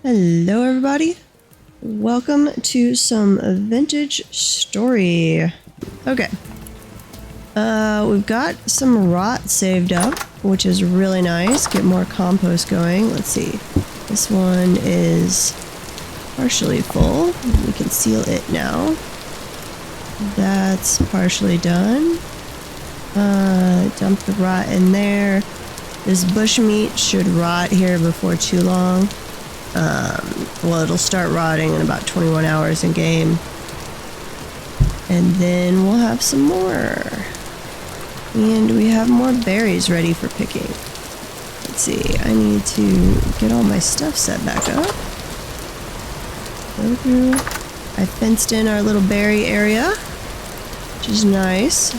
Hello everybody, welcome to some vintage story. Okay, we've got some rot saved up, which is really nice. Get more compost going. Let's see, this one is partially full. We can seal it now. That's partially done. Dump the rot in there. This bushmeat should rot here before too long. Well, it'll start rotting in about 21 hours in game. And then we'll have some more. And we have more berries ready for picking. Let's see, I need to get all my stuff set back up. Go through. I fenced in our little berry area, which is nice.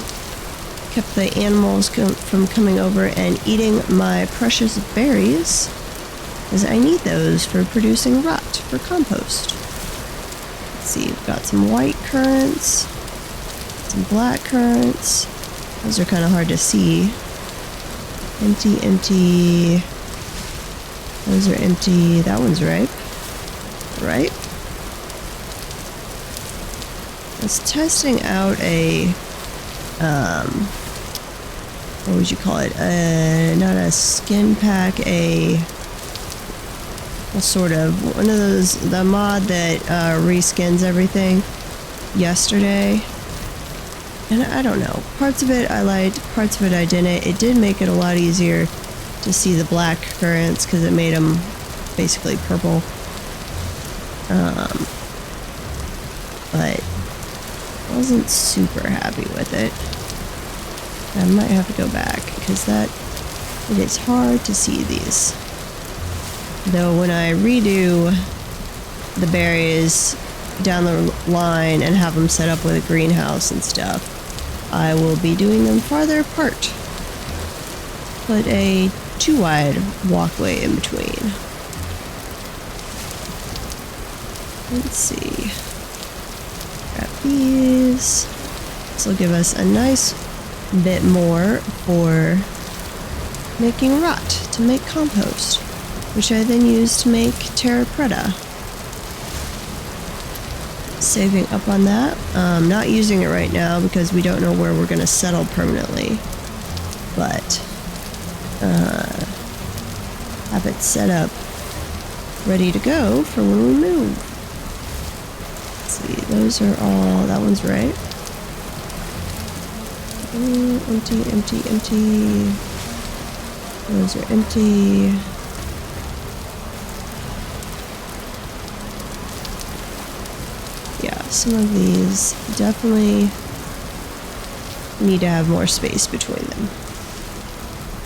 Kept the animals from coming over and eating my precious berries, as I need those for producing rot for compost. Let's see, we've got some white currants, some black currants. Those are kind of hard to see. Empty, empty. Those are empty. That one's ripe. Ripe. I was testing out a, what would you call it? Not a skin pack, sort of one of those, the mod that reskins everything yesterday. And I don't know, parts of it I liked, parts of it I didn't. It did make it a lot easier to see the black currants because it made them basically purple. But I wasn't super happy with it. I might have to go back because it is hard to see these. Though when I redo the berries down the line and have them set up with a greenhouse and stuff, I will be doing them farther apart. Put a too wide walkway in between. Let's see. Grab these. This will give us a nice bit more for making rot, to make compost, which I then use to make terra preta. Saving up on that. Not using it right now because we don't know where we're going to settle permanently, but have it set up ready to go for when we move. Let's see, those are all, that one's right. Empty, empty, empty. Those are empty. Yeah, some of these definitely need to have more space between them.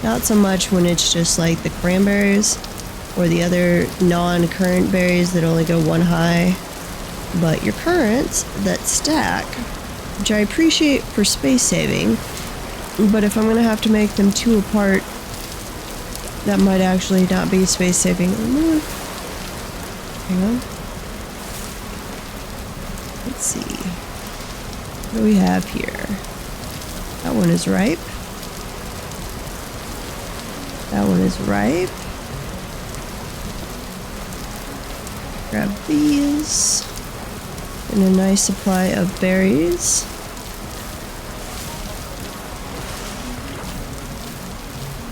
Not so much when it's just like the cranberries or the other non-currant berries that only go one high, but your currants that stack, which I appreciate for space saving, but if I'm going to have to make them two apart, that might actually not be space saving. Hang on. Let's see. What do we have here? That one is ripe. That one is ripe. Grab these. And a nice supply of berries.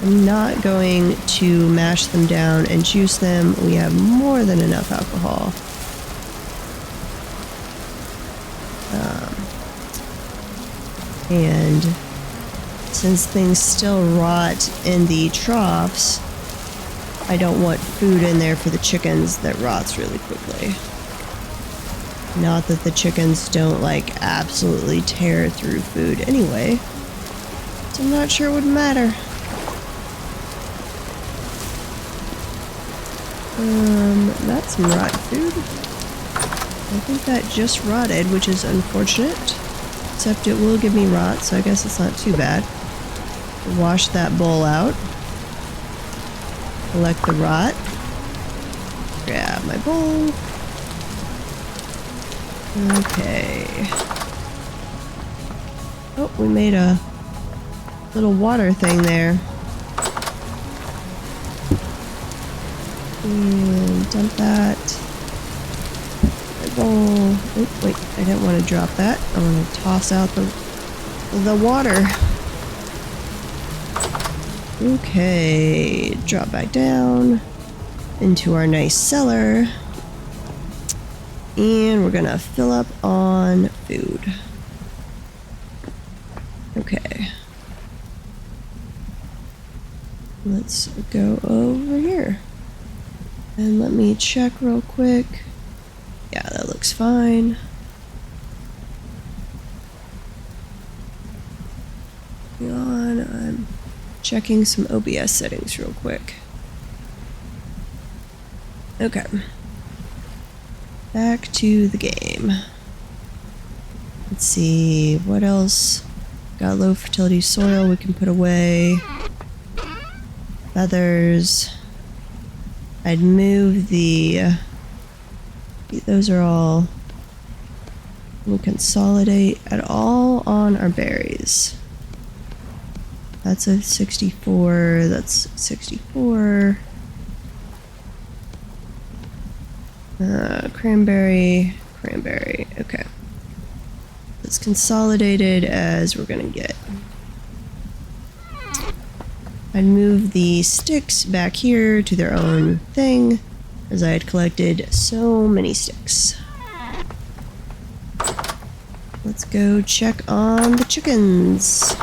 I'm not going to mash them down and juice them. We have more than enough alcohol. And since things still rot in the troughs, I don't want food in there for the chickens that rots really quickly. Not that the chickens don't like absolutely tear through food anyway, so I'm not sure it would matter. That's some rotten food. I think that just rotted, which is unfortunate. Except it will give me rot, so I guess it's not too bad. Wash that bowl out. Collect the rot. Grab my bowl. Okay. Oh, we made a little water thing there. And dump that. Oh, wait, I didn't want to drop that. I want to toss out the water. Okay, drop back down into our nice cellar. And we're gonna fill up on food. Okay. Let's go over here. And let me check real quick. Yeah, that looks fine. Hang on, I'm checking some OBS settings real quick. Okay. Back to the game. Let's see, what else? Got low fertility soil we can put away. Feathers. I'd move the... those are all... We'll consolidate at all on our berries. That's a 64, that's 64. Cranberry, okay. As consolidated as we're gonna get. I'd move the sticks back here to their own thing, as I had collected so many sticks. Let's go check on the chickens.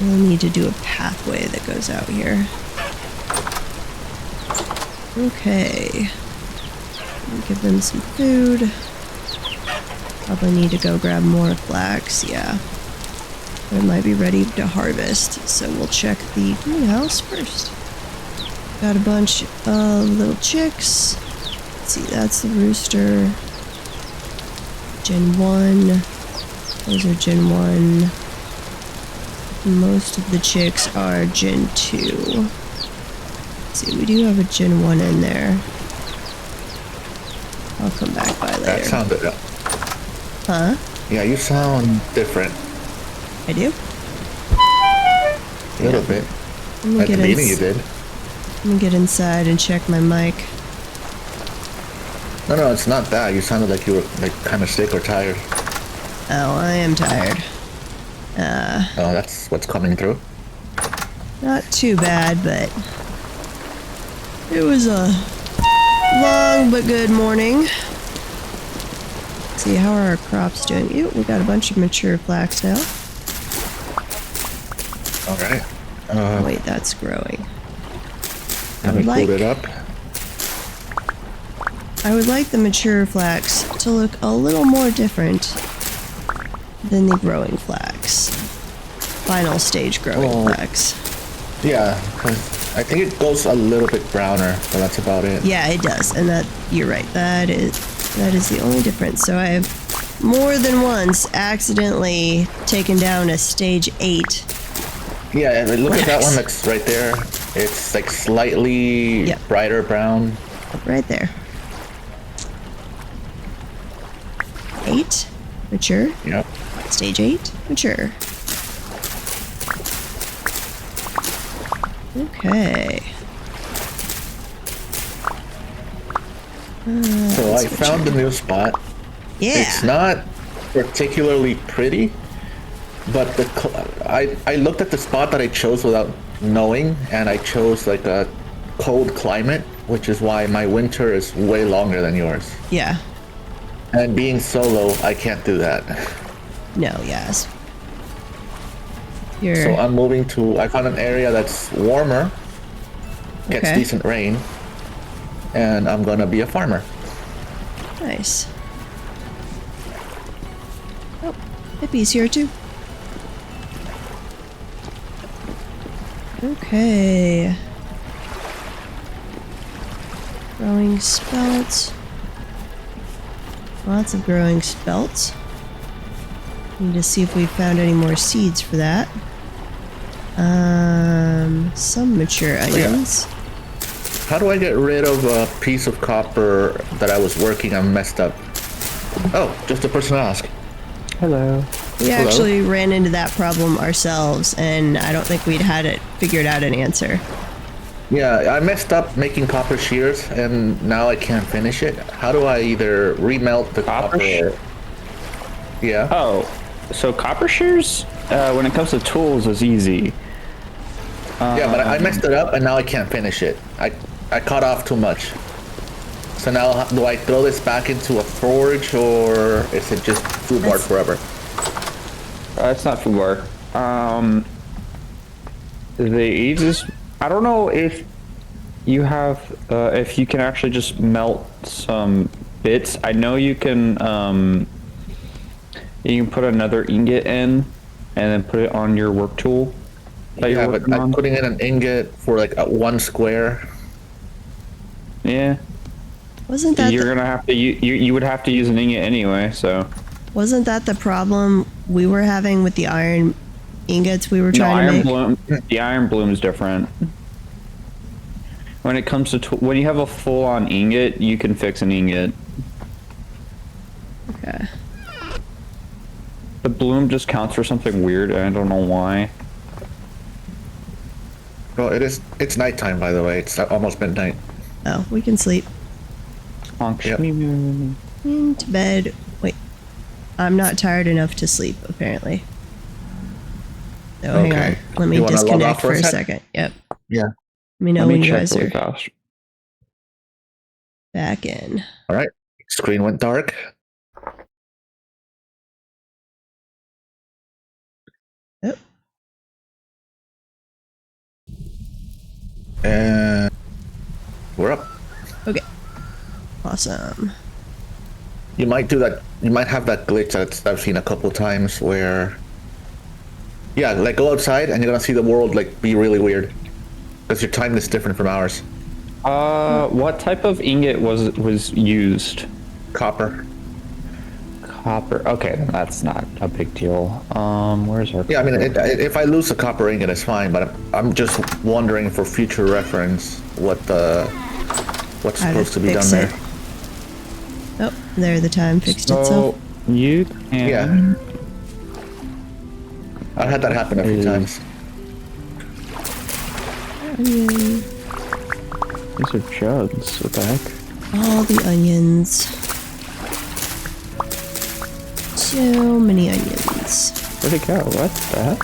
We'll need to do a pathway that goes out here. Okay. Give them some food. Probably need to go grab more flax, yeah. But it might be ready to harvest, so we'll check the greenhouse first. Got a bunch of little chicks. Let's see, that's the rooster. Gen 1. Those are Gen 1. Most of the chicks are Gen 2. Let's see, we do have a Gen 1 in there. I'll come back by later. That sounded... Huh? Yeah, you sound different. I do? A little bit. At the beginning you did. Let me get inside and check my mic. No, it's not that. You sounded like you were like kind of sick or tired. Oh, I am tired. Oh, that's what's coming through. Not too bad, but it was a long but good morning. Let's see, how are our crops doing? Ew, we got a bunch of mature flax now. Alright. Wait, that's growing. Let me pull it up. I would like the mature flax to look a little more different than the growing flax. Final stage growing flax. Yeah, 'cause I think it goes a little bit browner, but that's about it. Yeah, it does, and that you're right. That is the only difference. So I have more than once accidentally taken down a stage 8. Yeah, and look at that one that's right there. It's like slightly brighter brown. Right there. 8, mature. Yep. Stage 8, mature. Okay. So I found a new spot. Yeah. It's not particularly pretty, but I looked at the spot that I chose without knowing, and I chose like a cold climate, which is why my winter is way longer than yours. Yeah. And being solo, I can't do that. No, yes. So I'm moving to, I found an area that's warmer, gets Okay. decent rain, and I'm gonna be a farmer. Nice. Oh, Hippie's here too. Okay. Growing spelts. Lots of growing spelts. Need to see if we found any more seeds for that. Some mature onions. How do I get rid of a piece of copper that I was working on messed up? Oh, just a person to ask. Hello. We actually ran into that problem ourselves, and I don't think we'd had it figured out an answer. Yeah, I messed up making copper shears, and now I can't finish it. How do I either remelt the copper? Yeah. Oh, so copper shears, when it comes to tools, is easy. Yeah, but I messed it up, and now I can't finish it. I cut off too much. So now, do I throw this back into a forge, or is it just food bar forever? It's not foobar. The easiest. I don't know if you have, if you can actually just melt some bits. I know you can put another ingot in, and then put it on your work tool. Yeah, but I'm putting in an ingot for like one square. Yeah. Wasn't that you're gonna have to you would have to use an ingot anyway, so. Wasn't that the problem we were having with the iron ingots we were trying to make? The iron bloom is different. When it comes to when you have a full-on ingot, you can fix an ingot. Okay. The bloom just counts for something weird. I don't know why. Well, it's nighttime, by the way. It's almost midnight. Oh, we can sleep. Yep. Into bed. Wait. I'm not tired enough to sleep, apparently. So hang on. Let me disconnect for a second. Yep. Yeah. Let me know when you guys are fast. back in. All right. Screen went dark. Yep. And we're up. Okay. Awesome. You might do that. You might have that glitch that I've seen a couple times where, yeah, like go outside and you're gonna see the world like be really weird because your time is different from ours. What type of ingot was used? Copper. Copper. Okay, then that's not a big deal. Where's our? Yeah, I mean, if I lose a copper ingot, it's fine. But I'm just wondering for future reference what's supposed to be done there. Oh, there the time fixed itself. You can. Yeah. I had that happen a few times. Onion. These are jugs. What the heck? All the onions. So many onions. Where'd it go? What the heck?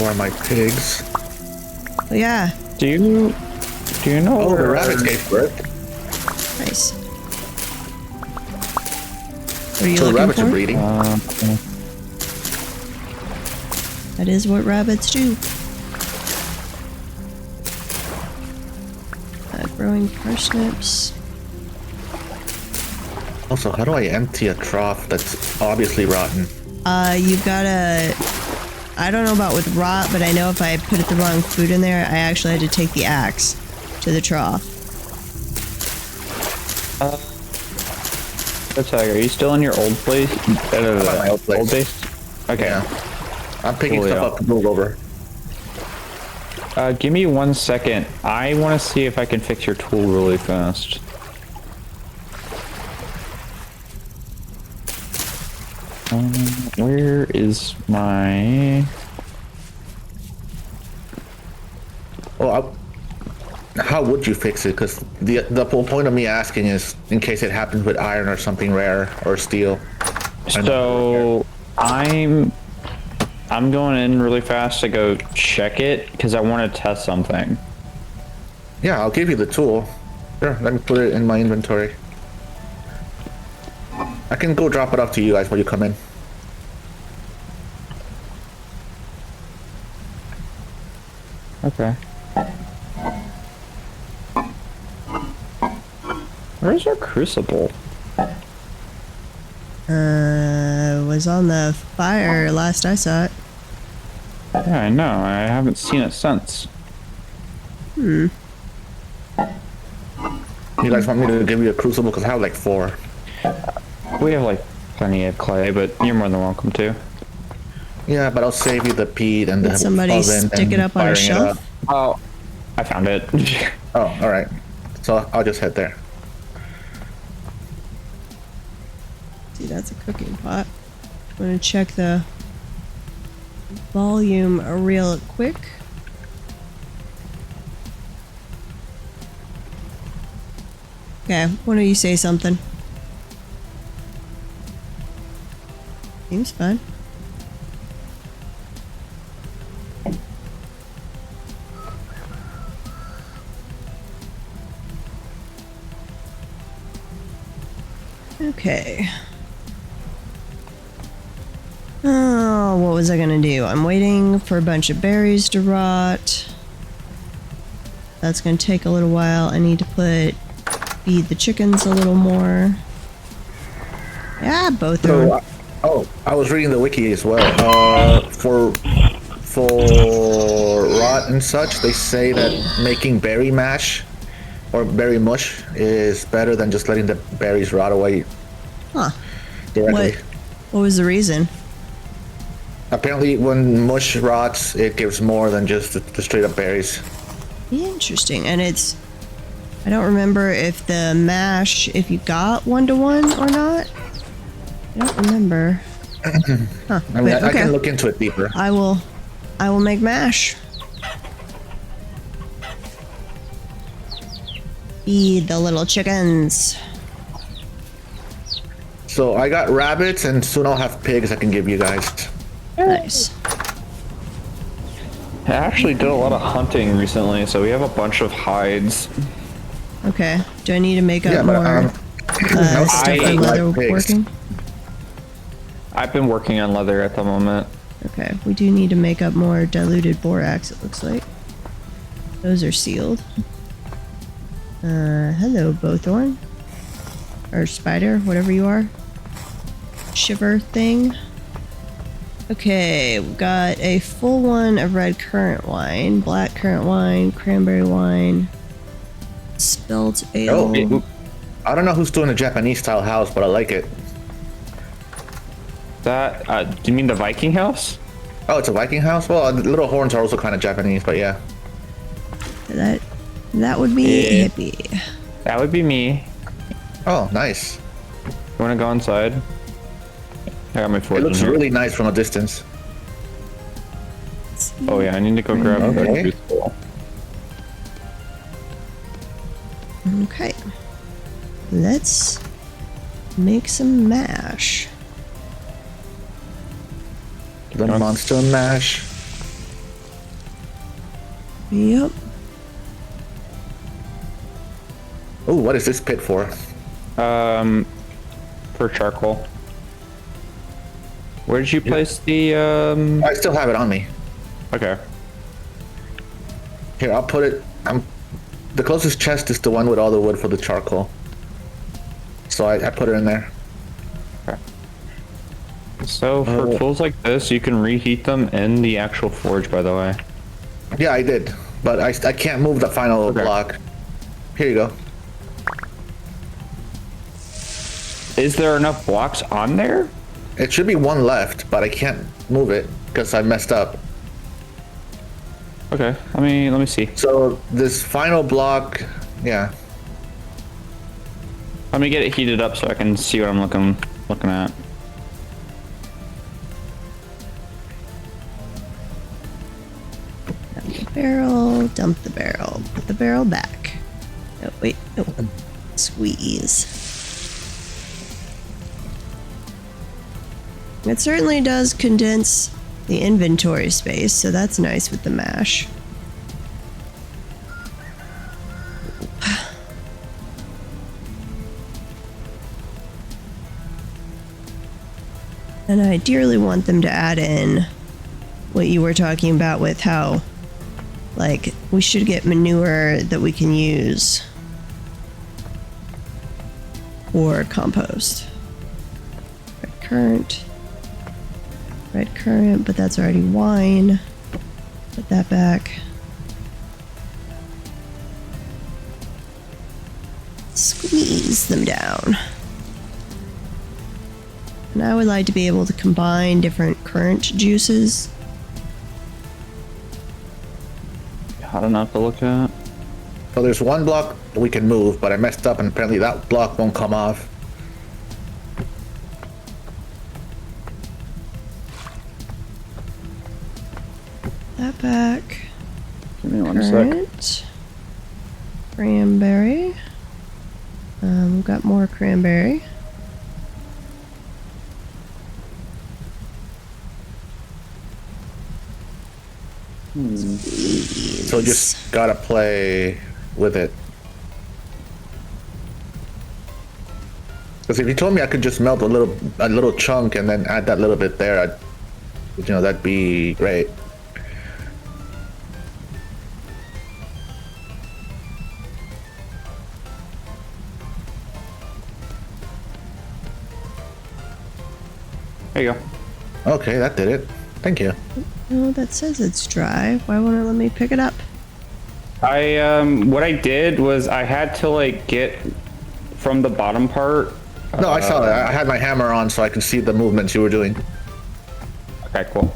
Or my pigs. Oh yeah. Do you know? Oh, the rabbits gave birth. Nice. What are you So the looking rabbits for? are breeding. That is what rabbits do. Growing parsnips. Also, how do I empty a trough that's obviously rotten? You've gotta... I don't know about with rot, but I know if I put the wrong food in there, I actually had to take the axe to the trough. What's that? Are you still in your old place? My old place. Old base? Okay. Yeah. I'm picking Cool, stuff yeah. up to move over. Give me 1 second. I want to see if I can fix your tool really fast. Where is my... Well, how would you fix it? Because the whole point of me asking is in case it happens with iron or something rare or steel. So I'm going in really fast to go check it because I want to test something. Yeah, I'll give you the tool. Sure, let me put it in my inventory. I can go drop it off to you guys when you come in. Okay. Where's our crucible? Was on the fire last I saw it. Yeah, I know. I haven't seen it since. You guys want me to give you a crucible? Because I have like 4. We have like plenty of clay, but you're more than welcome to. Yeah, but I'll save you the peat and the Did somebody oven stick and it up on a firing it shelf? up. Oh, I found it. Oh, all right. So I'll just head there. that's a cooking pot. I'm gonna check the volume real quick. Okay, why don't you say something? Seems fine. Okay. Oh, what was I gonna do? I'm waiting for a bunch of berries to rot. That's gonna take a little while. I need to feed the chickens a little more. Yeah, both are. I was reading the wiki as well. For rot and such, they say that making berry mash or berry mush is better than just letting the berries rot away Huh. directly. What was the reason? Apparently, when mush rots, it gives more than just the straight up berries. Interesting. And I don't remember if the mash, if you got 1-to-1 or not. I don't remember. Huh. I mean, I can look into it deeper. I will make mash. Feed the little chickens. So I got rabbits, and soon I'll have pigs I can give you guys. Nice. I actually did a lot of hunting recently, so we have a bunch of hides. Okay. Do I need to make up Yeah, but, more stuff for I leather like pigs. working? I've been working on leather at the moment. Okay, we do need to make up more diluted borax, it looks like. Those are sealed. Hello, Bowthorn. Or spider, whatever you are. Shiver thing. Okay, we've got a full one of red currant wine, black currant wine, cranberry wine, spelt ale. Oh, I don't know who's doing a Japanese style house, but I like it. That, do you mean the Viking house? Oh, it's a Viking house? Well, the little horns are also kind of Japanese, but yeah. That would be Yeah. hippie. That would be me. Oh, nice. You wanna go inside? I got my It forge in looks here. really nice from a distance. Oh yeah, I need to go grab Okay. the crucible. Okay. Let's make some mash. The monster mash. Yep. Oh, what is this pit for? For charcoal. Where did you place the, I still have it on me. Okay. Here, I'll put it. The closest chest is the one with all the wood for the charcoal. So I put it in there. So for tools like this, you can reheat them in the actual forge, by the way. Yeah, I did. But I can't move the final block. Here you go. Is there enough blocks on there? It should be one left, but I can't move it because I messed up. Okay, let me see. So this final block, yeah. Let me get it heated up so I can see what I'm looking at. Dump the barrel, dump the barrel, put the barrel back. Oh, wait, no. Squeeze. It certainly does condense the inventory space, so that's nice with the mash. And I dearly want them to add in what you were talking about with how, like, we should get manure that we can use for compost. Red currant, but that's already wine. Put that back. Squeeze them down. And I would like to be able to combine different currant juices. Hot enough to look at. So there's one block we can move, but I messed up and apparently that block won't come off. back. Give me one sec. Currant. Cranberry. Got more cranberry. So just gotta play with it. Because if you told me I could just melt a little chunk and then add that little bit there, that'd be great. There you go. Okay, that did it. Thank you. Oh, that says it's dry. Why won't it let me pick it up? What I did was I had to like get from the bottom part. No, I saw that. I had my hammer on so I could see the movements you were doing. Okay, cool.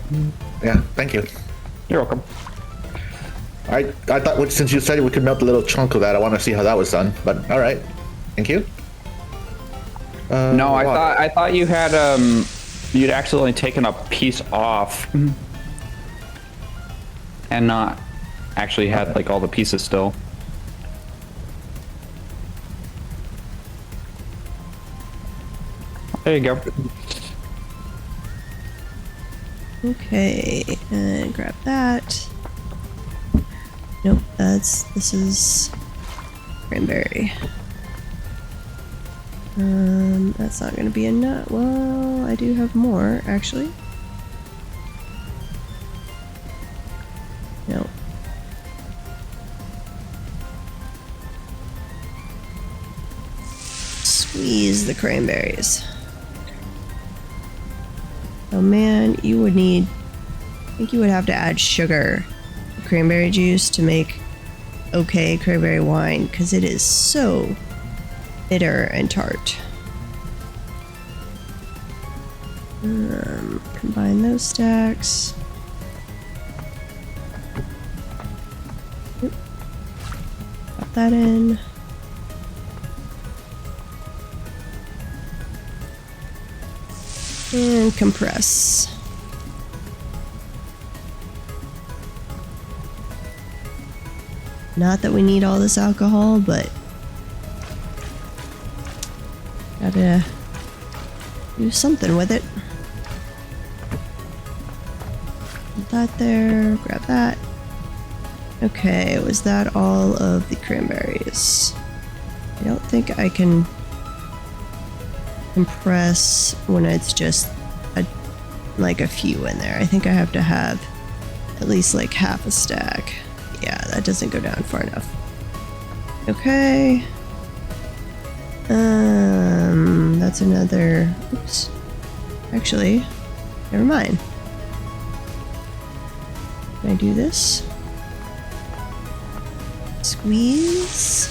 Yeah, thank you. You're welcome. I thought since you said we could melt a little chunk of that, I want to see how that was done. But all right, thank you. No, I thought you had you'd accidentally taken a piece off and not actually had like all the pieces still. There you go. Okay, and grab that. Nope, this is cranberry. That's not gonna be enough. Well, I do have more, actually. No. Squeeze the cranberries. Oh man, I think you would have to add sugar to cranberry juice to make okay cranberry wine, because it is so bitter and tart. Combine those stacks. Yep. Pop that in. And compress. Not that we need all this alcohol, but gotta do something with it. Put that there, grab that. Okay, was that all of the cranberries? I don't think I can compress when it's just like a few in there. I think I have to have at least like half a stack. Yeah, that doesn't go down far enough. Okay. That's another, oops. Actually, never mind. Can I do this? Squeeze.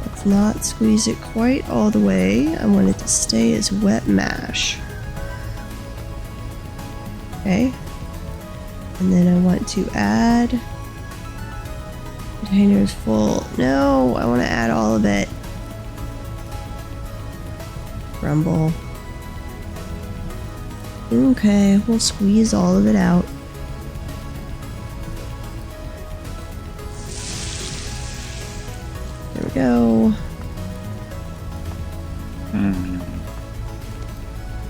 Let's not squeeze it quite all the way. I want it to stay as wet mash. Okay. And then I want to add containers full. No, I want to add all of it. Rumble. Okay, we'll squeeze all of it out. There we go.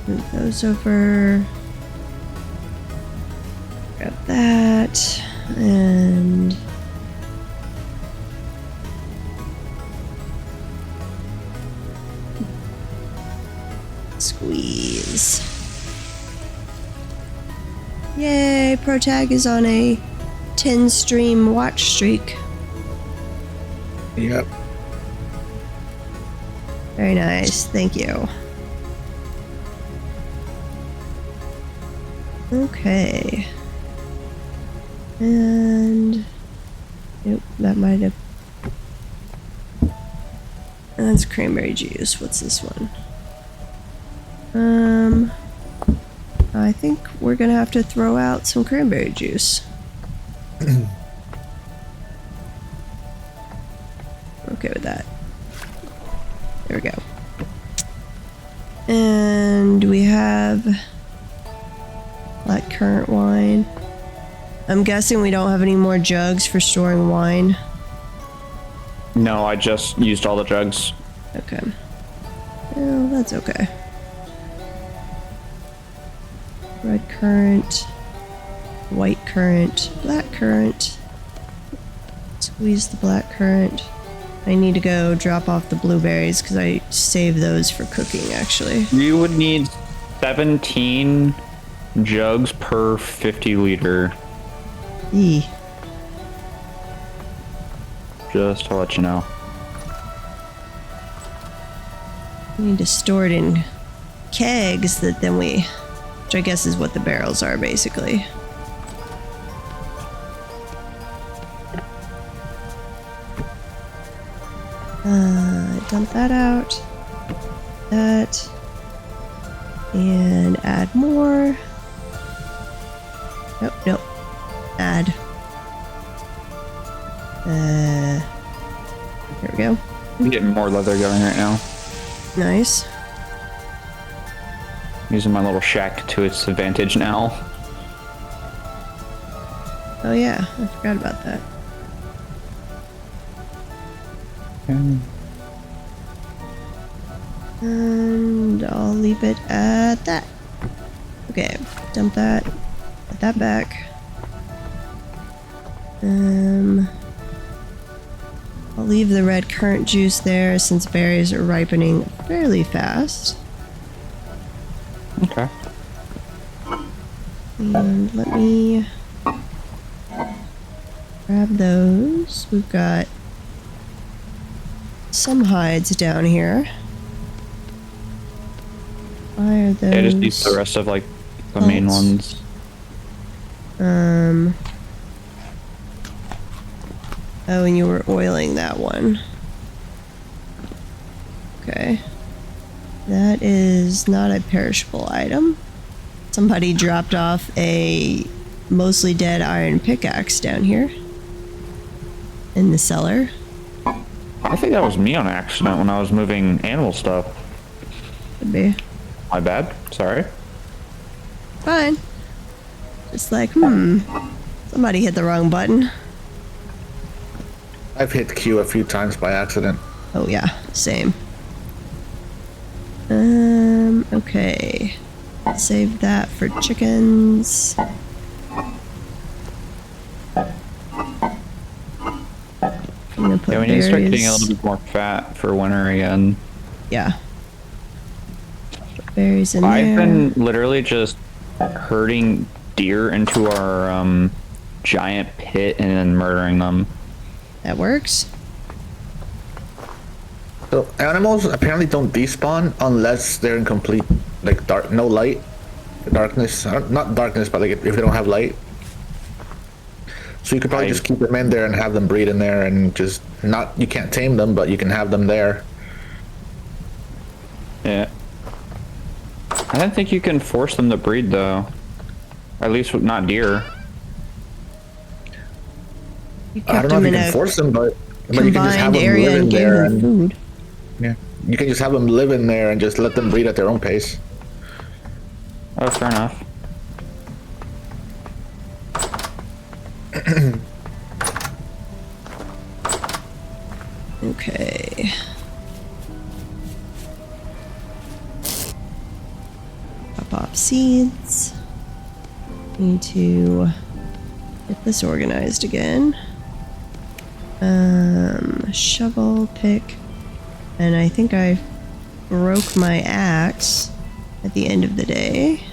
Move those over. Grab that. And squeeze. Yay, ProTag is on a 10 stream watch streak. Yep. Very nice, thank you. Okay. And nope, that might have. That's cranberry juice. What's this one? I think we're gonna have to throw out some cranberry juice. Okay with that. There we go. And we have Black currant wine. I'm guessing we don't have any more jugs for storing wine. No, I just used all the jugs. Okay. Well, that's okay. Red currant, white currant, black currant. Squeeze the black currant. I need to go drop off the blueberries because I save those for cooking, actually. You would need 17 jugs per 50 liter. Eee. Just to let you know. We need to store it in kegs that then we... Which I guess is what the barrels are, basically. Dump that out. That. And add more. Nope, nope. Add. There we go. I'm getting more leather going right now. Nice. Using my little shack to its advantage now. Oh yeah, I forgot about that. And I'll leave it at that. Okay, dump that. Put that back. I'll leave the red currant juice there since berries are ripening fairly fast. Okay. And let me grab those. We've got some hides down here. Why are those? Yeah, just use the rest of like the main ones. Oh, and you were oiling that one. Okay. That is not a perishable item. Somebody dropped off a mostly dead iron pickaxe down here in the cellar. I think that was me on accident when I was moving animal stuff. Could be. My bad. Sorry. Fine. Just like, somebody hit the wrong button. I've hit Q a few times by accident. Oh yeah, same. Okay. Save that for chickens. I'm gonna put Yeah, we need to start getting a berries. little bit more fat for winter again. Yeah. Put berries in I've there. been literally just herding deer into our giant pit and then murdering them. That works. So animals apparently don't despawn unless they're in complete, like, no light, darkness. Not darkness, but like if they don't have light. So you could probably just keep them in there and have them breed in there, and just not. You can't tame them, but you can have them there. Yeah. I don't think you can force them to breed though. At least with not deer. You I kept don't know them if you in can a force them, but you can just have combined them area live in and gave there, them and food. yeah, you can just have them live in there and just let them breed at their own pace. Oh, fair enough. Okay. Pop off seeds. Need to get this organized again. Shovel, pick, and I think I broke my axe at the end of the day.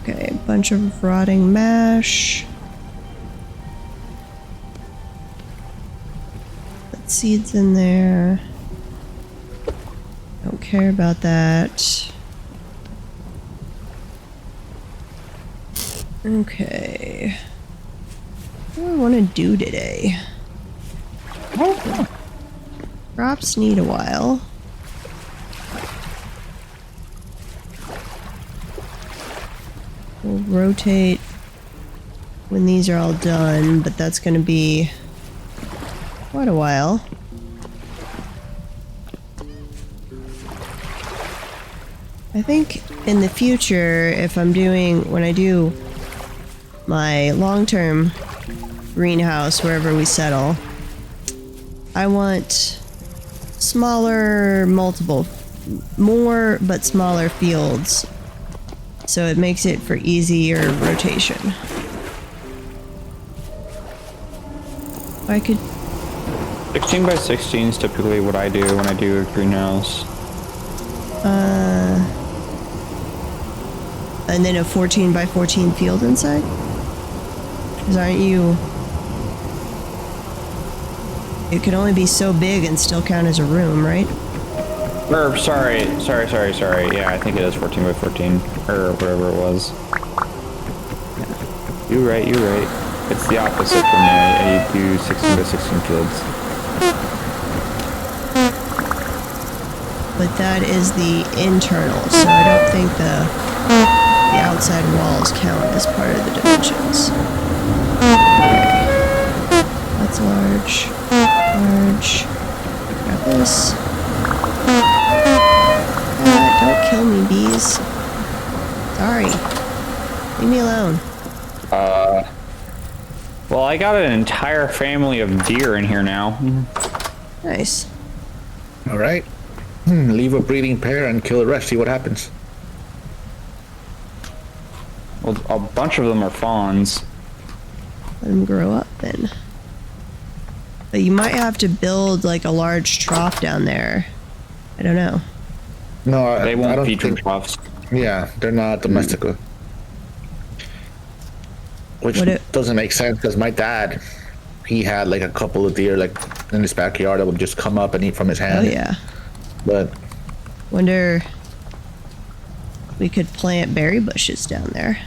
Okay, a bunch of rotting mash. Put seeds in there. Don't care about that. Okay. What do I want to do today? Crops need a while. We'll rotate when these are all done, but that's going to be quite a while. I think in the future, if I'm doing, when I do my long-term greenhouse, wherever we settle, I want smaller, more but smaller fields. So it makes it for easier rotation. I could... 16 by 16 is typically what I do when I do a greenhouse. And then a 14 by 14 field inside? Because aren't you... It can only be so big and still count as a room, right? Or, sorry. Yeah, I think it is 14 by 14, or whatever it was. You're right. It's the opposite for me. I do 16 by 16 fields. But that is the internal, so I don't think the outside walls count as part of the dimensions. Okay. That's large. Grab this. Don't kill me, bees. Sorry. Leave me alone. Well, I got an entire family of deer in here now. Nice. All right. Leave a breeding pair and kill the rest. See what happens. Well, a bunch of them are fawns. Let them grow up then. But you might have to build like a large trough down there. I don't know. No, They I won't don't feature think. troughs. Yeah, they're not domestic. Which doesn't make sense because my dad, he had like a couple of deer like in his backyard that would just come up and eat from his Oh hand. yeah. But Wonder we could plant berry bushes down there.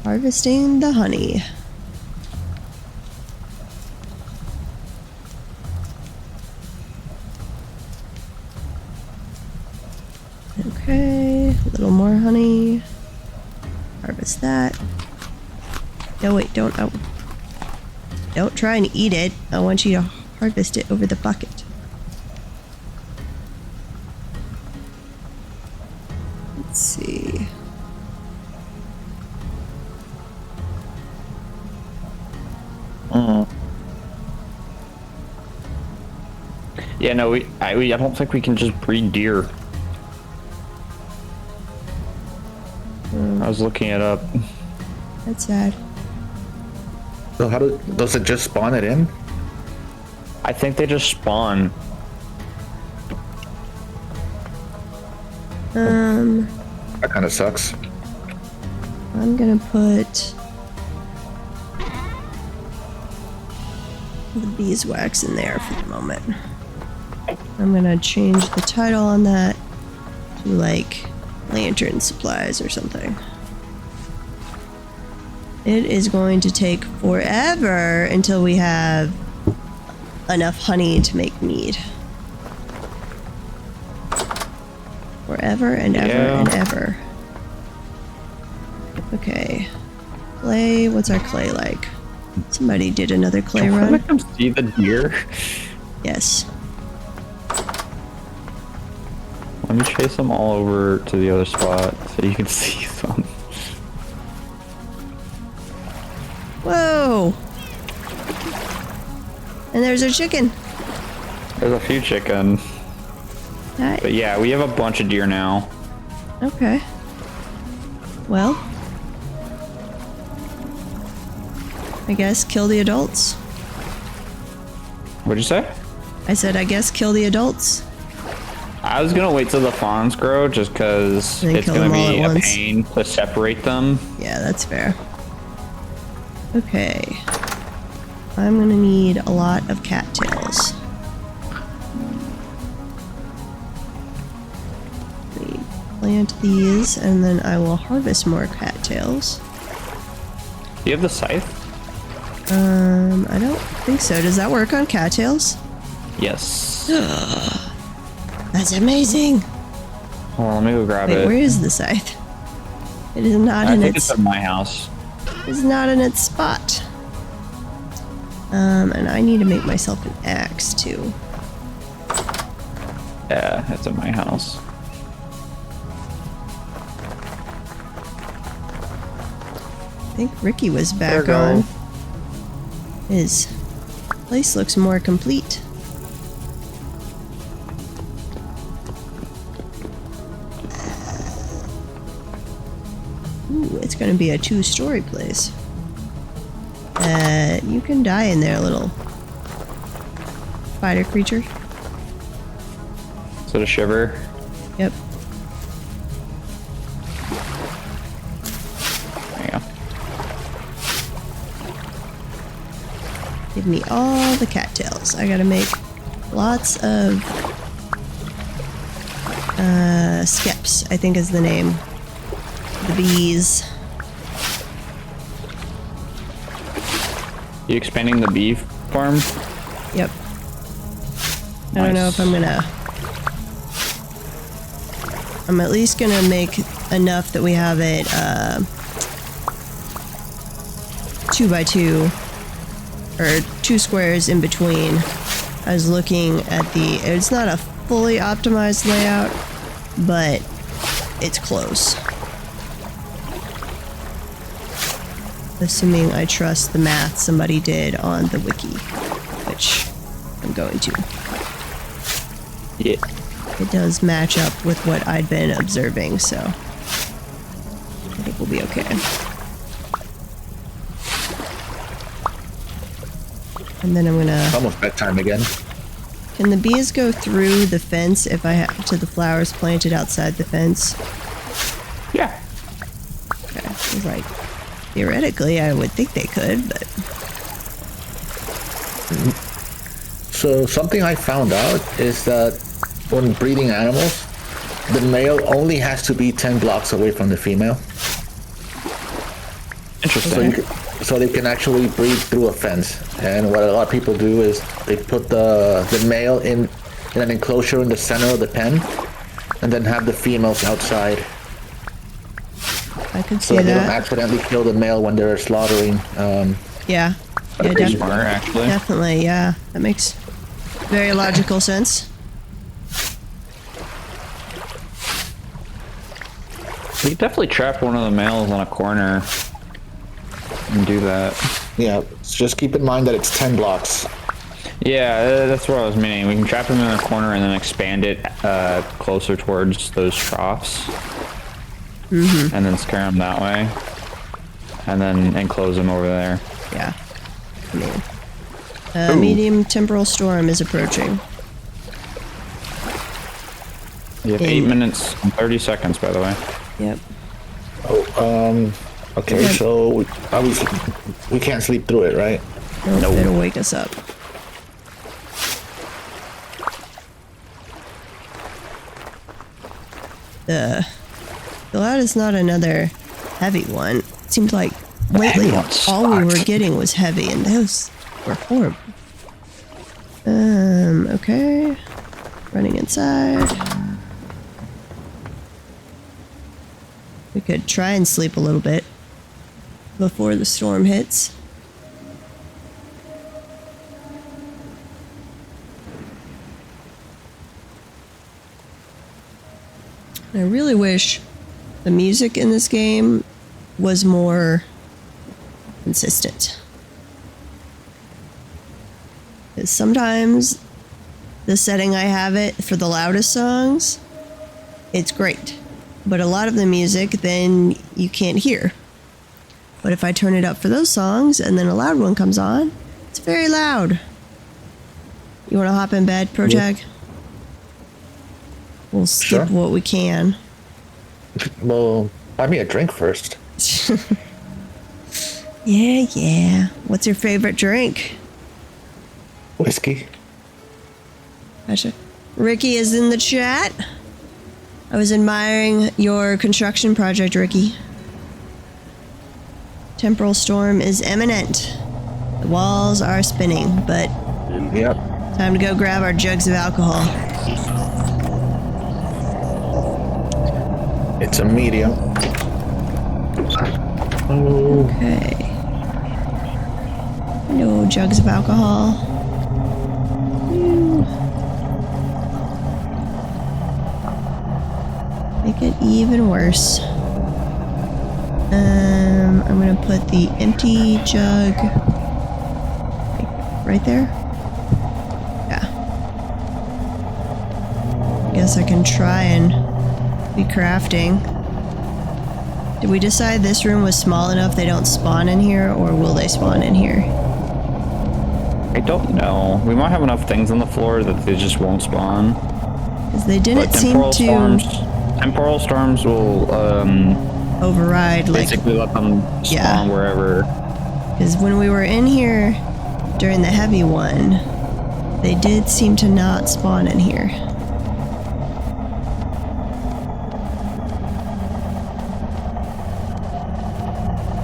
Harvesting the honey. Okay, a little more honey. Harvest that. No, wait, don't try and eat it. I want you to harvest it over the bucket. Let's see. Yeah, no, I don't think we can just breed deer. I was looking it up. That's sad. so how does it just spawn it in? I think they just spawn. That kind of sucks. I'm gonna put the beeswax in there for the moment. I'm gonna change the title on that to like lantern supplies or something. It is going to take forever until we have enough honey to make mead. Forever and ever and ever. Okay. Clay, what's our clay like? Somebody did another clay run. Let them see the deer. Yes. Let me chase them all over to the other spot so you can see them. Whoa! And there's our chicken. There's a few chicken. That, But yeah, we have a bunch of deer now. okay. Well, I guess kill the adults. What'd you say? I said, I guess kill the adults. I was gonna wait till the fawns grow just because And then it's kill gonna them all be at a once. pain to separate them. Yeah, that's fair. Okay. I'm gonna need a lot of cattails. Let me plant these, and then I will harvest more cattails. Do you have the scythe? I don't think so. Does that work on cattails? Yes. That's amazing! Well, let me go grab Wait, it. where is the scythe? It is not I in think its... it's at my house. is not in its spot. And I need to make myself an axe too. Yeah, that's at my house. I think Ricky was There back we go. on. His place looks more complete. Ooh, it's gonna be a 2-story place. You can die in there, little spider creature. Is it a shiver? Yep. There you go. Give me all the cattails. I gotta make lots of skeps, I think is the name. The bees. You expanding the bee farm? Yep. I don't know if I'm gonna... I'm at least gonna make enough that we have it 2x2 or 2 squares in between. I was looking at the... It's not a fully optimized layout, but it's close. Assuming I trust the math somebody did on the wiki, which I'm going to. Yeah. It does match up with what I'd been observing, so I think we'll be okay. And then I'm gonna... Almost bedtime again. Can the bees go through the fence if I have to the flowers planted outside the fence? Yeah. Okay, I was like, theoretically, I would think they could, but... So something I found out is that when breeding animals, the male only has to be 10 blocks away from the female. Interesting. So they can actually breed through a fence. And what a lot of people do is they put the male in an enclosure in the center of the pen, and then have the females outside. I could So see that they don't that. accidentally kill the male when they're slaughtering. Yeah. Yeah, Pretty definitely. smart, actually. Definitely, yeah. That makes very logical sense. You could definitely trap one of the males on a corner and do that. Yeah, just keep in mind that it's 10 blocks. Yeah, that's what I was meaning. We can trap him in a corner and then expand it closer towards those troughs. Mm-hmm. And then scare him that way. And then enclose him over there. Yeah. I mean, medium temporal storm is approaching. You have 8 minutes and 30 seconds, by the way. Yep. Okay, so we can't sleep through it, right? Nope. It'll wake us up. The loud is not another heavy one. It seemed like lately all we were getting was heavy, and those were horrible. Okay. Running inside. We could try and sleep a little bit before the storm hits. I really wish the music in this game was more consistent. Because sometimes the setting I have it for the loudest songs, it's great. But a lot of the music then you can't hear. But if I turn it up for those songs and then a loud one comes on, it's very loud. You want to hop in bed, Protag? We'll skip what we can. Well, buy me a drink first. Yeah. What's your favorite drink? Whiskey. Gotcha. Ricky is in the chat. I was admiring your construction project, Ricky. Temporal storm is imminent. The walls are spinning, but Yep. time to go grab our jugs of alcohol. It's a medium. Oh. Okay. No jugs of alcohol. Whew. Make it even worse. I'm gonna put the empty jug right there. Yeah. Guess I can try and be crafting. Did we decide this room was small enough they don't spawn in here, or will they spawn in here? I don't know. We might have enough things on the floor that they just won't spawn. Because they didn't seem to... Temporal storms will, override, like... basically let them spawn wherever. Because when we were in here during the heavy one, they did seem to not spawn in here.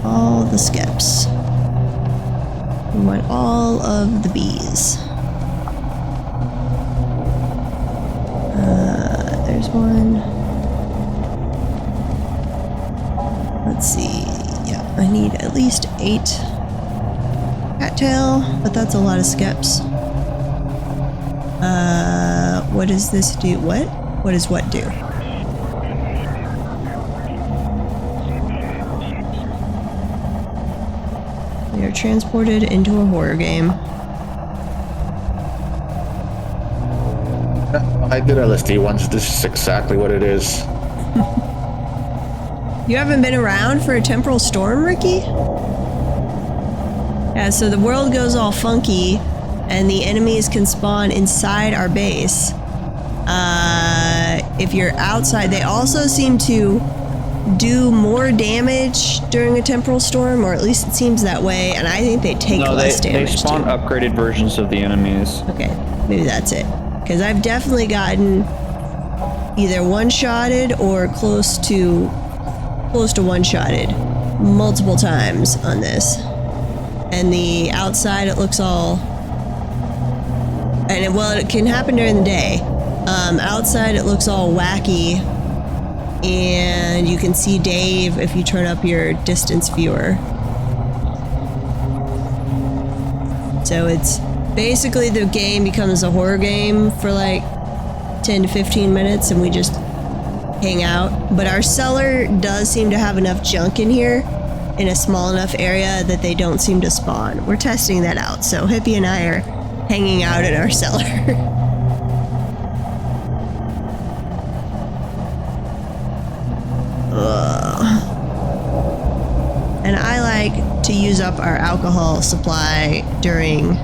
All the skips. We want all of the bees. There's one. Let's see. Yeah, I need at least 8 cattail, but that's a lot of skips. What does this do? What? What does what do? We are transported into a horror game. I did LSD once. This is exactly what it is. You haven't been around for a temporal storm, Ricky? Yeah, so the world goes all funky, and the enemies can spawn inside our base. If you're outside, they also seem to do more damage during a temporal storm, or at least it seems that way, and I think they take less damage. They spawn upgraded versions of the enemies. Okay, maybe that's it. Because I've definitely gotten either one-shotted or close to one-shotted multiple times on this. And the outside, it looks all... And well, it can happen during the day. Outside, it looks all wacky. And you can see Dave if you turn up your distance viewer. So it's basically the game becomes a horror game for like 10 to 15 minutes and we just hang out. But our cellar does seem to have enough junk in here in a small enough area that they don't seem to spawn. We're testing that out. So Hippie and I are hanging out in our cellar. And I like to use up our alcohol supply during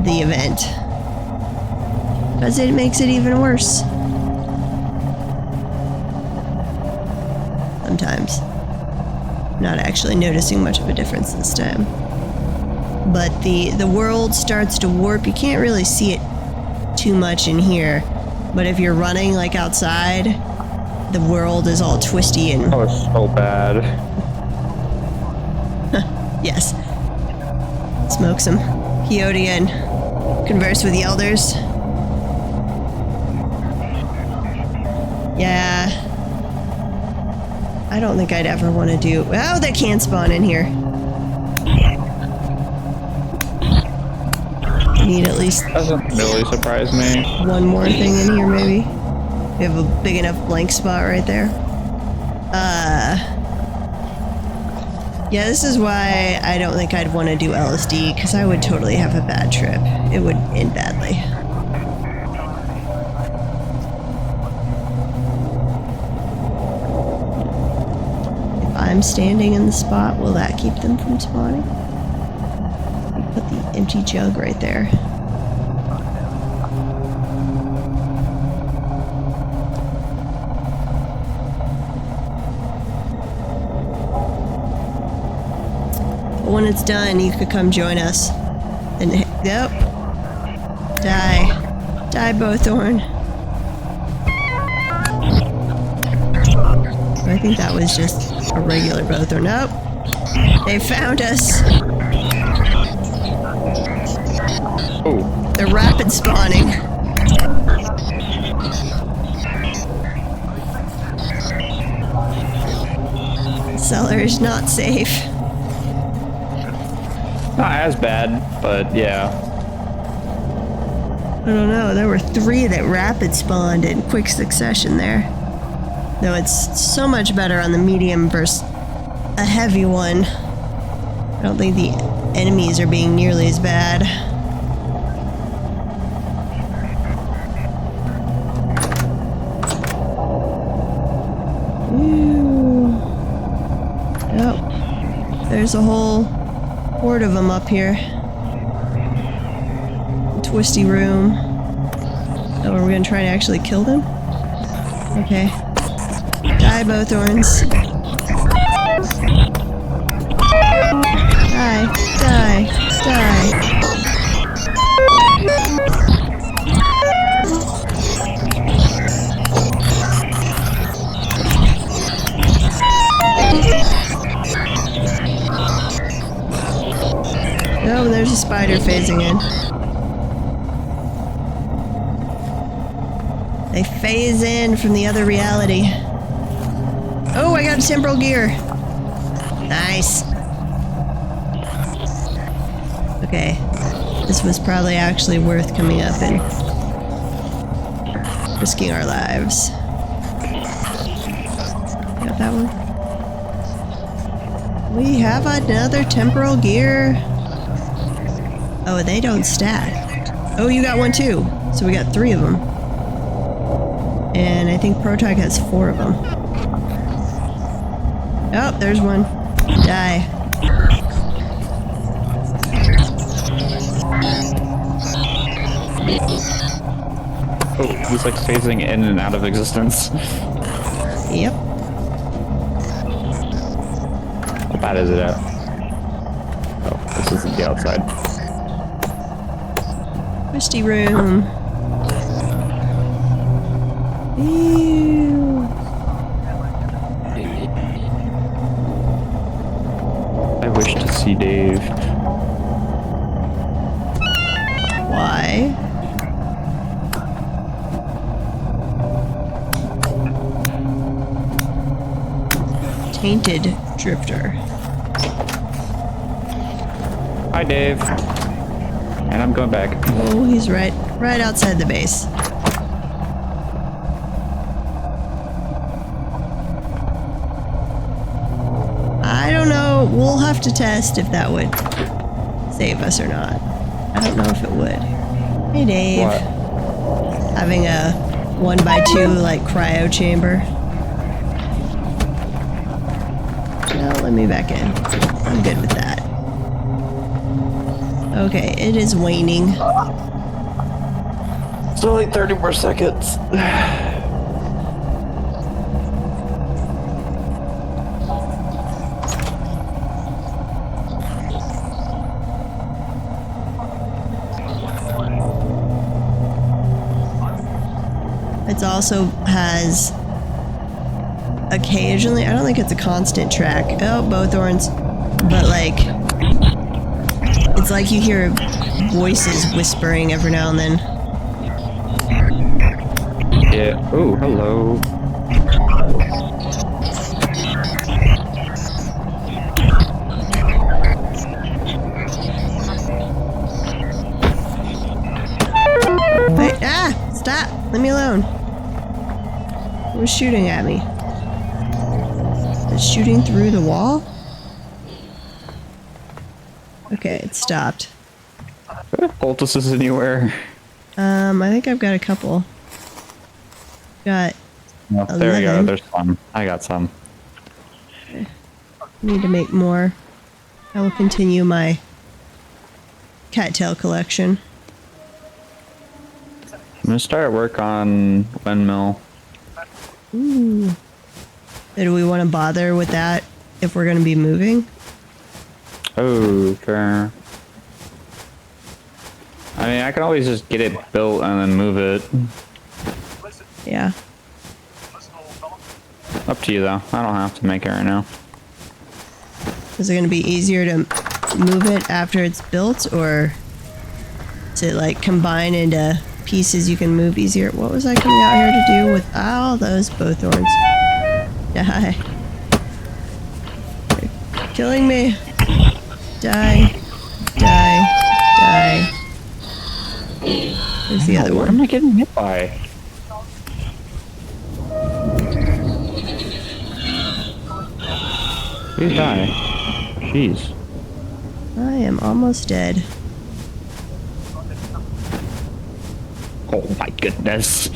the event because it makes it even worse sometimes. Not actually noticing much of a difference this time, but the world starts to warp. You can't really see it too much in here, but if you're running like outside, the world is all twisty and... Oh, it's so bad. Yes. Smoke some peyote and converse with the elders. Yeah. I don't think I'd ever want to do... Oh, they can spawn in here. Need at least... Doesn't really surprise me. One more thing in here, maybe. We have a big enough blank spot right there. Yeah, this is why I don't think I'd want to do LSD, because I would totally have a bad trip. It would end badly. If I'm standing in the spot, will that keep them from spawning? Put the empty jug right there. When it's done, you could come join us. And yep. Die, Bowthorn. I think that was just a regular Bowthorn. Nope. They found us. Oh. They're rapid spawning. cellar is not safe. Not as bad, but yeah. I don't know. There were 3 that rapid spawned in quick succession there. Though it's so much better on the medium versus a heavy one. I don't think the enemies are being nearly as bad. Ooh. Oh, there's a whole horde of them up here. Twisty room. Oh, are we gonna try to actually kill them? Okay. Die, Bowthorns. Die. Die. Die. Oh, and there's a spider phasing in. They phase in from the other reality. Oh, I got a temporal gear. Nice. Okay. This was probably actually worth coming up and risking our lives. Got that one? We have another temporal gear. Oh, they don't stack. Oh, you got one too. So we got 3 of them. And I think Protag has 4 of them. Oh, there's one. Die. Oh, he's like phasing in and out of existence. Yep. How bad is it at? Oh, this isn't the outside. Misty room. Ew. I wish to see Dave. Why? Tainted drifter. Hi, Dave. And I'm going back. Oh, he's right outside the base. I don't know. We'll have to test if that would save us or not. I don't know if it would. Hey, Dave. What? Having a 1x2 like cryo chamber. No, let me back in. I'm good with that. Okay, it is waning. Still like 30 more seconds. It also has occasionally, I don't think it's a constant track. Oh, Bowthorns. But like, it's like you hear voices whispering every now and then. Yeah. Oh, hello. Wait, stop! Leave me alone. Who's shooting at me? It's shooting through the wall? Okay, it stopped. Poultices anywhere? I think I've got a couple. Got Oh, there we go. 11. There's some. I got some. Need to make more. I will continue my cattail collection. I'm gonna start work on windmill. Ooh. Do we want to bother with that if we're going to be moving? Oh, fair. I mean, I can always just get it built and then move it. Yeah. Up to you, though. I don't have to make it right now. Is it going to be easier to move it after it's built, or is it like combine into pieces you can move easier? What was I coming out here to do with all those bowthorns? Die. killing me. Die. Die. Die. Where's the other What one? am I getting hit by? Please die. Jeez. I am almost dead. Oh my goodness.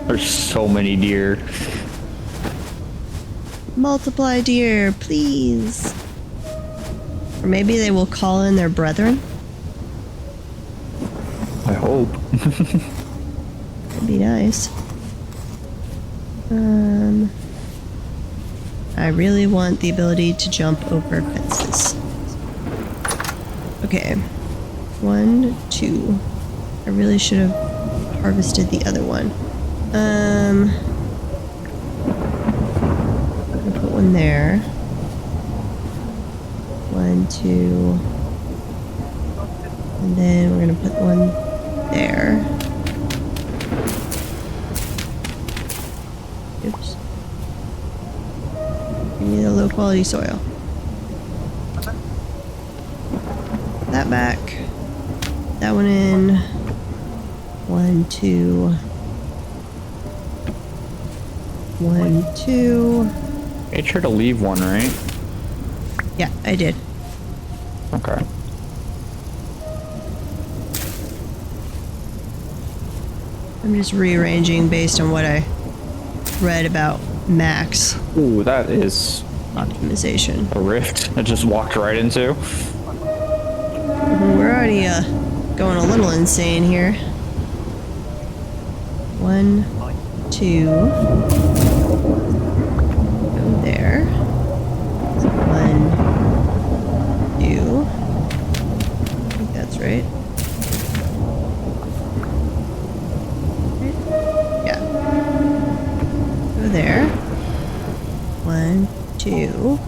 There's so many deer. Multiply deer, please. Or maybe they will call in their brethren. I hope. That'd be nice. I really want the ability to jump over fences. Okay. 1, 2. I really should have harvested the other one. I'm gonna put one there. 1, 2. And then we're gonna put one there. Oops. Give me the low quality soil. That back. That one in. 1, 2. 1, 2. Made sure to leave one, right? Yeah, I did. Okay. I'm just rearranging based on what I read about max Ooh, that is optimization. a rift I just walked right into. We're already going a little insane here. 1, 2. Go there. 1, 2. I think that's right. Yeah. Go there. 1, 2.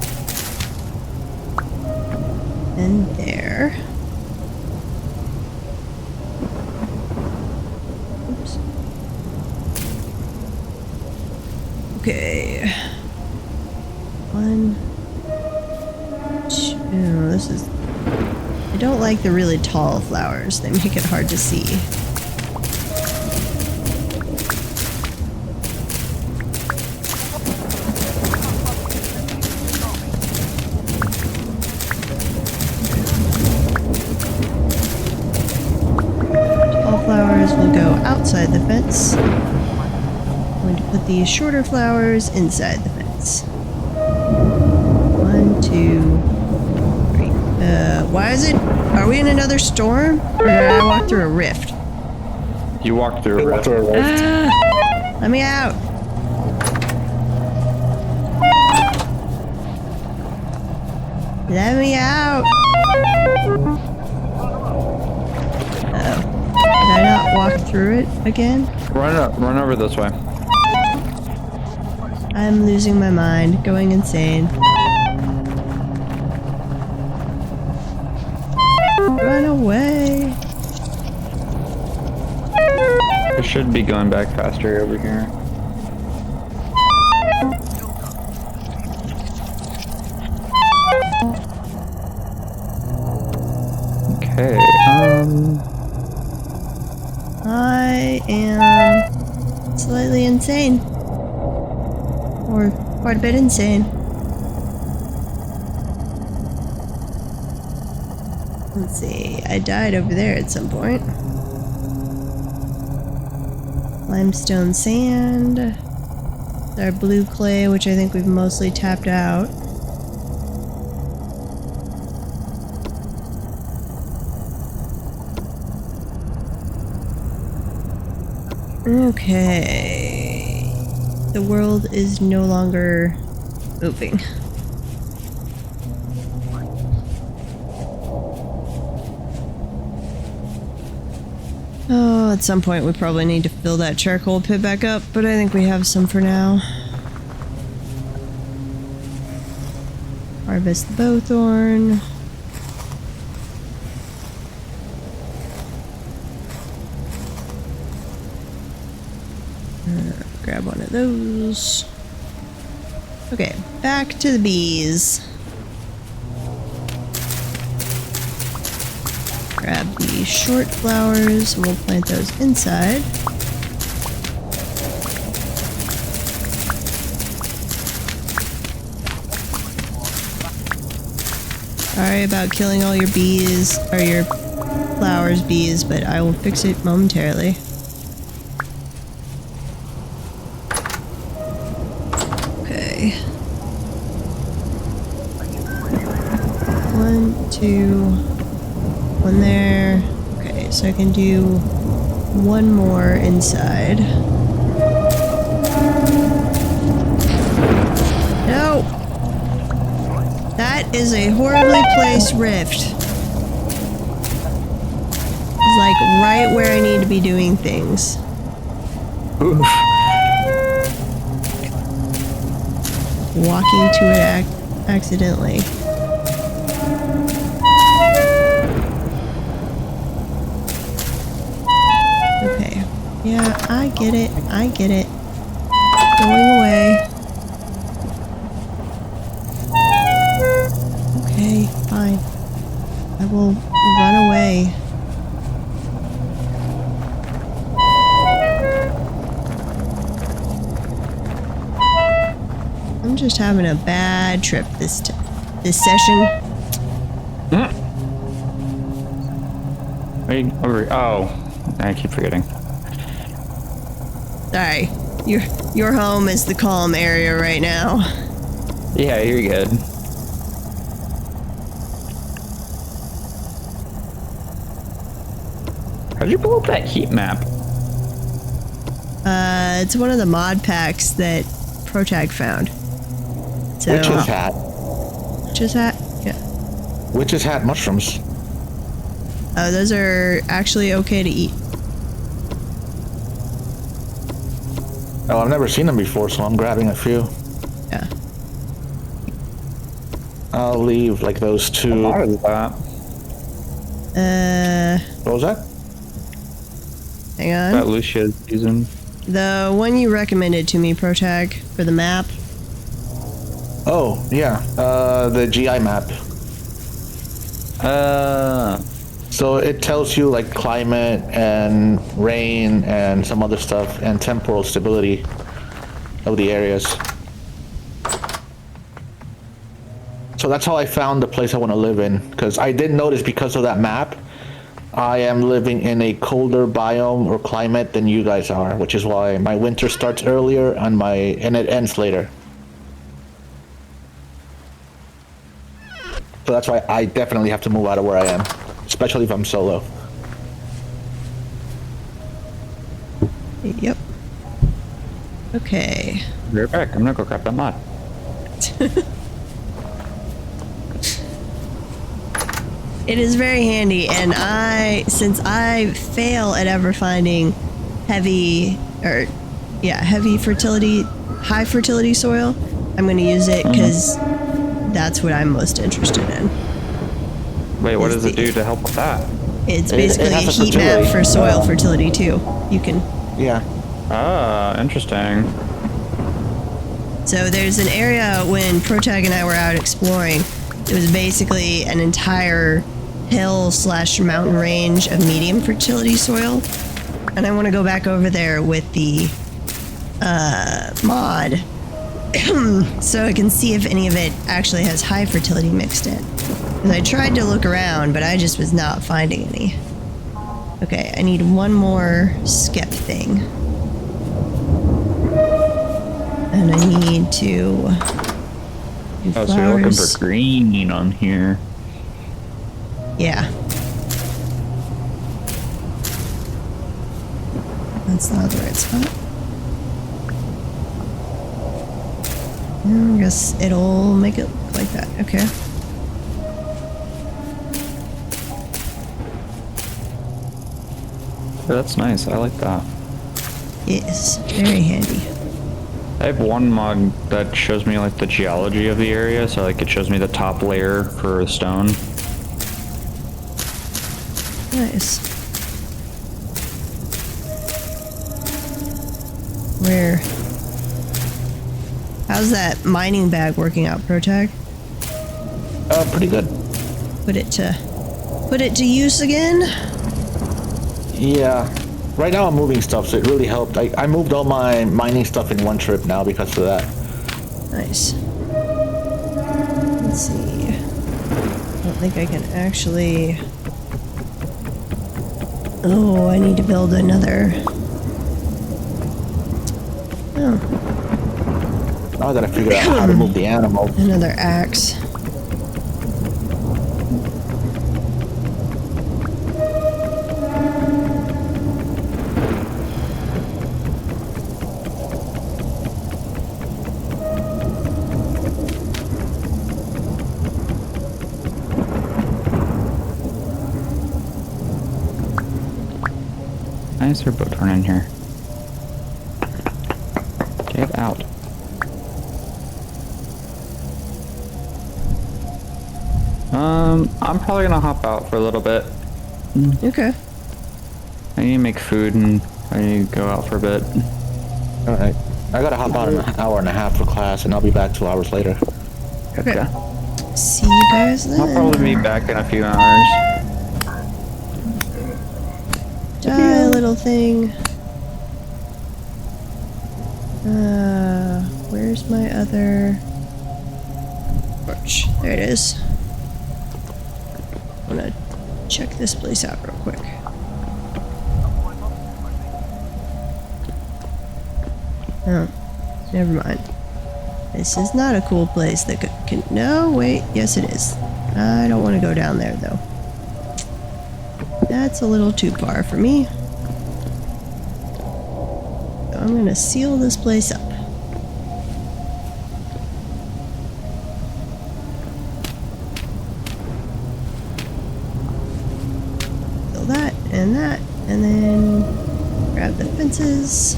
And there. Oops. Okay. 1, 2. This is... I don't like the really tall flowers. They make it hard to see. Tall flowers will go outside the fence. I'm going to put the shorter flowers inside the fence. 1, 2, 3. Why is it? Are we in another storm? Or did I walk through a rift? You walked through a rift. Let me out! Let me out! Oh. Did I not walk through it again? Run over this way. I'm losing my mind, going insane. Run away! I should be going back faster over here. Okay, I am slightly insane. Or quite a bit insane. Let's see, I died over there at some point. Limestone sand. Our blue clay, which I think we've mostly tapped out. Okay. The world is no longer moving. Oh, at some point we probably need to fill that charcoal pit back up, but I think we have some for now. Harvest the bowthorn. Grab one of those. Okay, back to the bees. short flowers, and we'll plant those inside. Sorry about killing all your bees, or your flowers, bees, but I will fix it momentarily. Okay. 1, 2, 1 there. Okay, so I can do one more inside. No! That is a horribly placed rift. It's like right where I need to be doing things. Oof. Walking to it accidentally. Okay. Yeah, I get it. I get it. Going away. Okay, fine. I will run away. I'm just having a bad trip this session. Wait, oh, I keep forgetting. Sorry, your home is the calm area right now. Yeah, you're good. How'd you pull up that heat map? It's one of the mod packs that Protag found. So, Witch's hat. Witch's hat? Yeah. Witch's hat mushrooms. Oh, those are actually okay to eat. Oh, I've never seen them before, so I'm grabbing a few. Yeah. I'll leave like those two. What is that? What was that? Hang on. That Lucia's using. The one you recommended to me, Protag, for the map. Oh, yeah. The GI map. So it tells you like climate and rain and some other stuff and temporal stability of the areas. So that's how I found the place I want to live in, because I did notice because of that map, I am living in a colder biome or climate than you guys are, which is why my winter starts earlier and it ends later. So that's why I definitely have to move out of where I am, especially if I'm solo. Yep. Okay. Be right back. I'm gonna go grab that mod. It is very handy, and since I fail at ever finding high fertility soil, I'm going to use it because that's what I'm most interested in. Wait, what does it do to help with that? It's basically a has a heat map fertility. for soil fertility too. You can. Yeah. Ah, interesting. So there's an area when Protag and I were out exploring. It was basically an entire hill/mountain range of medium fertility soil, and I want to go back over there with the mod so I can see if any of it actually has high fertility mixed in. Because I tried to look around, but I just was not finding any. Okay, I need one more skep thing. And I need to do Oh, so you're looking flowers. for green on here. Yeah. That's not the right spot. I guess it'll make it look like that. Okay. Oh, that's nice. I like that. Yes, very handy. I have one mod that shows me like the geology of the area, so like it shows me the top layer for stone. Nice. Where? How's that mining bag working out, Protag? Pretty good. Put it to use again? Yeah. Right now I'm moving stuff, so it really helped. I moved all my mining stuff in one trip now because of that. Nice. Let's see. I don't think I can actually... Oh, I need to build another... Oh, Now that I figured out how to move the animal. another axe. Why is there a boat horn in here? Get out. I'm probably gonna hop out for a little bit. Okay. I need to make food and I need to go out for a bit. Alright. I gotta hop out in an hour and a half for class, and I'll be back 2 hours later. Okay. Okay. See you guys then. I'll probably be back in a few hours. Die, little thing. Where's my other torch? There it is. I'm gonna check this place out real quick. Oh, never mind. This is not a cool place that can... No, wait. Yes, it is. I don't want to go down there, though. That's a little too far for me. So I'm gonna seal this place up. Seal that, and then grab the fences.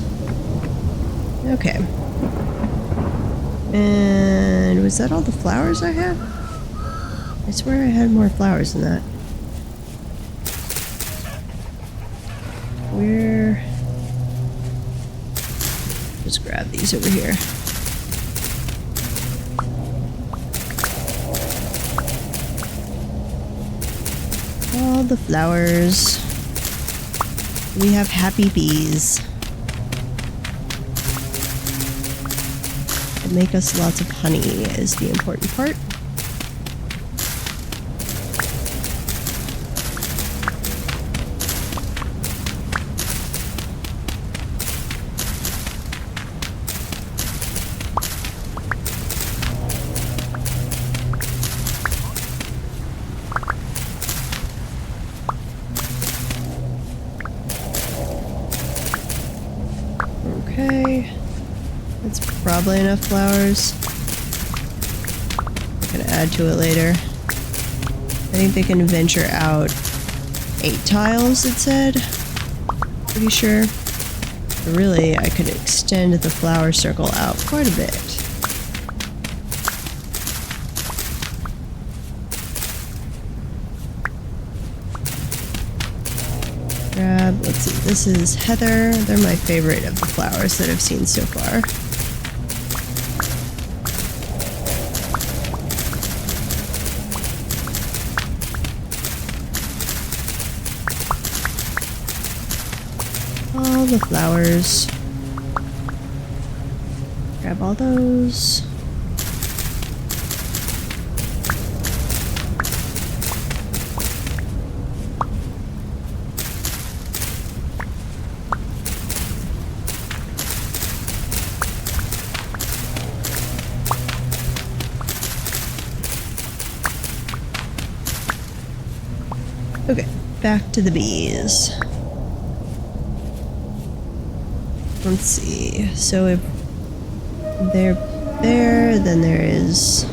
Okay. And was that all the flowers I have? I swear I had more flowers than that. Where? Just grab these over here. All the flowers. We have happy bees. And make us lots of honey is the important part. Okay, that's probably enough flowers. I can add to it later. I think they can venture out 8 tiles, it said. Pretty sure. But really, I could extend the flower circle out quite a bit. Grab, let's see, this is heather. They're my favorite of the flowers that I've seen so far. All the flowers. Grab all those. Okay, back to the bees. Let's see. So if they're there, then there is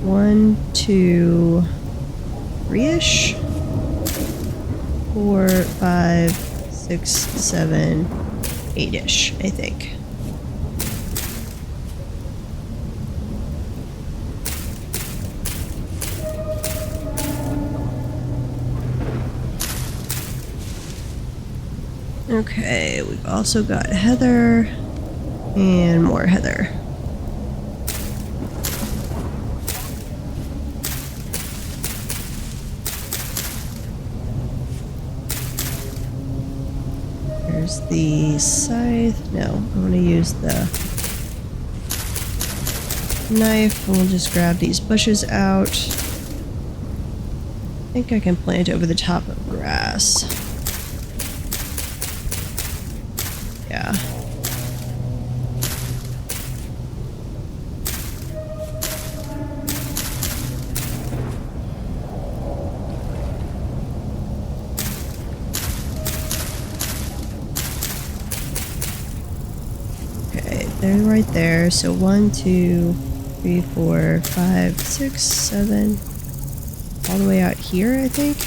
1, 2, 3-ish. 4, 5, 6, 7, 8-ish, I think. Okay, we've also got heather and more heather. There's the scythe. No, I want to use the knife. We'll just grab these bushes out. I think I can plant over the top of grass. Yeah. Okay, they're right there. So 1, 2, 3, 4, 5, 6, 7. All the way out here, I think.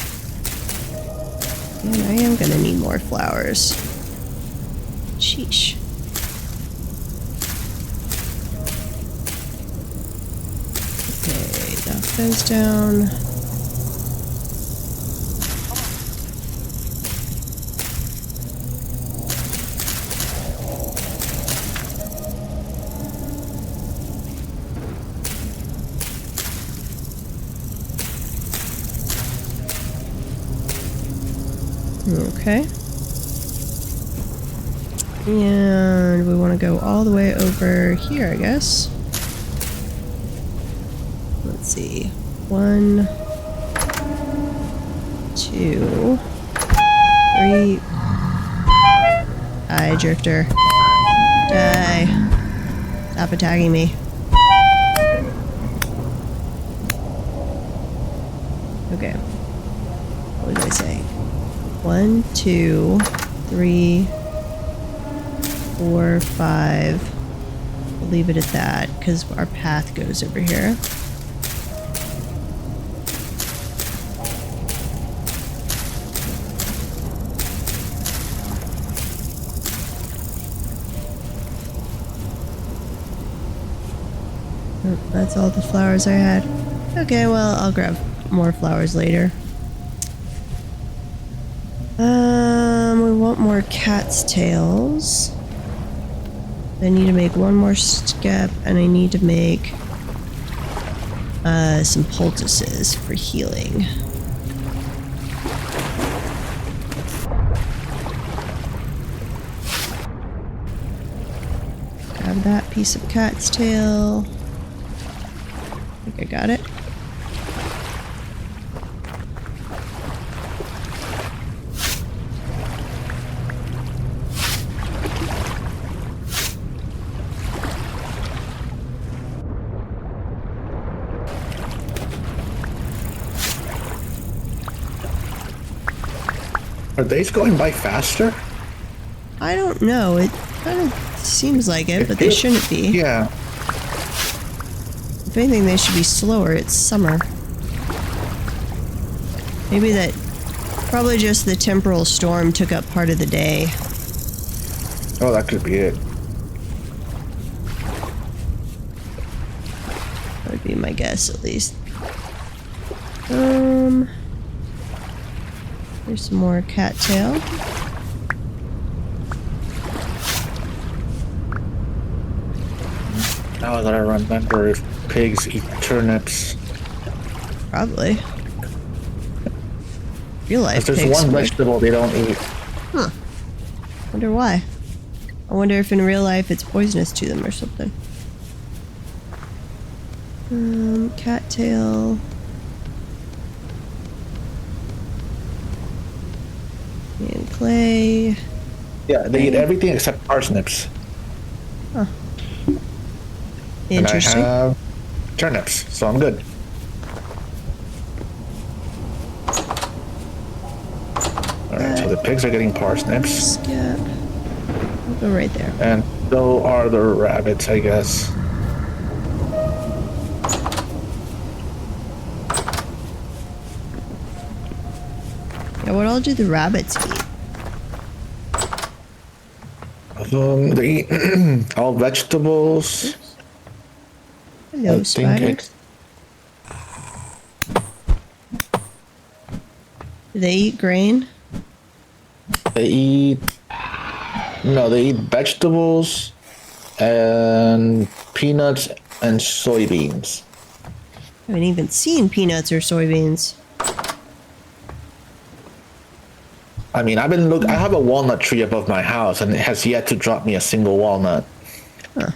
And I am gonna need more flowers. Sheesh. Okay, that fence down. Okay. And we want to go all the way over here, I guess. Let's see. 1, 2, 3. Die, drifter. Die. Stop attacking me. Okay. What was I saying? 1, 2, 3, 4, 5. We'll leave it at that because our path goes over here. Oh, that's all the flowers I had. Okay, well, I'll grab more flowers later. We want more cat's tails. I need to make one more skep, and I need to make some poultices for healing. Grab that piece of cat's tail. I think I got it. Are days going by faster? I don't know. It kind of seems like it, but they shouldn't be. Yeah. If anything, they should be slower. It's summer. Maybe that... Probably just the temporal storm took up part of the day. Oh, that could be it. That would be my guess, at least. There's some more cattail. Now that I remember, if pigs eat turnips. Probably. Real life If there's pigs one would. vegetable they don't eat. Huh. Wonder why. I wonder if in real life it's poisonous to them or something. Cattail. And clay. Yeah, they eat everything except parsnips. Huh. And I Interesting. have turnips, so I'm good. Alright, so the pigs are getting parsnips. Skip. I'll go right there. And so are the rabbits, I guess. Yeah, what all do the rabbits eat? They eat all vegetables. Hello, spider. Do they eat grain? They eat... No, they eat vegetables and peanuts and soybeans. I haven't even seen peanuts or soybeans. I mean, I have a walnut tree above my house, and it has yet to drop me a single walnut. Huh.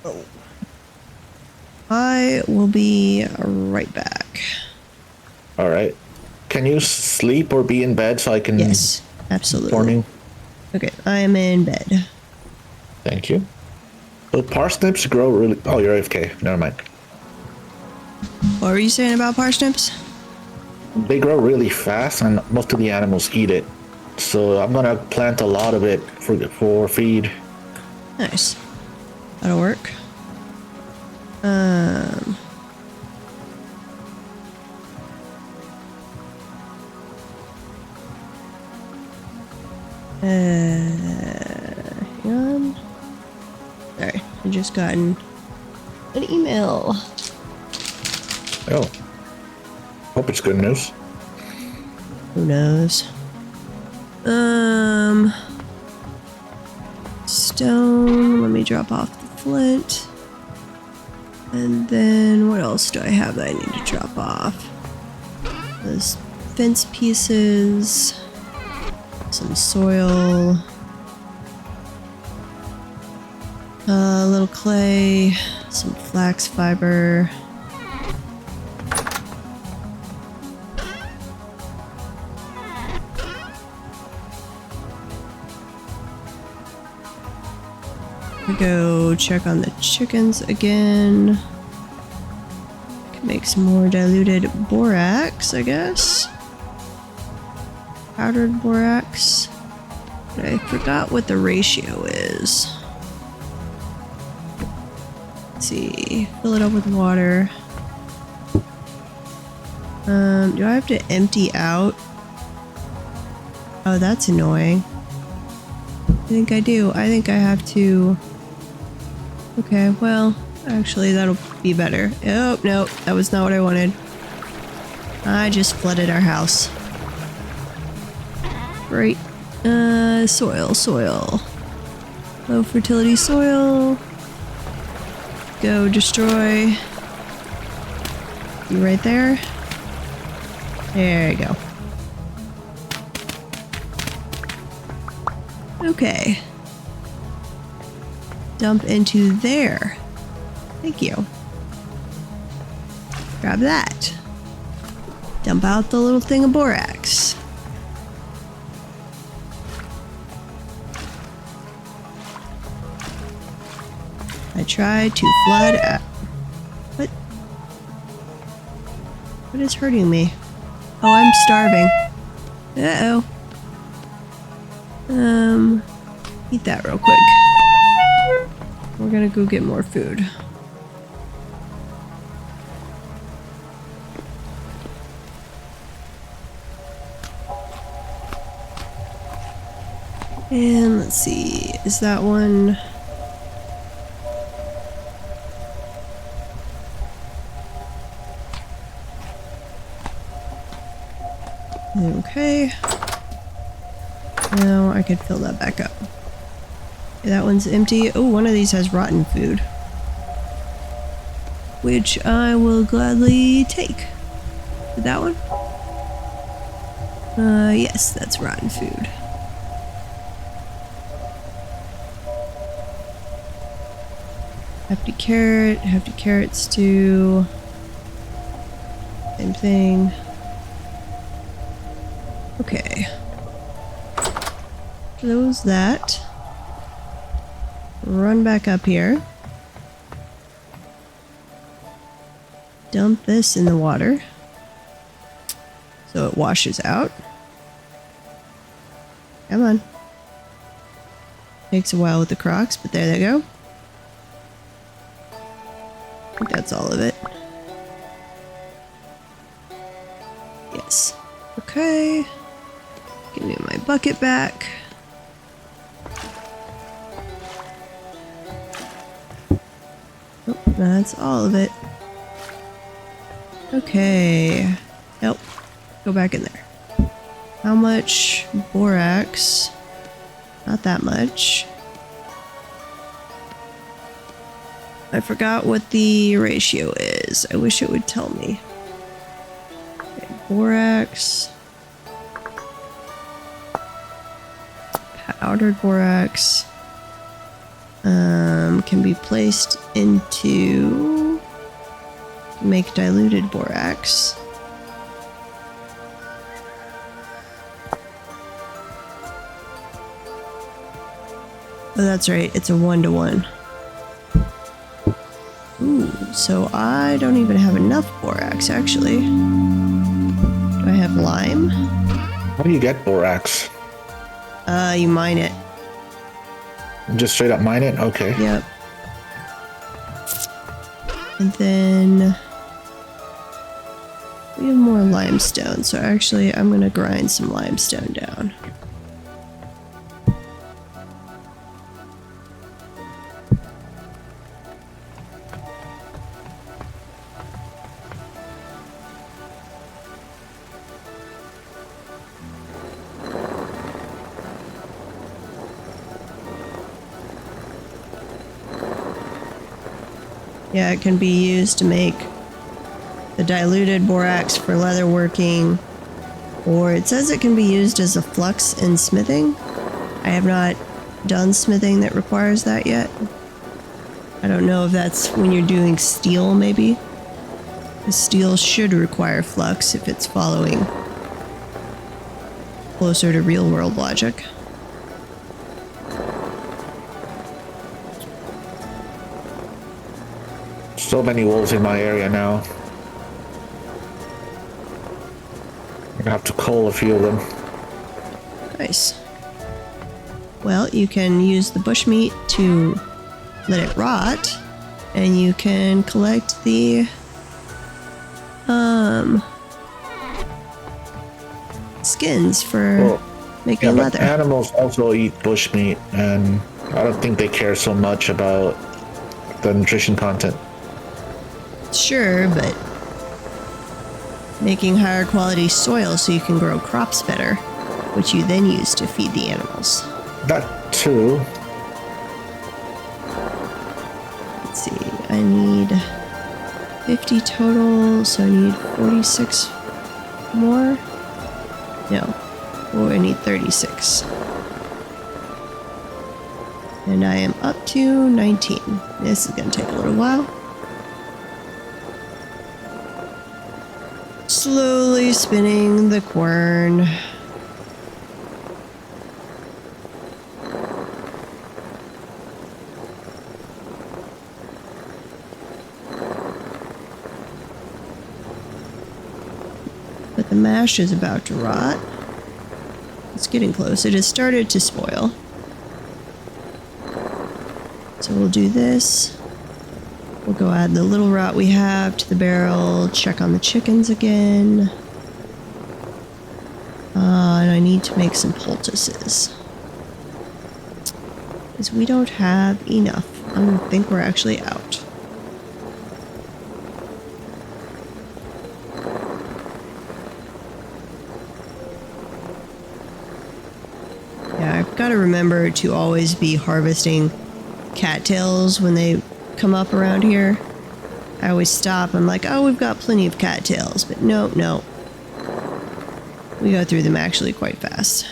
Oh. I will be right back. All right. Can you sleep or be in bed so I can? Yes, absolutely. Morning. Okay, I am in bed. Thank you. So parsnips grow really. Oh, you're AFK. Never mind. What were you saying about parsnips? They grow really fast, and most of the animals eat it. So I'm gonna plant a lot of it for feed. Nice. That'll work. Hang on. Sorry, I just gotten an email. Oh. Hope it's good news. Who knows? Stone. Let me drop off the flint. And then what else do I have that I need to drop off? Those fence pieces. Some soil. A little clay. Some flax fiber. Go check on the chickens again. Can make some more diluted borax, I guess. Powdered borax. But I forgot what the ratio is. Let's see. Fill it up with water. Do I have to empty out? Oh, that's annoying. I think I do. I think I have to... Okay, well, actually that'll be better. Oh, no, that was not what I wanted. I just flooded our house. Right. Soil. Low fertility soil. Go destroy. You right there? There you go. Okay. Dump into there. Thank you. Grab that. Dump out the little thing of borax. I tried to flood out. What? What is hurting me? Oh, I'm starving. Uh-oh. Eat that real quick. We're gonna go get more food. And let's see, is that one? Okay. Now I could fill that back up. Okay, that one's empty. Oh, one of these has rotten food. Which I will gladly take. Did that one? Yes, that's rotten food. Hefty carrot stew. Same thing. Okay. Close that. Run back up here. Dump this in the water so it washes out. Come on. Takes a while with the Crocs, but there they go. I think that's all of it. Yes. Okay. Give me my bucket back. Oh, that's all of it. Okay. Nope. Go back in there. How much borax? Not that much. I forgot what the ratio is. I wish it would tell me. Okay, borax. Powdered borax. Can be placed into make diluted borax. Oh, that's right. It's a 1-to-1. Ooh, so I don't even have enough borax, actually. Do I have lime? How do you get borax? You mine it. Just straight up mine it? Okay. Yep. And then we have more limestone, so actually I'm gonna grind some limestone down. Yeah, it can be used to make the diluted borax for leatherworking, or it says it can be used as a flux in smithing. I have not done smithing that requires that yet. I don't know if that's when you're doing steel, maybe. The steel should require flux if it's following closer to real-world logic. So many wolves in my area now. I'm gonna have to cull a few of them. Nice. Well, you can use the bushmeat to let it rot, and you can collect the skins for making but leather. Animals also eat bushmeat, and I don't think they care so much about the nutrition content. Sure, but making higher quality soil so you can grow crops better, which you then use to feed the animals. That too. Let's see, I need 50 total, so I need 46 more. No, I need 36. And I am up to 19. This is going to take a little while. Slowly spinning the quern. But the mash is about to rot. It's getting close. It has started to spoil. So we'll do this. We'll go add the little rot we have to the barrel, check on the chickens again. And I need to make some poultices. Because we don't have enough. I think we're actually out. Yeah, I've got to remember to always be harvesting cattails when they come up around here. I always stop. I'm like, oh, we've got plenty of cattails, but no. We go through them actually quite fast.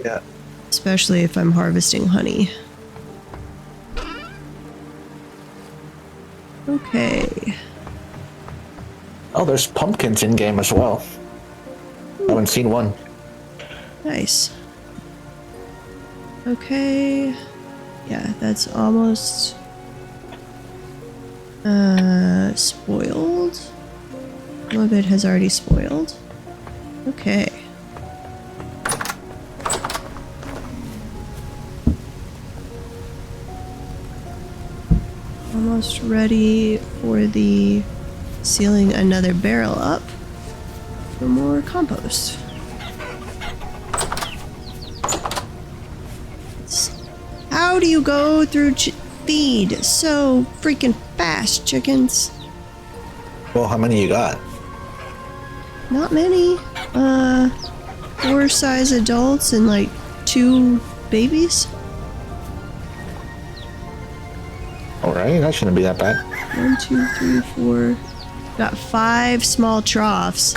Yeah. Especially if I'm harvesting honey. Okay. Oh, there's pumpkins in game as well. I haven't seen one. Nice. Okay. Yeah, that's almost spoiled. Some of it has already spoiled. Okay. Almost ready for the sealing another barrel up for more compost. How do you go through feed so freaking fast, chickens? Well, how many you got? Not many. 4 size adults and like 2 babies. Alright, that shouldn't be that bad. 1, 2, 3, 4, Got 5 small troughs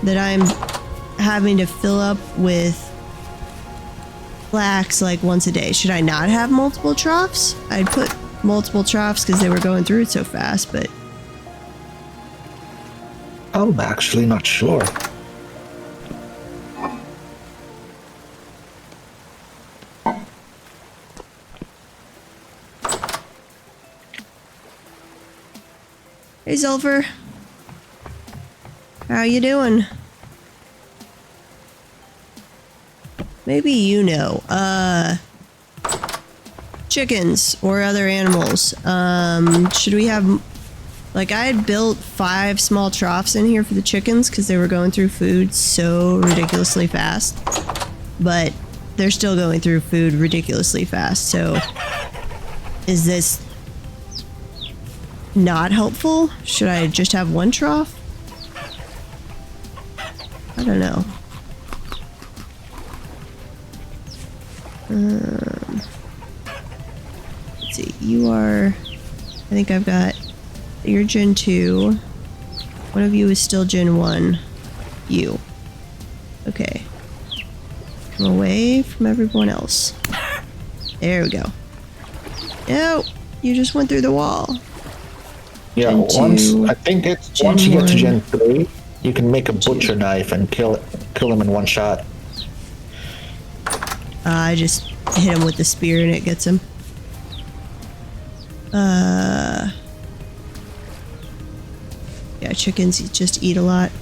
that I'm having to fill up with flax like once a day. Should I not have multiple troughs? I'd put multiple troughs because they were going through it so fast, but I'm actually not sure. hey Zolfer. How you doing? Maybe you know. Chickens or other animals. Should we have... Like, I had built 5 small troughs in here for the chickens because they were going through food so ridiculously fast. But they're still going through food ridiculously fast, so... Is this... not helpful? Should I just have 1 trough? I don't know. Let's see, you are... I think I've got... You're Gen 2. One of you is still Gen 1. You. Okay. Come away from everyone else. There we go. No! You just went through the wall. Yeah, Gen 2, I think it's Gen once you get to 1. Gen 3, you can make a butcher knife and kill him in one shot. I just hit him with the spear and it gets him. Yeah, chickens just eat a lot.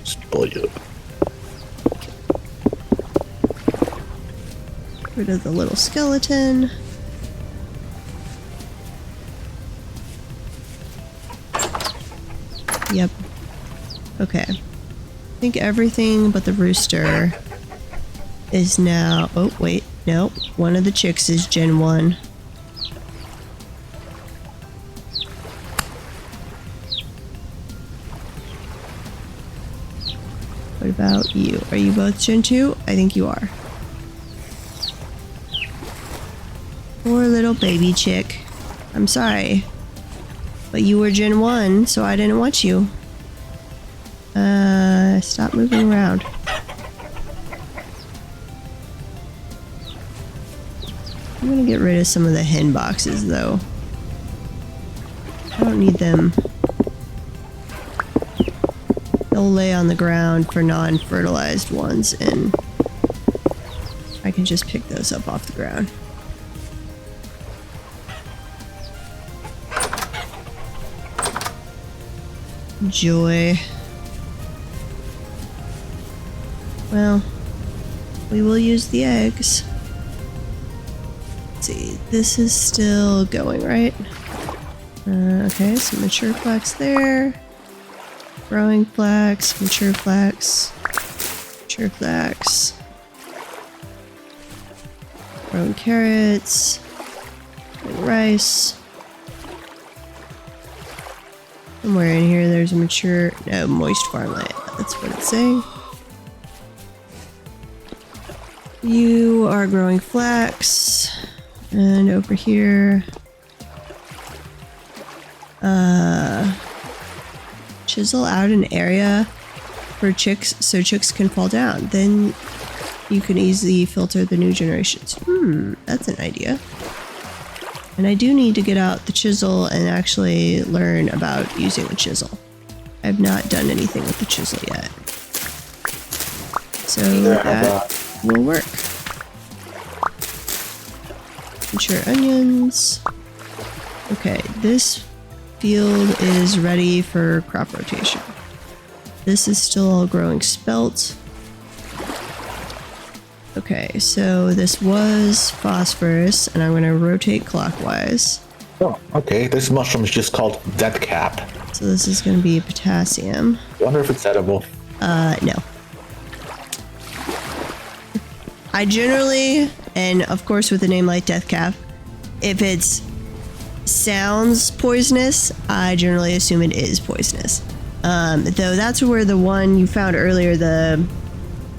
Spoiled. Rid of the little skeleton. Yep. Okay. I think everything but the rooster is now... Oh, wait. No. One of the chicks is Gen 1. What about you? Are you both Gen 2? I think you are. Poor little baby chick. I'm sorry. But you were Gen 1, so I didn't want you. Stop moving around. I'm gonna get rid of some of the hen boxes, though. I don't need them. They'll lay on the ground for non-fertilized ones, and I can just pick those up off the ground. Joy. Well, we will use the eggs. Let's see, this is still going, right? Okay, some mature flax there. Growing flax, mature flax, mature flax. Growing carrots, growing rice. Somewhere in here there's a mature, no, moist farmland. That's what it's saying. You are growing flax. And over here, chisel out an area for chicks so chicks can fall down. Then you can easily filter the new generations. That's an idea. And I do need to get out the chisel and actually learn about using the chisel. I've not done anything with the chisel yet. So that will work. Mature onions. Okay, this field is ready for crop rotation. This is still all growing spelt. Okay, so this was phosphorus, and I'm going to rotate clockwise. Oh, okay. This mushroom is just called dead cap. So this is going to be potassium. Wonder if it's edible. No. I generally, and of course with a name like Deathcap, if it sounds poisonous, I generally assume it is poisonous. Though that's where the one you found earlier, the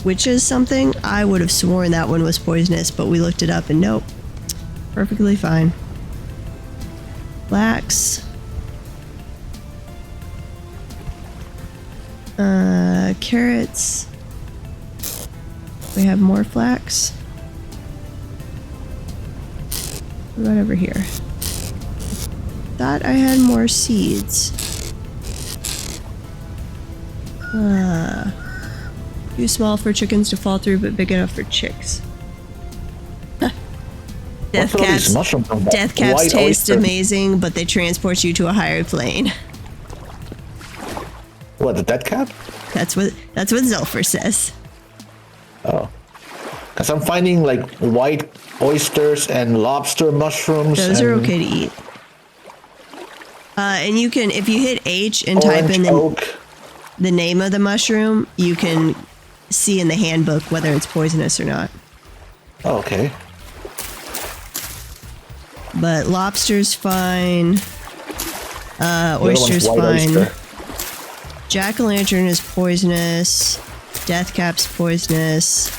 witches something, I would have sworn that one was poisonous, but we looked it up and nope. Perfectly fine. Flax. Carrots. We have more flax. What about over here? Thought I had more seeds. Too small for chickens to fall through, but big enough for chicks. What's all these mushrooms on that Death caps white taste oyster? amazing, but they transport you to a higher plane. What, the dead cap? That's what Zelfer says. Oh. Because I'm finding like white oysters and lobster mushrooms. Those are and okay to eat. And you can, if you hit H and type in the name of the mushroom, you can see in the handbook whether it's poisonous or not. Oh, okay. But lobster's fine. The other Oyster's one's white fine. oyster. Jack-o'-lantern is poisonous. Death cap's poisonous.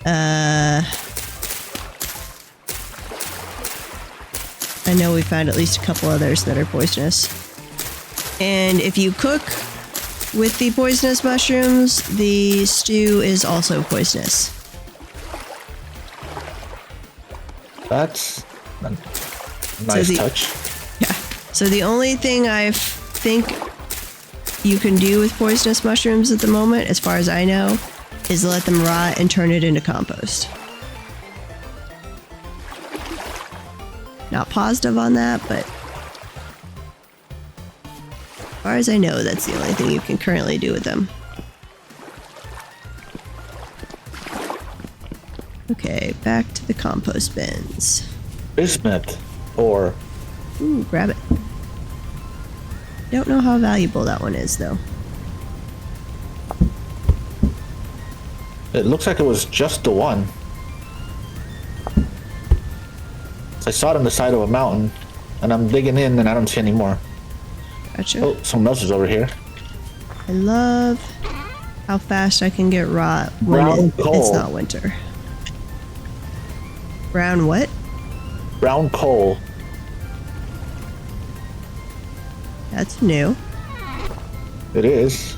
I know we found at least a couple others that are poisonous. And if you cook with the poisonous mushrooms, the stew is also poisonous. That's a nice touch. Yeah. So the only thing I think you can do with poisonous mushrooms at the moment, as far as I know, is let them rot and turn it into compost. Not positive on that, but as far as I know, that's the only thing you can currently do with them. Okay, back to the compost bins. Bismuth or Ooh, grab it. Don't know how valuable that one is, though. it looks like it was just the one. I saw it on the side of a mountain, and I'm digging in, and I don't see any more. Gotcha. Oh, someone else is over here. I love how fast I can get rot when Brown coal. it's not winter. Brown what? Brown coal. That's new. It is,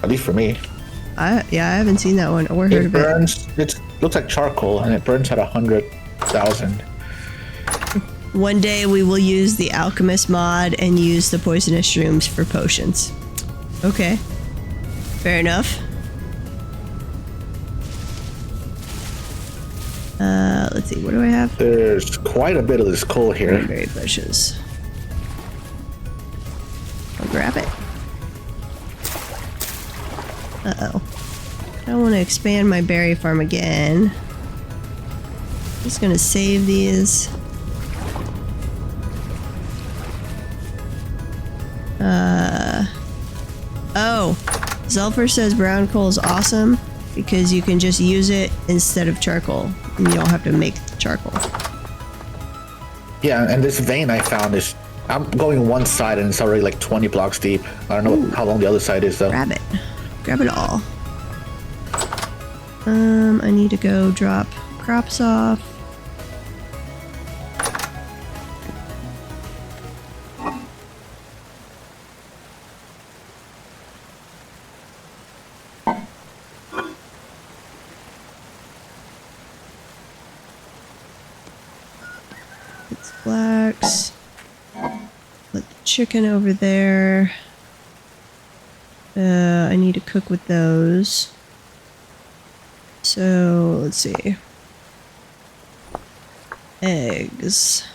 at least for me. I haven't seen that one or heard It of it. burns. It looks like charcoal, and it burns at 100,000. One day we will use the alchemist mod and use the poisonous shrooms for potions. Okay. Fair enough. Let's see, what do I have? There's quite a bit of this coal here. Berry bushes. I'll grab it. Uh-oh. I don't want to expand my berry farm again. Just gonna save these. Oh, Zelfer says brown coal is awesome because you can just use it instead of charcoal and you don't have to make charcoal. Yeah, and this vein I found is, I'm going one side and it's already like 20 blocks deep. I don't know how long the other side is though. Grab it. Grab it all. I need to go drop crops off. It's flax. Put the chicken over there. I need to cook with those. So, let's see. Eggs.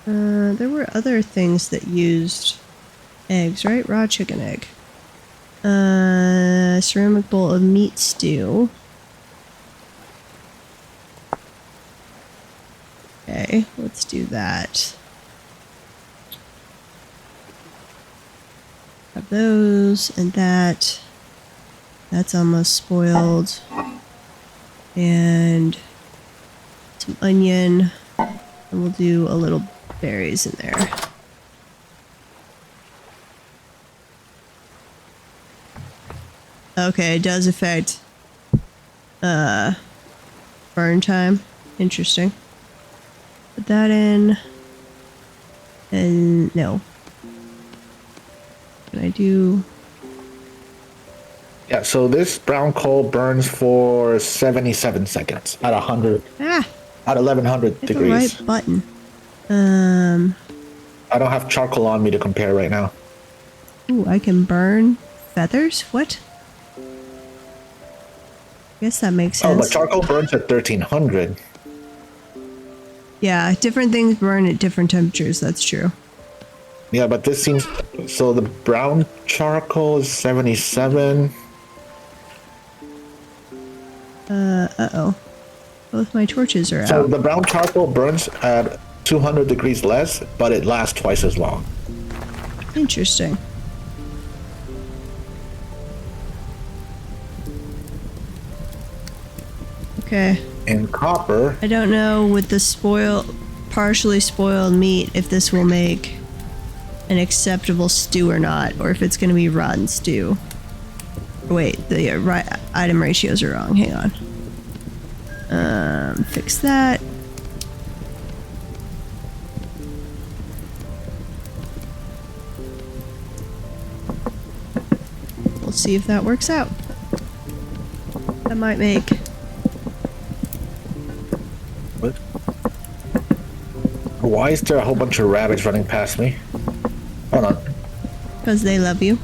There were other things that used eggs, right? Raw chicken egg. Ceramic bowl of meat stew. Okay, let's do that. Have those and that. That's almost spoiled. And some onion. And we'll do a little berries in there. Okay, it does affect burn time. Interesting. Put that in. And no. Can I do... Yeah, so this brown coal burns for 77 seconds at 100, Ah! at 1100 Hit degrees. the right button. I don't have charcoal on me to compare right now. Ooh, I can burn feathers? What? Guess that makes sense. Oh, but charcoal burns at 1300. Yeah, different things burn at different temperatures, that's true. Yeah, but this seems... So the brown charcoal is 77. Uh-oh. Both my torches are So out. the brown charcoal burns at 200 degrees less, but it lasts twice as long. Interesting. Okay. In copper... I don't know with the partially spoiled meat if this will make an acceptable stew or not, or if it's going to be rotten stew. Wait, the item ratios are wrong. Hang on. Fix that. We'll see if that works out. That might make... What? Why is there a whole bunch of rabbits running past me? Hold on. Because they love you.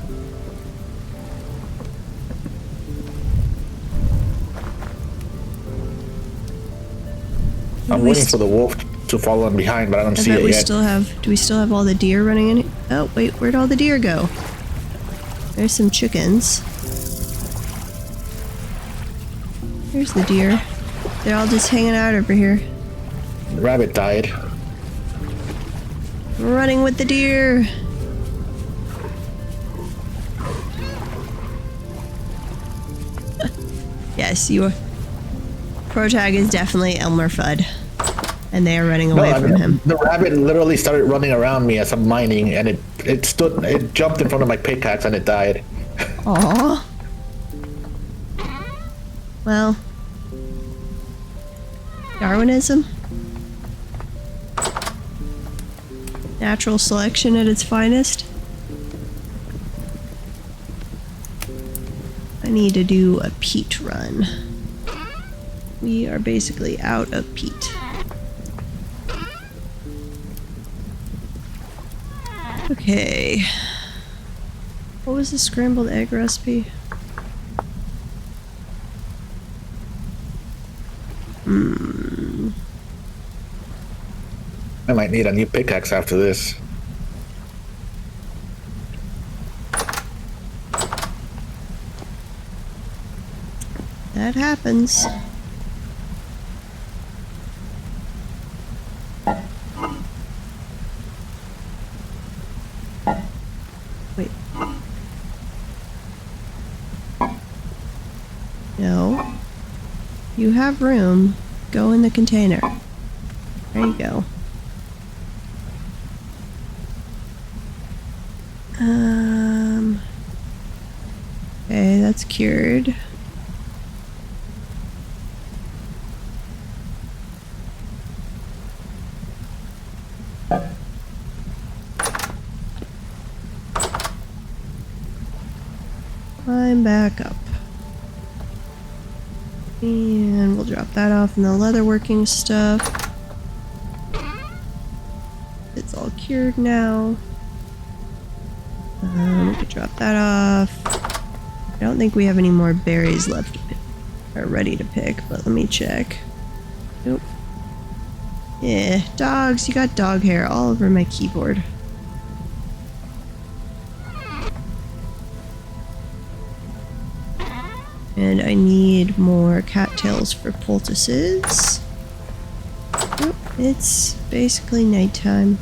I'm waiting for the wolf to follow in behind, but I don't see it yet. Do we still have all the deer running in? Oh, wait, where'd all the deer go? There's some chickens. There's the deer. They're all just hanging out over here. The rabbit died. Running with the deer. Yes, your protag is definitely Elmer Fudd. And they are running away from him. The rabbit literally started running around me as I'm mining, and it jumped in front of my pickaxe and it died. Aww. Well, Darwinism? Natural selection at its finest? I need to do a peat run. We are basically out of peat. Okay. What was the scrambled egg recipe? I might need a new pickaxe after this. That happens. Wait. No. You have room. Go in the container. There you go. Okay, that's cured. Climb back up. And we'll drop that off in the leatherworking stuff. It's all cured now. We could drop that off. I don't think we have any more berries left or ready to pick, but let me check. Nope. Yeah, dogs. You got dog hair all over my keyboard. And I need more cattails for poultices. Oh, it's basically nighttime.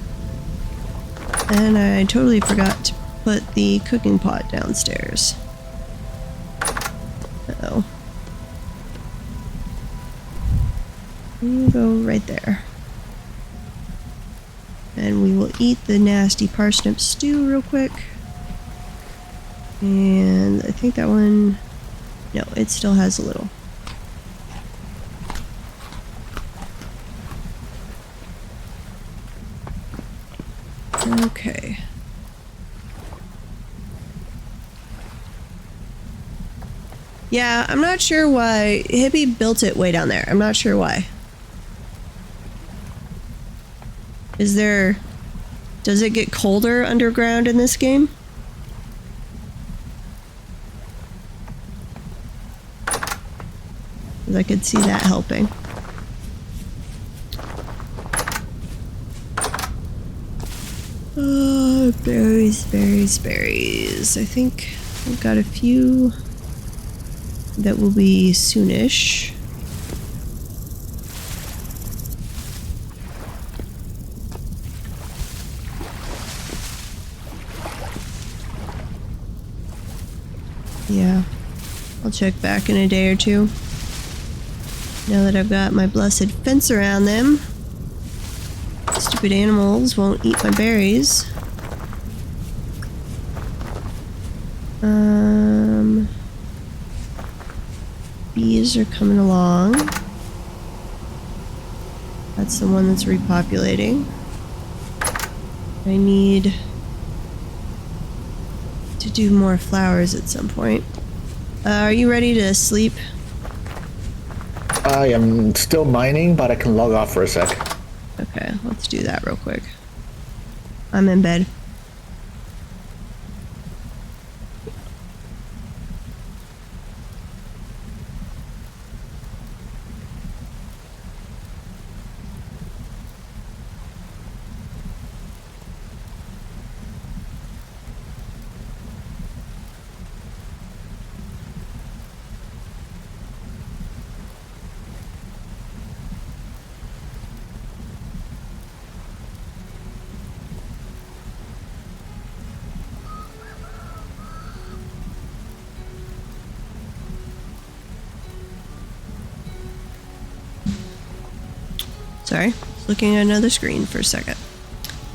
And I totally forgot to put the cooking pot downstairs. Uh-oh. You go right there. And we will eat the nasty parsnip stew real quick. And I think that one... No, it still has a little. Okay. Yeah, I'm not sure why Hippie built it way down there. I'm not sure why. Does it get colder underground in this game? 'Cause I could see that helping. Oh, berries, berries, berries. I think I've got a few that will be soonish. Yeah, I'll check back in a day or two. Now that I've got my blessed fence around them, stupid animals won't eat my berries. Bees are coming along. That's the one that's repopulating. I need to do more flowers at some point. Are you ready to sleep? I am still mining, but I can log off for a sec. Okay, let's do that real quick. I'm in bed. Sorry, looking at another screen for a second.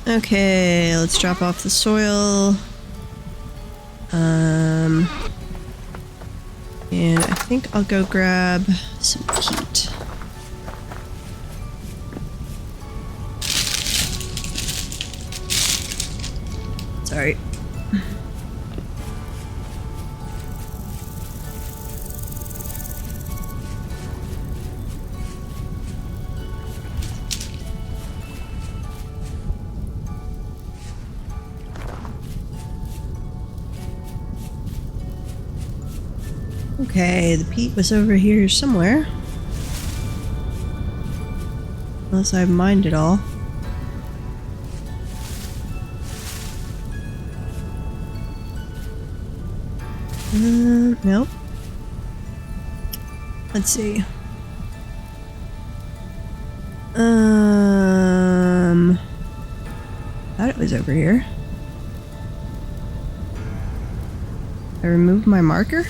Okay, let's drop off the soil. And I think I'll go grab some peat. Sorry. Okay, the peat was over here somewhere. Unless I've mined it all. Nope. Let's see. Thought it was over here. I removed my marker?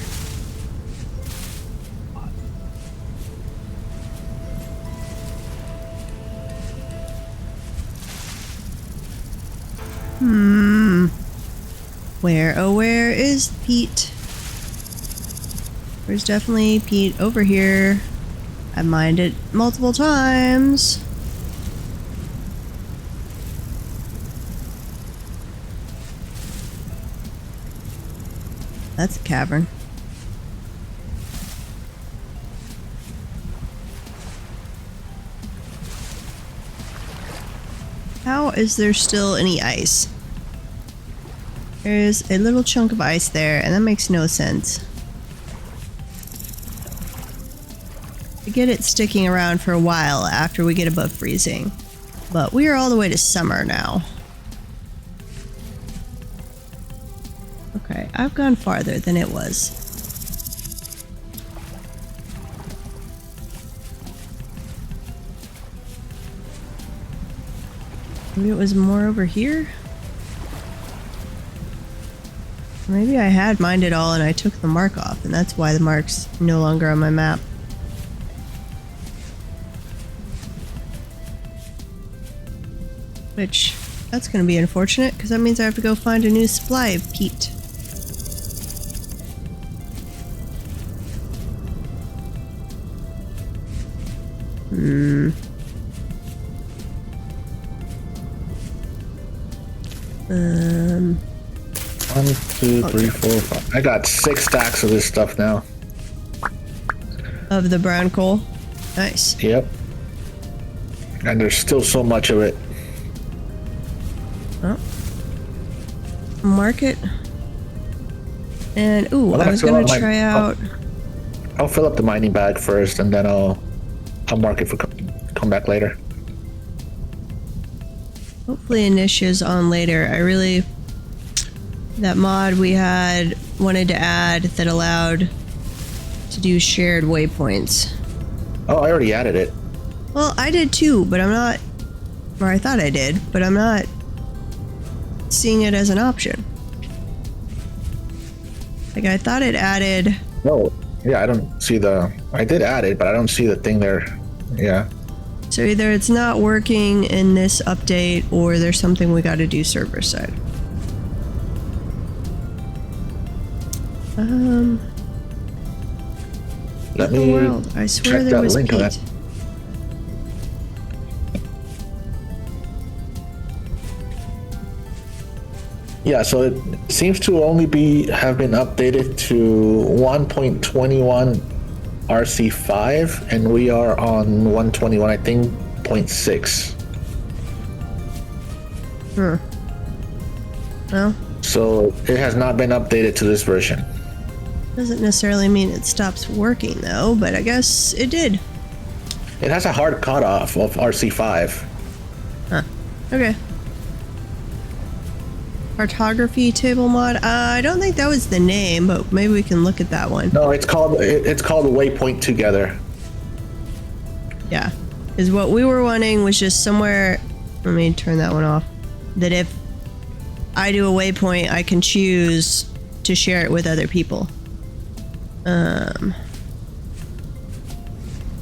Where, oh where is peat? There's definitely peat over here. I've mined it multiple times. That's a cavern. How is there still any ice? There's a little chunk of ice there, and that makes no sense. I get it sticking around for a while after we get above freezing, but we are all the way to summer now. Okay, I've gone farther than it was. Maybe it was more over here? Maybe I had mined it all and I took the mark off, and that's why the mark's no longer on my map. Which, that's gonna be unfortunate, because that means I have to go find a new supply of peat. Um, 1, 2, 3, 4, 5. I got 6 stacks of this stuff now. of the brown coal. Nice. Yep. And there's still so much of it. Oh. Market. And ooh, Well, I was gonna try out. I'll fill up the mining bag first, and then I'll mark it for come back later. Hopefully Initia's on later. I really... That mod we had wanted to add that allowed to do shared waypoints. Oh, I already added it. Well, I did too, but I'm not... Or I thought I did, but I'm not seeing it as an option. Like, I thought it added... No. Yeah, I don't see the... I did add it, but I don't see the thing there. Yeah. So either it's not working in this update, or there's something we gotta do server side. Let in the me world? I swear check there that was link on Pete. that. Yeah, so it seems to only have been updated to 1.21 RC5, and we are on 121, I think, 0.6. Well, So it has not been updated to this version. doesn't necessarily mean it stops working though, but I guess it did. It has a hard cutoff of RC5. Huh. Okay. Cartography table mod? I don't think that was the name, but maybe we can look at that one. No, it's called Waypoint Together. Yeah. Is what we were wanting was just somewhere... Let me turn that one off. That if I do a waypoint, I can choose to share it with other people. Or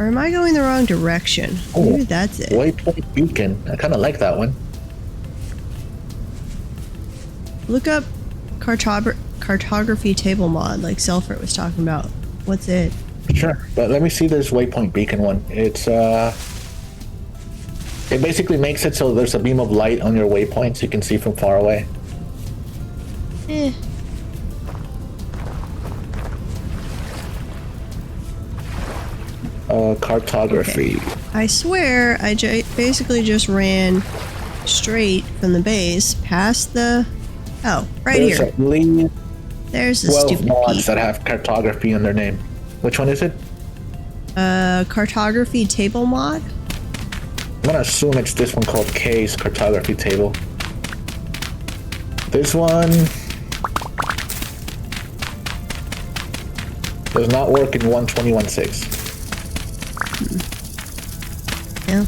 am I going the wrong direction? Maybe that's it. Waypoint Beacon. I kind of like that one. Look up cartography table mod, like Selfert was talking about. What's it? Sure, but let me see this Waypoint Beacon one. It's it basically makes it so there's a beam of light on your waypoints you can see from far away. Eh. Cartography. Okay. I swear I basically just ran straight from the base past the... Oh, right There's here. at least There's the 12 stupid mods Pete. that have cartography in their name. Which one is it? Cartography table mod? I'm gonna assume it's this one called K's Cartography Table. This one does not work in 121.6. Yeah.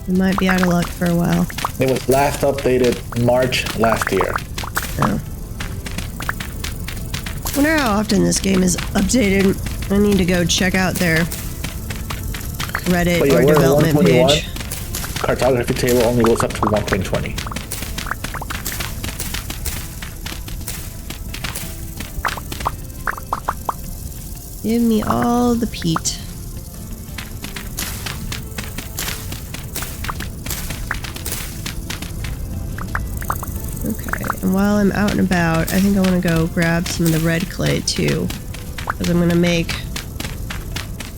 We might be out of luck for a while. It was last updated March last year. Oh. Wonder how often this game is updated. I need to go check out their Reddit But yeah, or we're in development 121. page. Cartography table only goes up to 1.20. Give me all the peat. Okay, and while I'm out and about, I think I want to go grab some of the red clay too. Because I'm going to make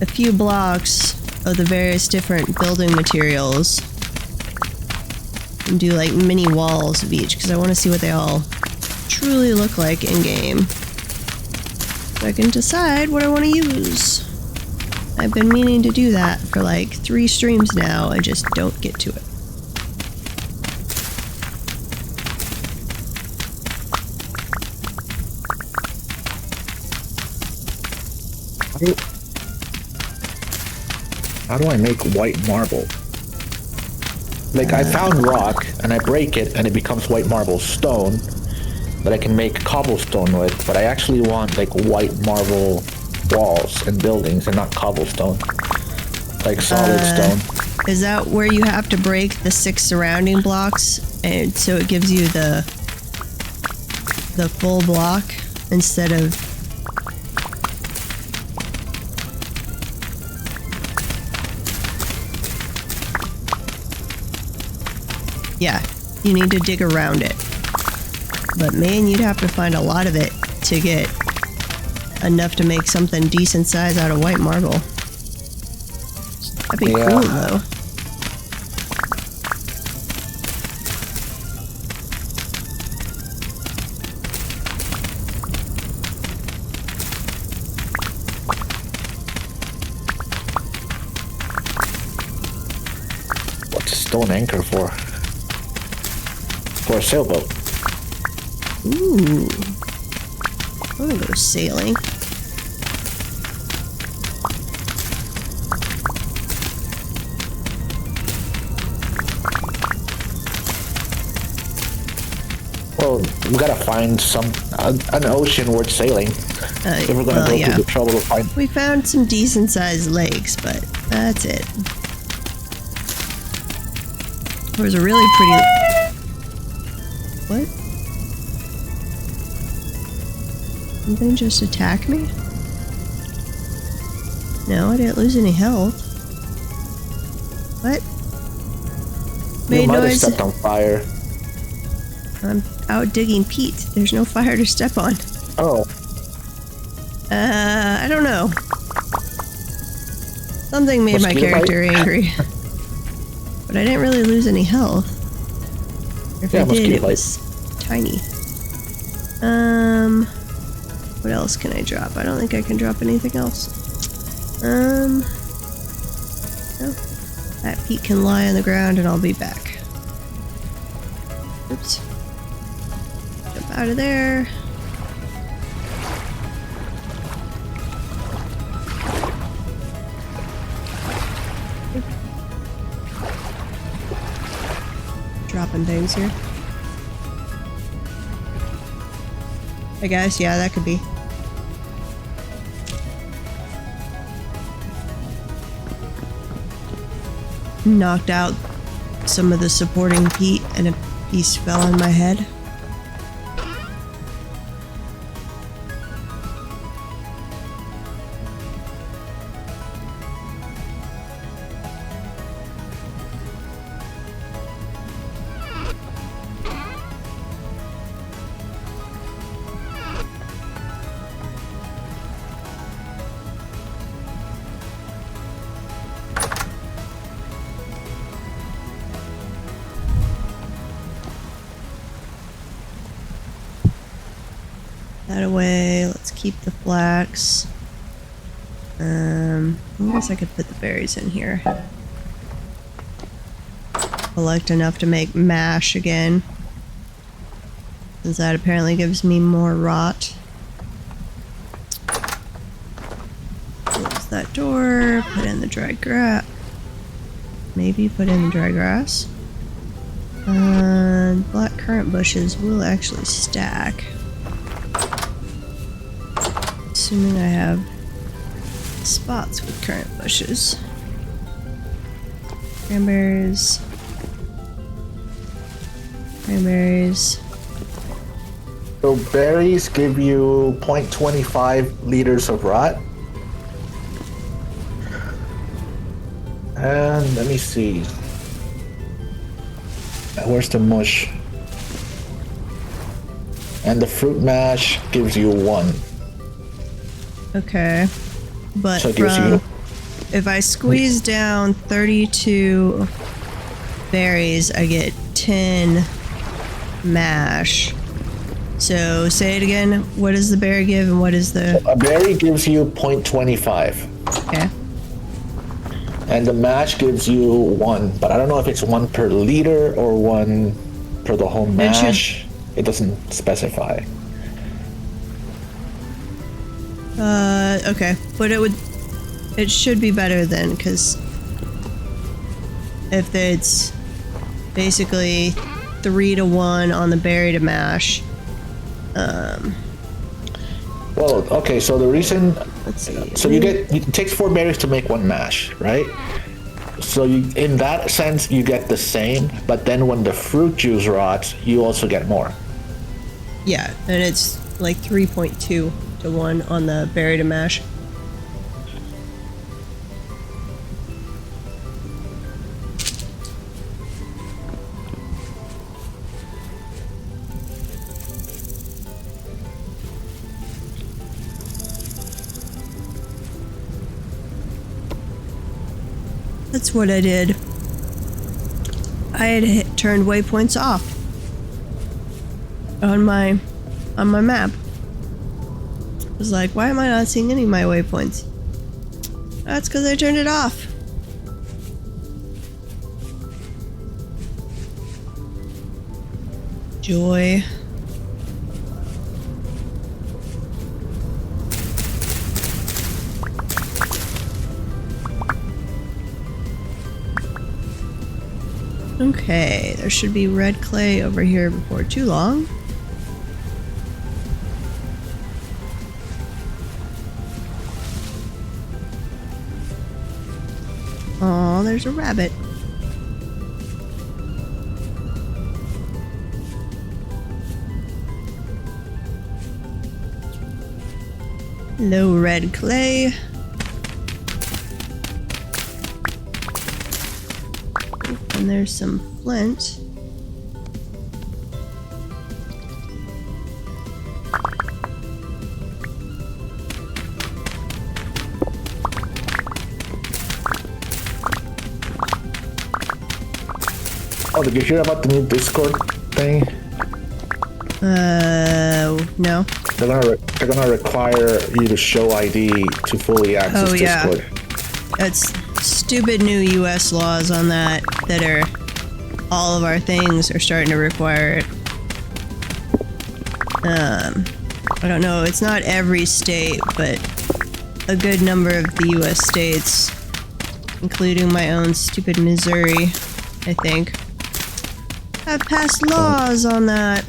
a few blocks of the various different building materials. And do like mini walls of each, because I want to see what they all truly look like in game. So I can decide what I want to use. I've been meaning to do that for like 3 streams now, I just don't get to it. How do I make white marble? Like, I found rock, and I break it, and it becomes white marble stone that I can make cobblestone with, but I actually want, like, white marble walls and buildings and not cobblestone. Like, solid stone. Is that where you have to break the 6 surrounding blocks, and so it gives you the full block instead of... Yeah. you need to dig around it. But man, you'd have to find a lot of it to get enough to make something decent size out of white marble. That'd be cool, though. What's a stone anchor for? For a sailboat. Ooh. I want to go sailing. Well, we gotta find an ocean worth sailing. If we're gonna go through the trouble to find. We found some decent sized lakes, but that's it. There was a really pretty. What? Something just attacked me? No, I didn't lose any health. What? You Made might have noise. stepped on fire. I'm out digging peat. There's no fire to step on. Oh. I don't know. Something made my Mosquito character angry. But I didn't really lose any health. Or if I did, it was tiny. What else can I drop? I don't think I can drop anything else. No. That peat can lie on the ground and I'll be back. Oops. Jump out of there. Dropping things here. I guess, yeah, that could be. Knocked out some of the supporting peat and a piece fell on my head. That away. Let's keep the flax. I guess I could put the berries in here. Collect enough to make mash again. Since that apparently gives me more rot. Close that door. Put in the dry grass. Maybe put in the dry grass. Black currant bushes will actually stack. Assuming I have spots with currant bushes. Cranberries. Cranberries. So berries give you 0.25 liters of rot. And let me see. Where's the mush? And the fruit mash gives you 1. Okay. But So it gives you if I squeeze down 32 berries, I get 10 mash. So say it again. What does the berry give and what is the... a berry gives you 0.25. Okay. And the mash gives you 1, but I don't know if it's 1 per liter or 1 per the whole mash. It doesn't specify. Okay. But it should be better then, because if it's basically 3 to 1 on the berry to mash, Well, okay, so the reason... let's see. So it takes 4 berries to make 1 mash, right? So in that sense, you get the same, but then when the fruit juice rots, you also get more. Yeah, and it's like 3.2 to 1 on the berry to mash. That's what I did. I had turned waypoints off on my map. I was like, why am I not seeing any of my waypoints? That's because I turned it off. Joy. Okay, there should be red clay over here before too long. Oh, there's a rabbit. Hello, red clay. And there's some flint. Oh, did you hear about the new Discord thing? No. They're gonna require you to show ID to fully access Discord. That's stupid new US laws on that are all of our things are starting to require it. I don't know, it's not every state, but a good number of the US states, including my own stupid Missouri, I think, have passed laws on that.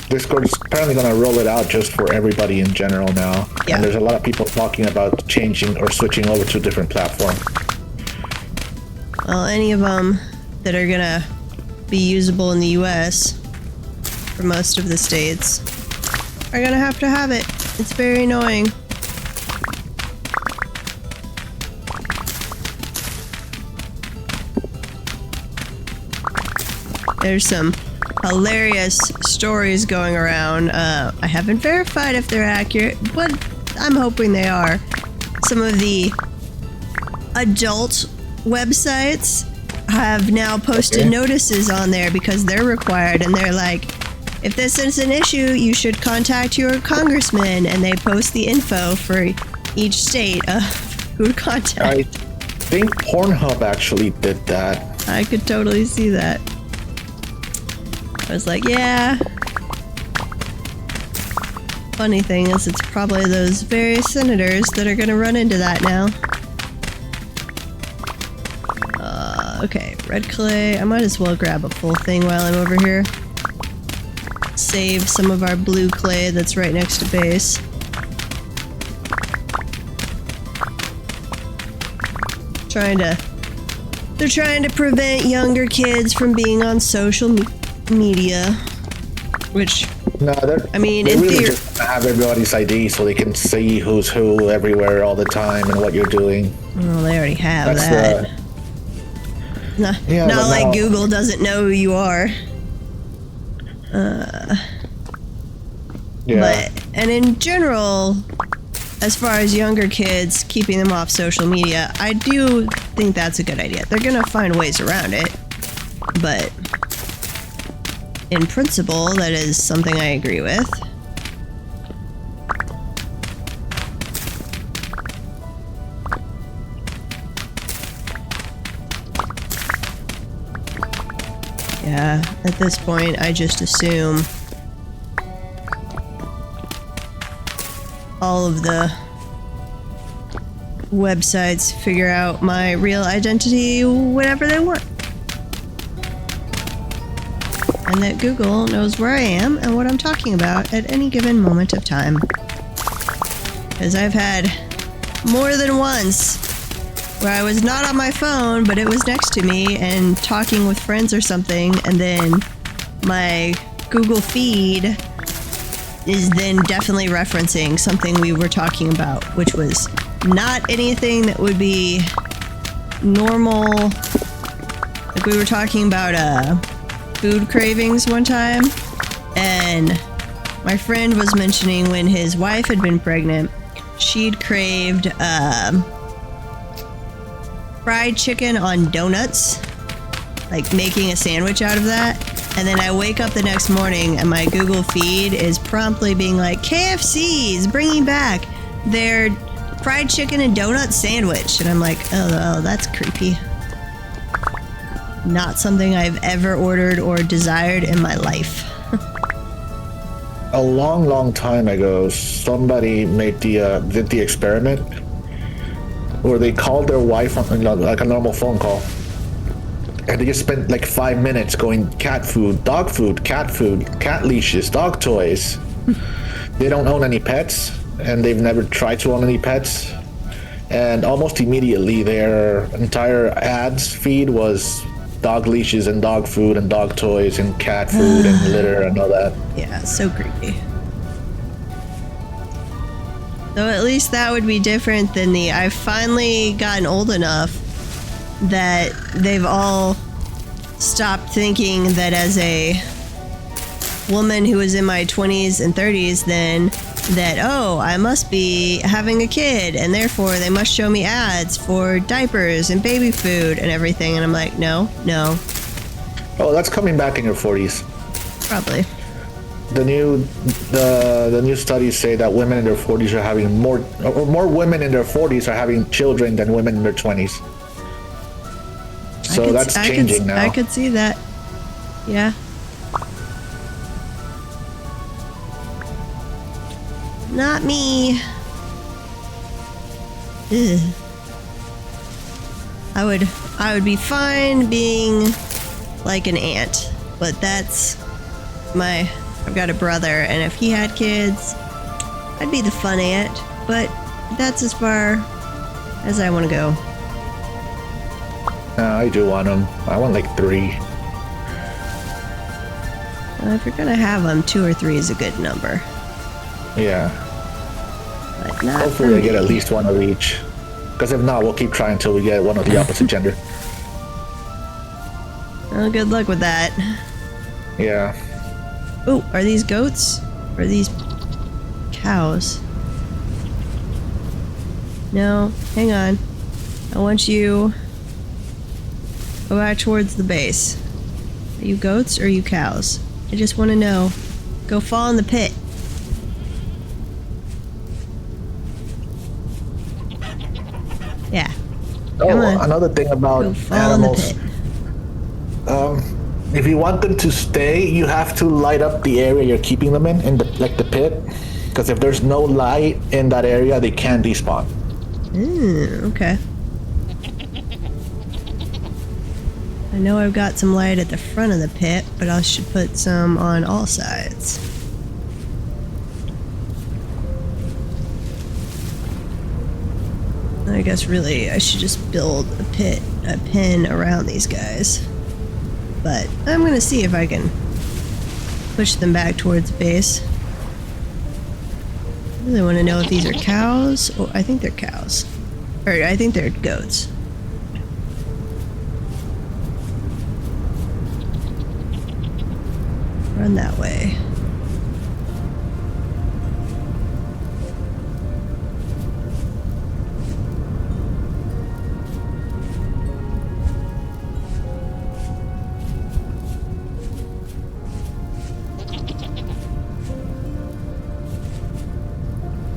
Discord is apparently going to roll it out just for everybody in general now. Yeah. And there's a lot of people talking about changing or switching over to a different platform. Well, any of them that are gonna be usable in the US for most of the states are gonna have to have it. It's very annoying. There's some hilarious stories going around. I haven't verified if they're accurate, but I'm hoping they are. Some of the adult websites have now posted notices on there because they're required, and they're like, if this is an issue, you should contact your congressman, and they post the info for each state of who to contact. I think Pornhub actually did that. I could totally see that. I was like, yeah. Funny thing is, it's probably those very senators that are gonna run into that now. Okay, red clay. I might as well grab a full thing while I'm over here. Save some of our blue clay that's right next to base. They're trying to prevent younger kids from being on social media, which, No, I mean, they in really theory, just have everybody's ID so they can see who's who everywhere all the time and what you're doing. well, they already have That's that. Not but like now- Google doesn't know who you are. Yeah. But, and in general, as far as younger kids, keeping them off social media, I do think that's a good idea. They're gonna find ways around it, but in principle, that is something I agree with. Yeah, at this point, I just assume all of the websites figure out my real identity whenever they want. And that Google knows where I am and what I'm talking about at any given moment of time. Because I've had more than once where I was not on my phone, but it was next to me and talking with friends or something, and then my Google feed is then definitely referencing something we were talking about, which was not anything that would be normal. Like, we were talking about food cravings one time, and my friend was mentioning when his wife had been pregnant, she'd craved fried chicken on donuts, like making a sandwich out of that. And then I wake up the next morning and my Google feed is promptly being like, KFC is bringing back their fried chicken and donut sandwich. And I'm like, oh, that's creepy. Not something I've ever ordered or desired in my life. A long time ago, somebody made did the experiment where they called their wife on like a normal phone call, and they just spent like 5 minutes going cat food, cat leashes, dog toys. They don't own any pets, and they've never tried to own any pets. And almost immediately, their entire ads feed was dog leashes and dog food and dog toys and cat food and litter and all that. Yeah, so creepy. Though at least that would be different than I've finally gotten old enough that they've all stopped thinking that as a woman who was in my 20s and 30s then that, oh, I must be having a kid and therefore they must show me ads for diapers and baby food and everything. And I'm like, no. Oh, that's coming back in your 40s. Probably. The new studies say that women in their 40s are having more women in their 40s are having children than women in their 20s. So that's changing now. I could see that. Yeah. Not me. Ugh. I would be fine being like an aunt, but I've got a brother, and if he had kids, I'd be the fun aunt, but that's as far as I want to go. I do want them. I want like 3. If you're gonna have them, 2 or 3 is a good number. Yeah. But not Hopefully I get at least 1 of each. Because if not, we'll keep trying until we get one of the opposite gender. Well, good luck with that. Yeah. Oh, are these goats? Or are these cows? No, hang on. I want you go back towards the base. Are you goats or are you cows? I just want to know. Go fall in the pit. Yeah. Come on. Another thing about Go fall animals. in the pit. If you want them to stay, you have to light up the area you're keeping them in the pit. Because if there's no light in that area, they can't despawn. Okay. I know I've got some light at the front of the pit, but I should put some on all sides. I guess really I should just build a pen around these guys. But I'm gonna see if I can push them back towards the base. I really want to know if these are cows. Oh, I think they're cows. Or I think they're goats. Run that way.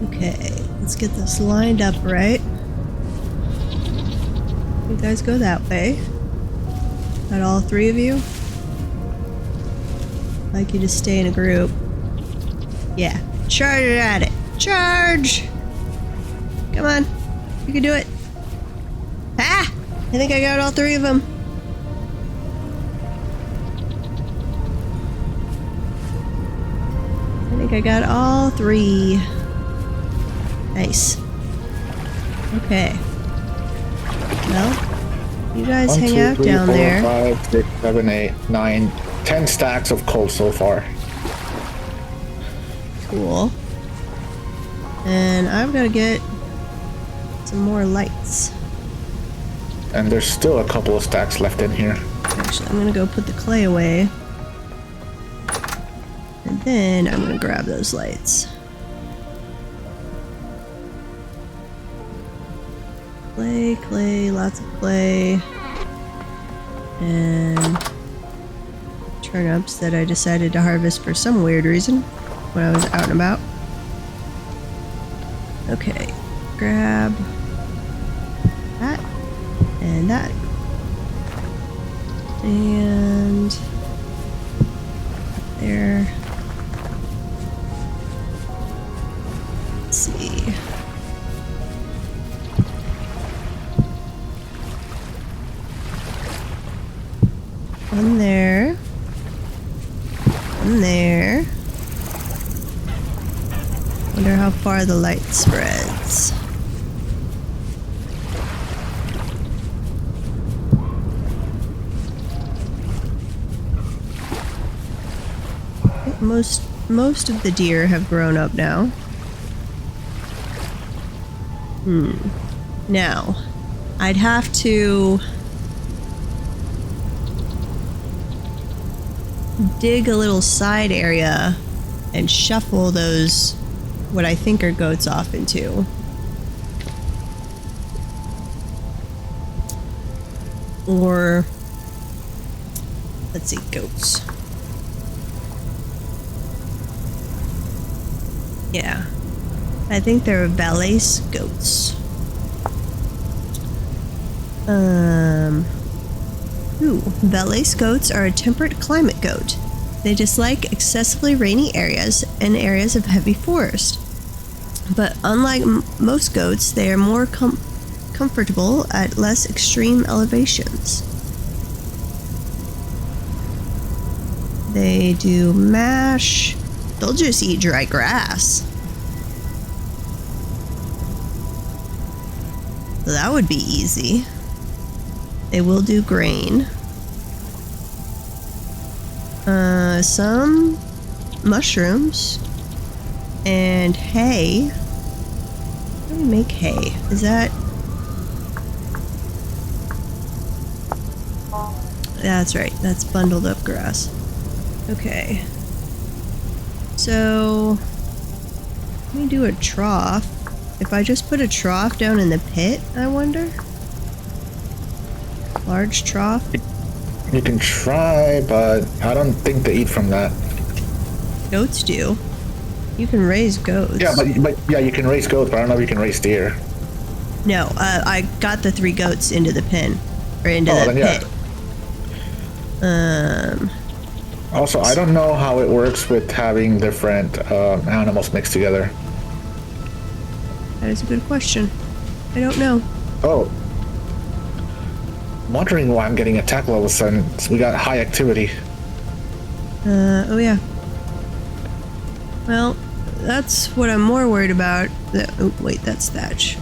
Okay, let's get this lined up right. You guys go that way. Got all 3 of you? I'd like you to stay in a group. Yeah, charge it at it. Charge! Come on, you can do it. Ah! I think I got all 3 of them. I think I got all 3. Nice. Okay. Well, you guys 1, hang 2, out 3, down 4, there. 5, 6, 7, 8, 9, 10 stacks of coal so far. Cool. And I've got to get some more lights. And there's still a couple of stacks left in here. Actually, I'm going to go put the clay away. And then I'm going to grab those lights. Clay, lots of clay. And turnips that I decided to harvest for some weird reason when I was out and about. Okay, grab that and that. And there. Let's see. One there. One there. Wonder how far the light spreads. I think most of the deer have grown up now. Now, I'd have to dig a little side area and shuffle those, what I think are goats, off into. Or, let's see, goats. Yeah. I think they're Valais goats. Valais goats are a temperate climate goat. They dislike excessively rainy areas and areas of heavy forest. But unlike most goats, they are more comfortable at less extreme elevations. They do mash. They'll just eat dry grass. So that would be easy. They will do grain. Some mushrooms. And hay. How do we make hay? Is that... That's right. That's bundled up grass. Okay. So... let me do a trough. If I just put a trough down in the pit, I wonder? Large trough? You can try, but I don't think they eat from that. Goats do. You can raise goats. Yeah, but yeah, you can raise goats, but I don't know if you can raise deer. No, I got the 3 goats into the pen. Or into the pit. Yeah. Also, I don't know how it works with having different animals mixed together. That is a good question. I don't know. Oh. I'm wondering why I'm getting attacked all of a sudden. We got high activity. Oh yeah. Well, that's what I'm more worried about. Oh, wait, that's thatch.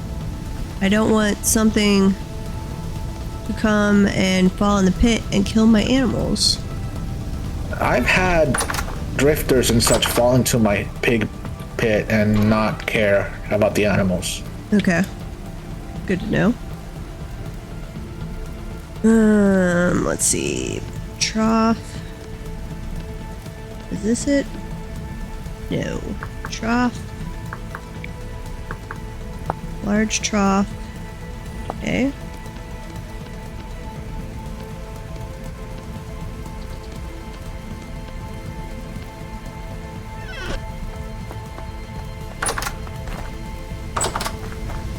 I don't want something to come and fall in the pit and kill my animals. I've had drifters and such fall into my pig pit and not care about the animals. Okay. Good to know. Let's see. Trough. Is this it? No. Trough. Large trough. Okay.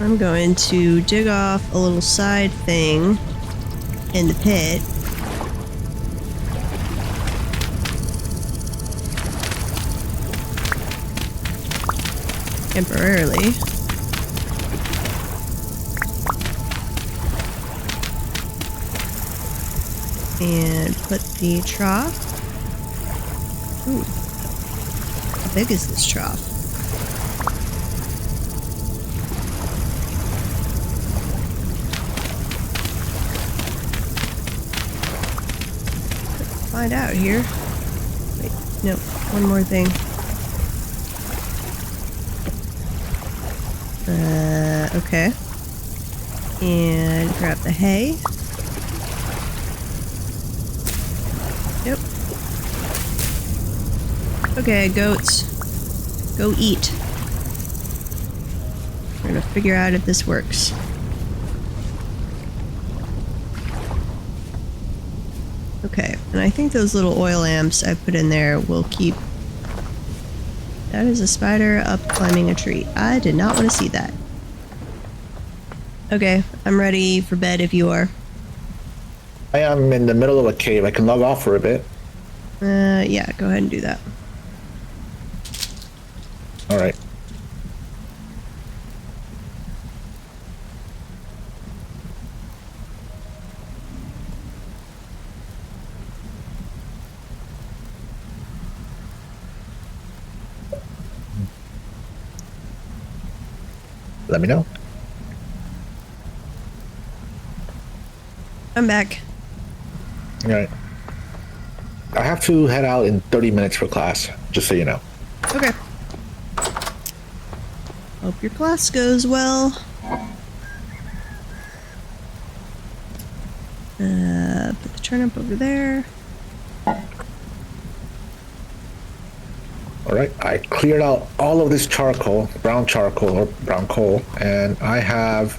I'm going to dig off a little side thing in the pit. Temporarily. And put the trough. Ooh. How big is this trough? Find out here. Wait, no, one more thing. Okay. And grab the hay. Yep. Okay, goats. Go eat. We're gonna figure out if this works. Okay, and I think those little oil lamps I put in there will keep... That is a spider up climbing a tree. I did not want to see that. Okay, I'm ready for bed if you are. I am in the middle of a cave. I can log off for a bit. Yeah, go ahead and do that. All right. Let me know. I'm back. All right. I have to head out in 30 minutes for class, just so you know. Okay. Hope your class goes well. Put the turnip over there. All right. I cleared out all of this charcoal, brown charcoal or brown coal, and I have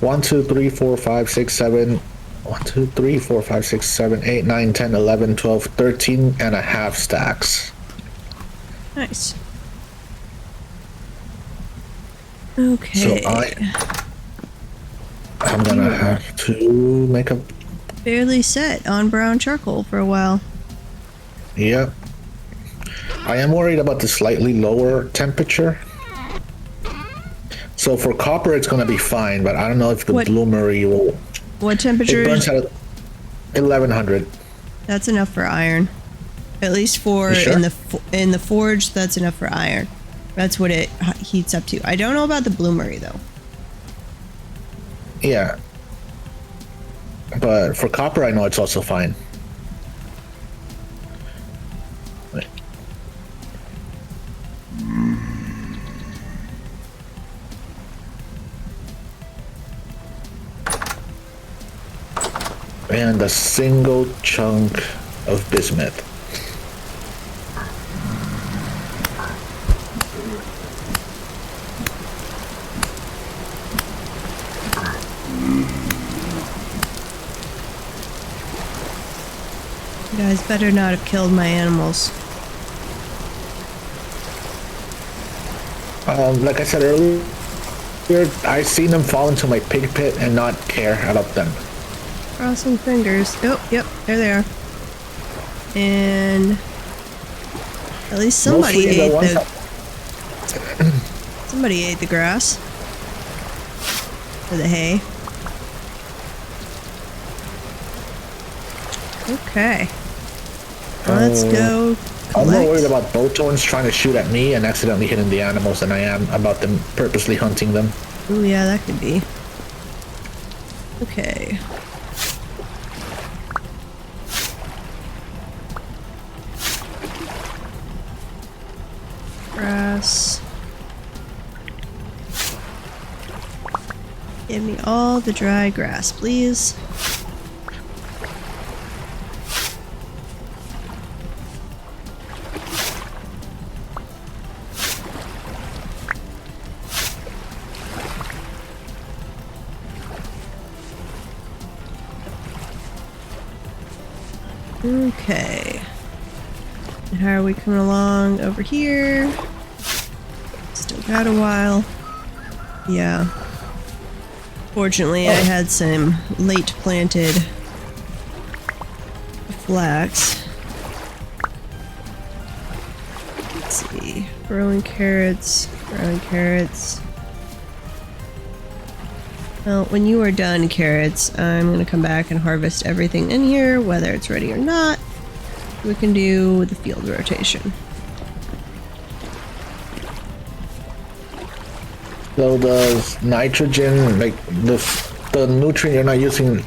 1, 2, 3, 4, 5, 6, 7. 1, 2, 3, 4, 5, 6, 7, 8, 9, 10, 11, 12, 13 and a half stacks. Nice. Okay. So I'm gonna have to make a... Barely set on brown charcoal for a while. Yep. I am worried about the slightly lower temperature. So for copper, it's gonna be fine, but I don't know if the bloomery will... What temperature? It burns at 1100. That's enough for iron. At least for sure? in the forge, that's enough for iron. That's what it heats up to. I don't know about the bloomery though. Yeah. But for copper, I know it's also fine. Wait. And a single chunk of bismuth. You guys better not have killed my animals. Like I said earlier, I've seen them fall into my pig pit and not care about them. Crossing fingers. Oh, yep, there they are. And at least somebody ate somebody ate the grass. Or the hay. Okay. Let's go collect. I'm more worried about Botones trying to shoot at me and accidentally hitting the animals than I am about them purposely hunting them. Oh yeah, that could be. Okay. Grass. Give me all the dry grass, please. Okay. And how are we coming along over here? Still got a while. Yeah. Fortunately, I had some late planted flax. Let's see. Growing carrots. Growing carrots. Well, when you are done, carrots, I'm going to come back and harvest everything in here, whether it's ready or not. We can do the field rotation. So does nitrogen, like the nutrient you're not using,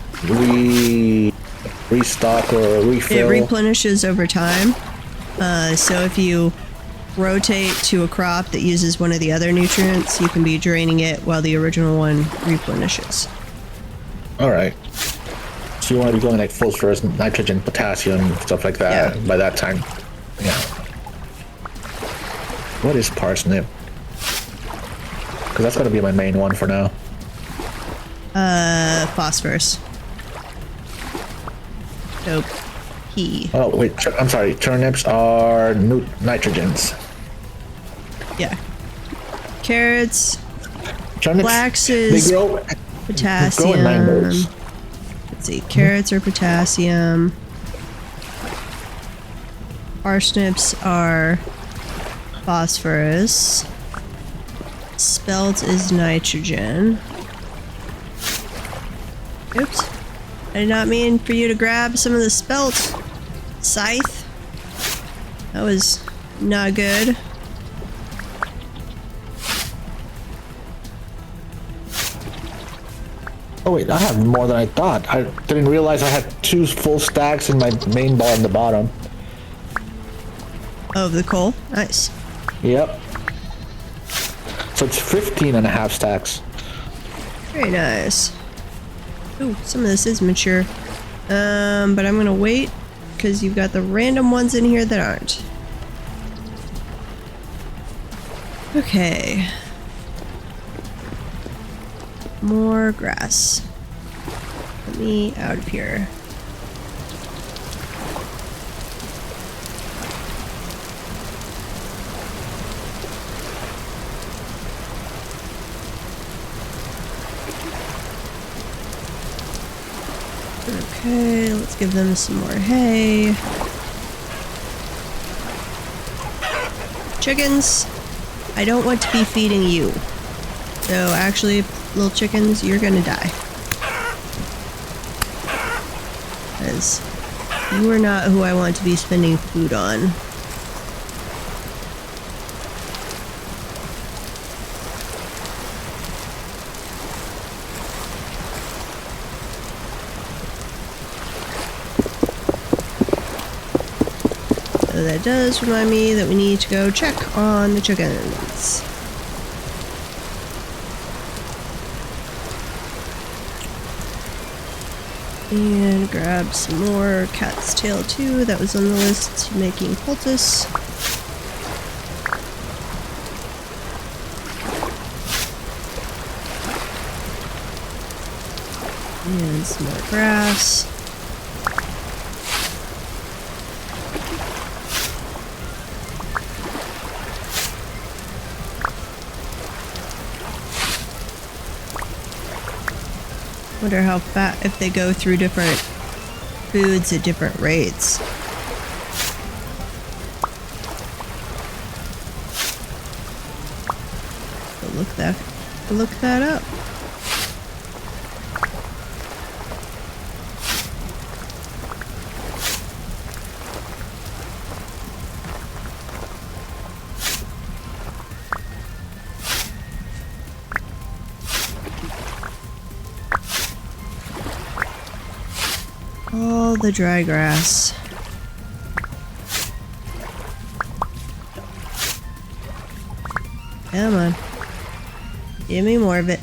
restock or refill? It replenishes over time. So if you rotate to a crop that uses one of the other nutrients, you can be draining it while the original one replenishes. Alright. So you want to be going like phosphorus, nitrogen, potassium, stuff like that by that time. Yeah. What is parsnip? Because that's going to be my main one for now. Phosphorus. Dope. P. Oh wait, I'm sorry. Turnips are nitrogens. Yeah. Carrots, Turnips, flax they is grow in potassium. rainbows. Let's see, carrots are potassium. Parsnips are phosphorus. Spelt is nitrogen. Oops. I did not mean for you to grab some of the spelt. Scythe. That was not good. Oh wait, I have more than I thought. I didn't realize I had 2 full stacks in my main bar in the bottom. Oh, the coal. Nice. Yep. So it's 15 and a half stacks. Very nice. Ooh, some of this is mature. But I'm gonna wait because you've got the random ones in here that aren't. Okay. More grass. Let me out of here. Okay, let's give them some more hay. Chickens, I don't want to be feeding you. So actually, little chickens, you're gonna die. Because you are not who I want to be spending food on. So that does remind me that we need to go check on the chickens. And grab some more cat's tail too. That was on the list, making poultice. And some more grass. Wonder how fat, if they go through different foods at different rates. So look that up. All the dry grass. Come on. Give me more of it.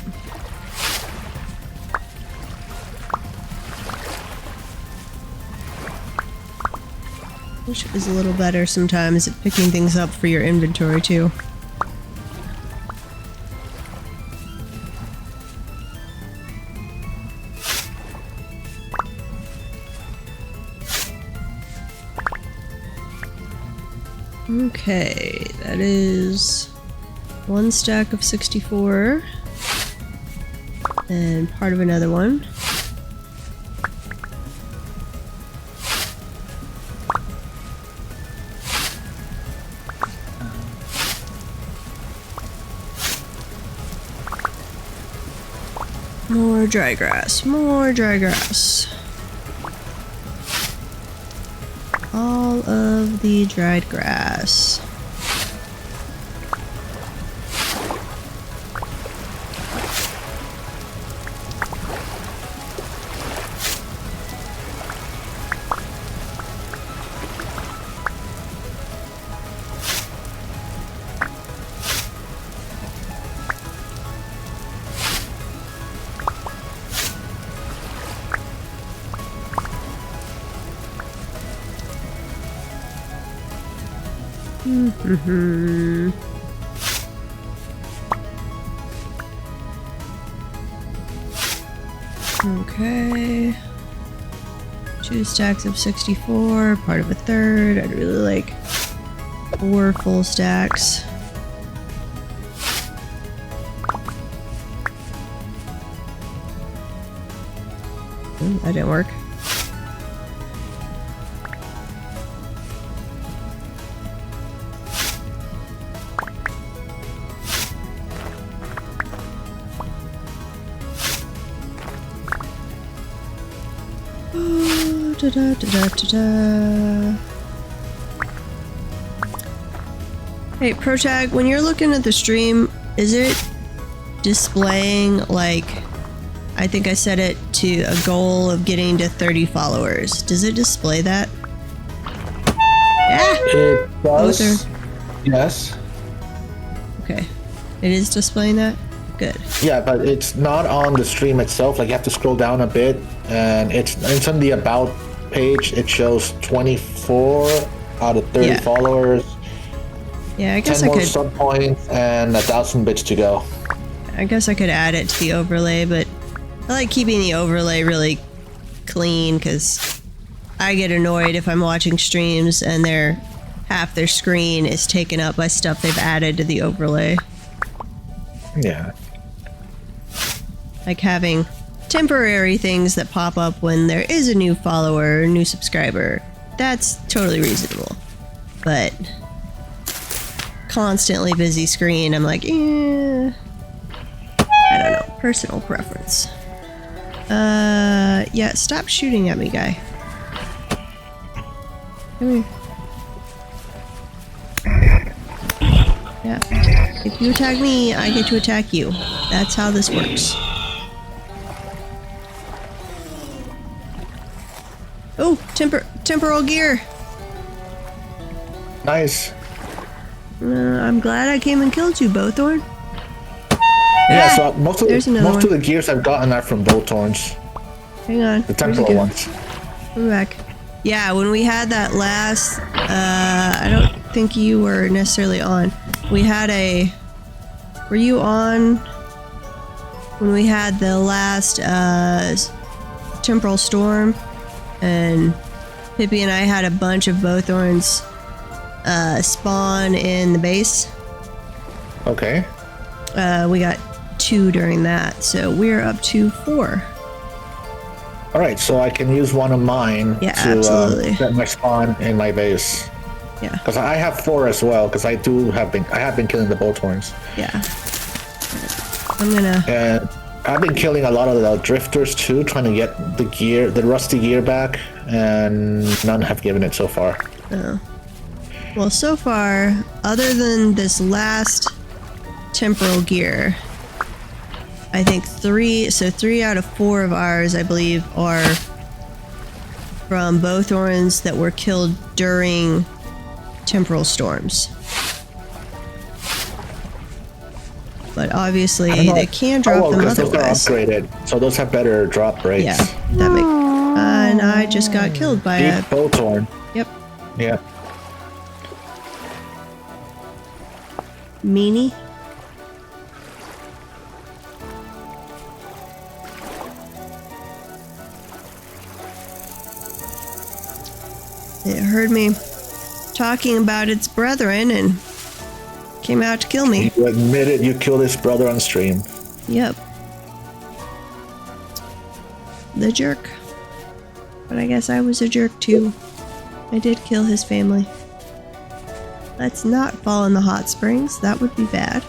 Wish it was a little better sometimes at picking things up for your inventory too. Okay, that is 1 stack of 64 and part of another one. More dry grass, more dry grass. All of the dried grass. Okay. 2 stacks of 64, part of a third. I'd really like 4 full stacks. Ooh, that didn't work. Da, da, da, da, da. Hey, Protag, when you're looking at the stream, is it displaying, like, I think I set it to a goal of getting to 30 followers. Does it display that? Yeah! It does. Oh, Yes. okay. It is displaying that? Good. Yeah, but it's not on the stream itself. Like, you have to scroll down a bit, and it's on the About page. It shows 24 out of 30 Yeah. followers, Yeah, I guess 10 I more could. sub points, and 1,000 bits to go. I guess I could add it to the overlay, but I like keeping the overlay really clean because I get annoyed if I'm watching streams and half their screen is taken up by stuff they've added to the overlay. Yeah. Like having temporary things that pop up when there is a new follower or new subscriber. That's totally reasonable. But constantly busy screen, I'm like, I don't know. Personal preference. Yeah, stop shooting at me, guy. Come here. Yeah. If you attack me, I get to attack you. That's how this works. Oh, temporal gear. Nice. I'm glad I came and killed you, Bowthorn. Yeah, Ah, so most of there's another one. the gears I've gotten are from Bowthorns. Hang on. The Where's it temporal go? ones. We're back. Yeah, when we had that last, I don't think you were necessarily on. We had were you on when we had the last, temporal storm? And Pippi and I had a bunch of Bowthorns, spawn in the base. Okay. We got 2 during that, so we're up to 4. All right, so I can use one of mine Yeah, to absolutely. set my spawn in my base. Yeah. Because I have 4 as well. Because I have been killing the Bowthorns. Yeah. I'm gonna. And I've been killing a lot of the drifters too, trying to get the rusty gear back, and none have given it so far. Oh. Well, so far, other than this last temporal gear, I think 3 out of 4 of ours, I believe, are from Bowthorns that were killed during temporal storms. But obviously, they can drop them because otherwise. those are upgraded, so those have better drop rates. Yeah, that makes. And I just got killed by Deep a. Bowthorn. Yep. Yeah. Meanie. It heard me talking about its brethren and came out to kill me. You admitted you killed his brother on stream. Yep. The jerk. But I guess I was a jerk too. I did kill his family. Let's not fall in the hot springs. That would be bad.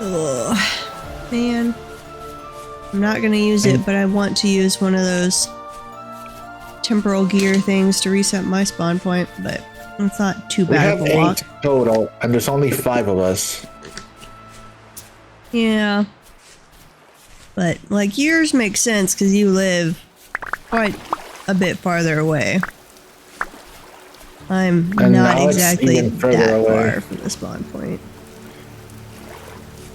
Ugh, man. I'm not gonna use it, but I want to use one of those temporal gear things to reset my spawn point, but It's not too We bad have of a walk. 8 total, and there's only 5 of us. Yeah. But, like, yours makes sense because you live quite a bit farther away. I'm And not now it's exactly even further that away. far from the spawn point.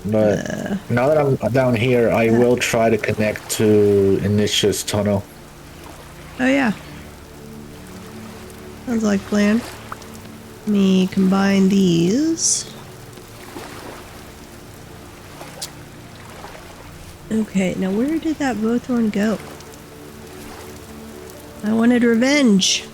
But now that I'm down here, I will try to connect to Initia's tunnel. Oh, yeah. Sounds like a plan. Let me combine these. Okay, now where did that Bowthorn go? I wanted revenge.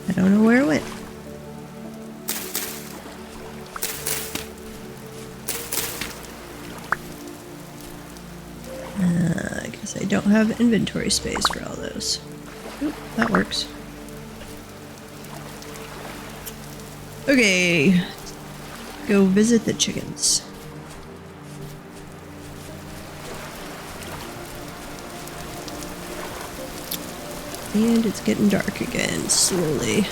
I don't know where it went. I guess I don't have inventory space for all those. Oop, that works. Okay, go visit the chickens. And it's getting dark again, slowly.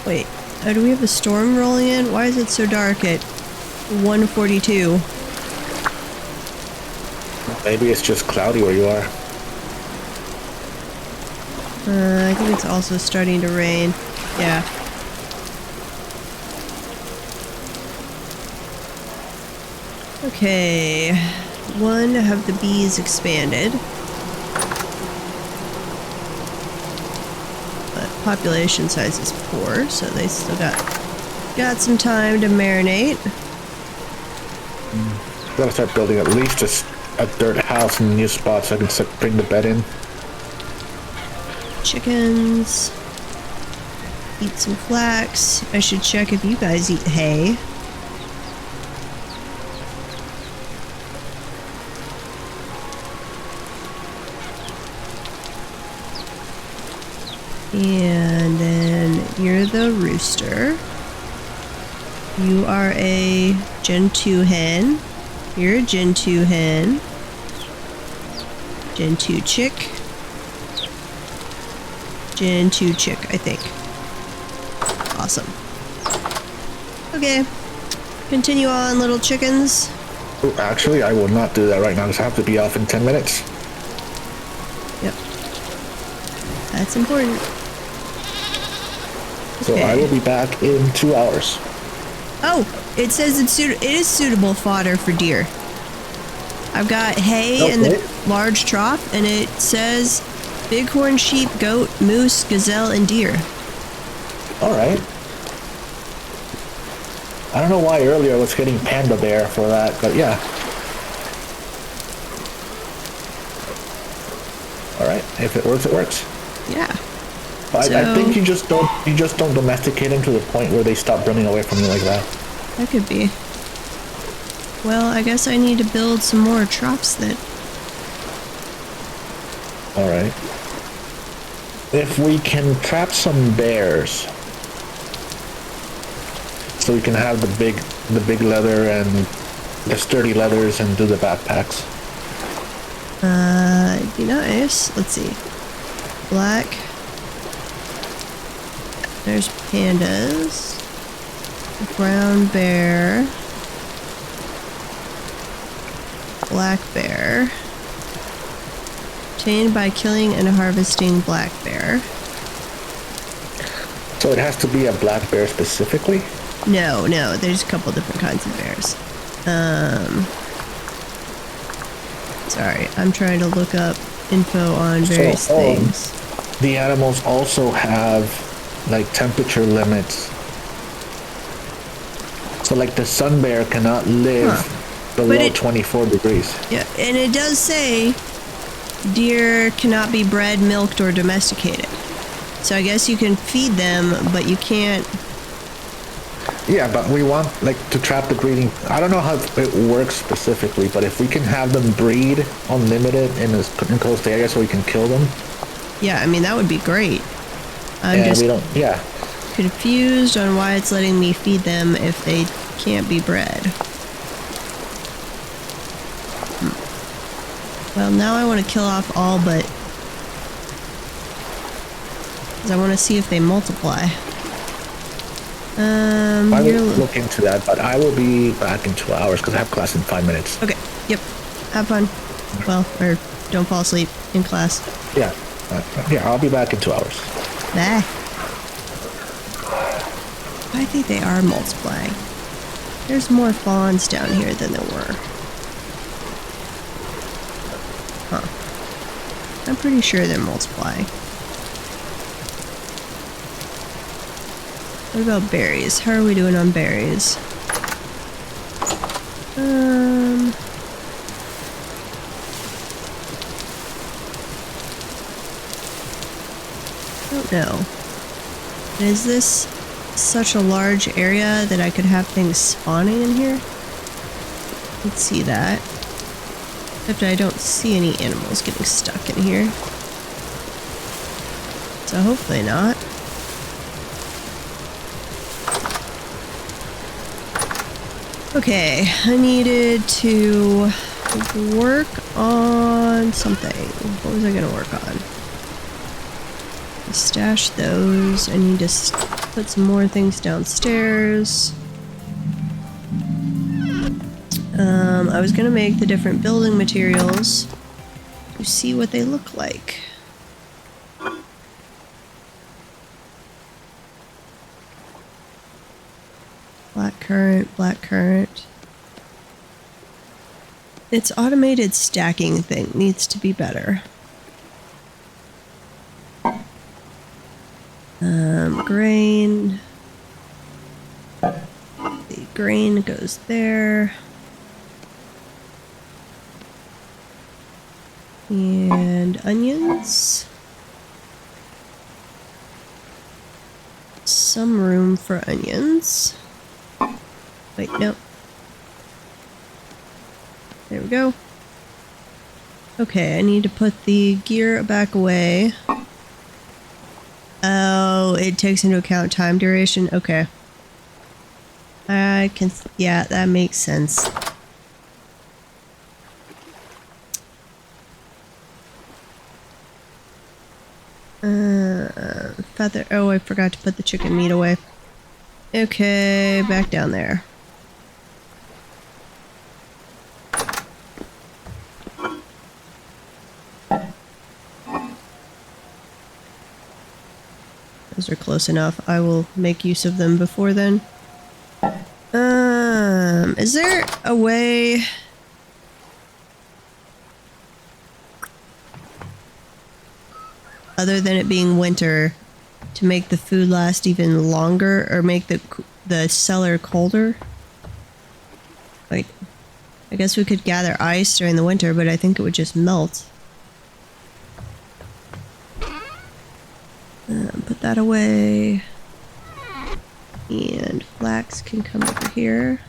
Wait, do we have a storm rolling in? Why is it so dark at 1:42? Maybe it's just cloudy where you are. I think it's also starting to rain. Yeah. Okay. One, have the bees expanded. But population size is poor, so they still got some time to marinate. Gotta start building at least a dirt house in a new spot so I can bring the bed in. Chickens. Eat some flax. I should check if you guys eat hay. And then you're the rooster. You are a Gen 2 hen. You're a Gen 2 hen. Gen 2 chick. Gen 2 chick, I think. Awesome. Okay. Continue on, little chickens. Oh, actually, I will not do that right now because I have to be off in 10 minutes. Yep. That's important. So Okay. I will be back in 2 hours. Oh, it says it is suitable fodder for deer. I've got hay in the large trough, and it says bighorn sheep, goat, moose, gazelle, and deer. All right. I don't know why earlier I was hitting panda bear for that, but yeah. All right. If it works, it works. Yeah. But I think you just don't domesticate them to the point where they stop running away from you like that. That could be. Well, I guess I need to build some more troughs then. All right. If we can trap some bears, so we can have the big leather and the sturdy leathers and do the backpacks. It'd be nice. Let's see. Black. There's pandas. Brown bear. Black bear. Obtained by killing and harvesting black bear. So it has to be a black bear specifically? No, there's a couple different kinds of bears. Sorry, I'm trying to look up info on various things. The animals also have like temperature limits. So like the sun bear cannot live below 24 degrees. Yeah, and it does say deer cannot be bred, milked, or domesticated. So I guess you can feed them, but you can't. Yeah, but we want like to trap the breeding. I don't know how it works specifically, but if we can have them breed unlimited in a enclosed area so we can kill them. Yeah, I mean, that would be great. I'm just confused on why it's letting me feed them if they can't be bred. Well, now I want to kill off all but... because I want to see if they multiply. I will look into that, but I will be back in 2 hours because I have class in 5 minutes. Okay, yep. Have fun. Well, or don't fall asleep in class. Yeah. Yeah, I'll be back in 2 hours. Bah. I think they are multiplying. There's more fawns down here than there were. Huh. I'm pretty sure they're multiplying. What about berries? How are we doing on berries? I don't know. Is this such a large area that I could have things spawning in here? Let's see that. Except I don't see any animals getting stuck in here. So hopefully not. Okay, I needed to work on something. What was I gonna work on? Stash those. I need to put some more things downstairs. I was gonna make the different building materials to see what they look like. Black currant, black currant. Its automated stacking thing needs to be better. Grain. The grain goes there. And onions. Some room for onions. Wait, no. There we go. Okay, I need to put the gear back away. Oh, it takes into account time duration? Okay. I can... yeah, that makes sense. Feather... oh, I forgot to put the chicken meat away. Okay, back down there. Those are close enough. I will make use of them before then. Is there a way... other than it being winter to make the food last even longer or make the cellar colder? Like, I guess we could gather ice during the winter, but I think it would just melt. Put that away. And flax can come over here.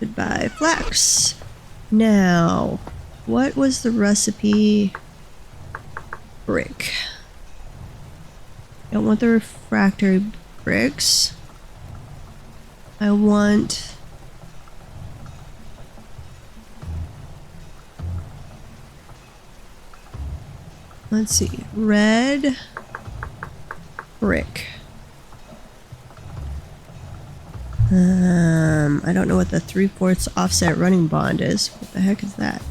Goodbye, flax. Now, what was the recipe? Brick. I don't want the refractory bricks. I want... let's see, red brick. I don't know what the 3/4 offset running bond is. What the heck is that?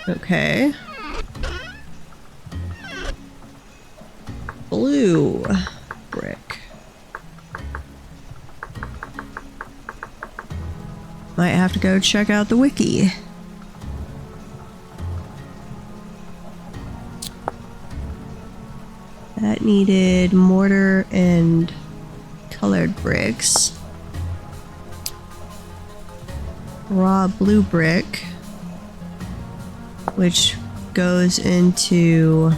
Okay. Blue brick. Might have to go check out the wiki. That needed mortar and colored bricks. Raw blue brick, which goes into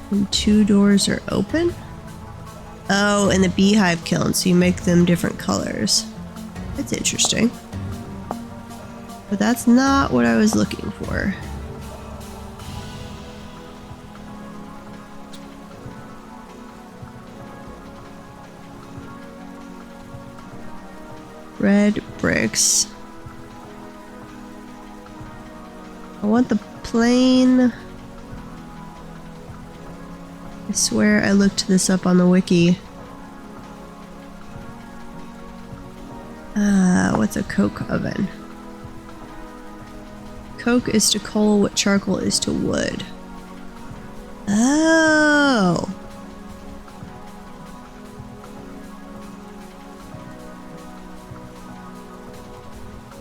when 2 doors are open. Oh, and the beehive kiln, so you make them different colors. It's interesting. But that's not what I was looking for. Red bricks. I want the plain. I swear I looked this up on the wiki. What's a coke oven? Coke is to coal what charcoal is to wood. Oh.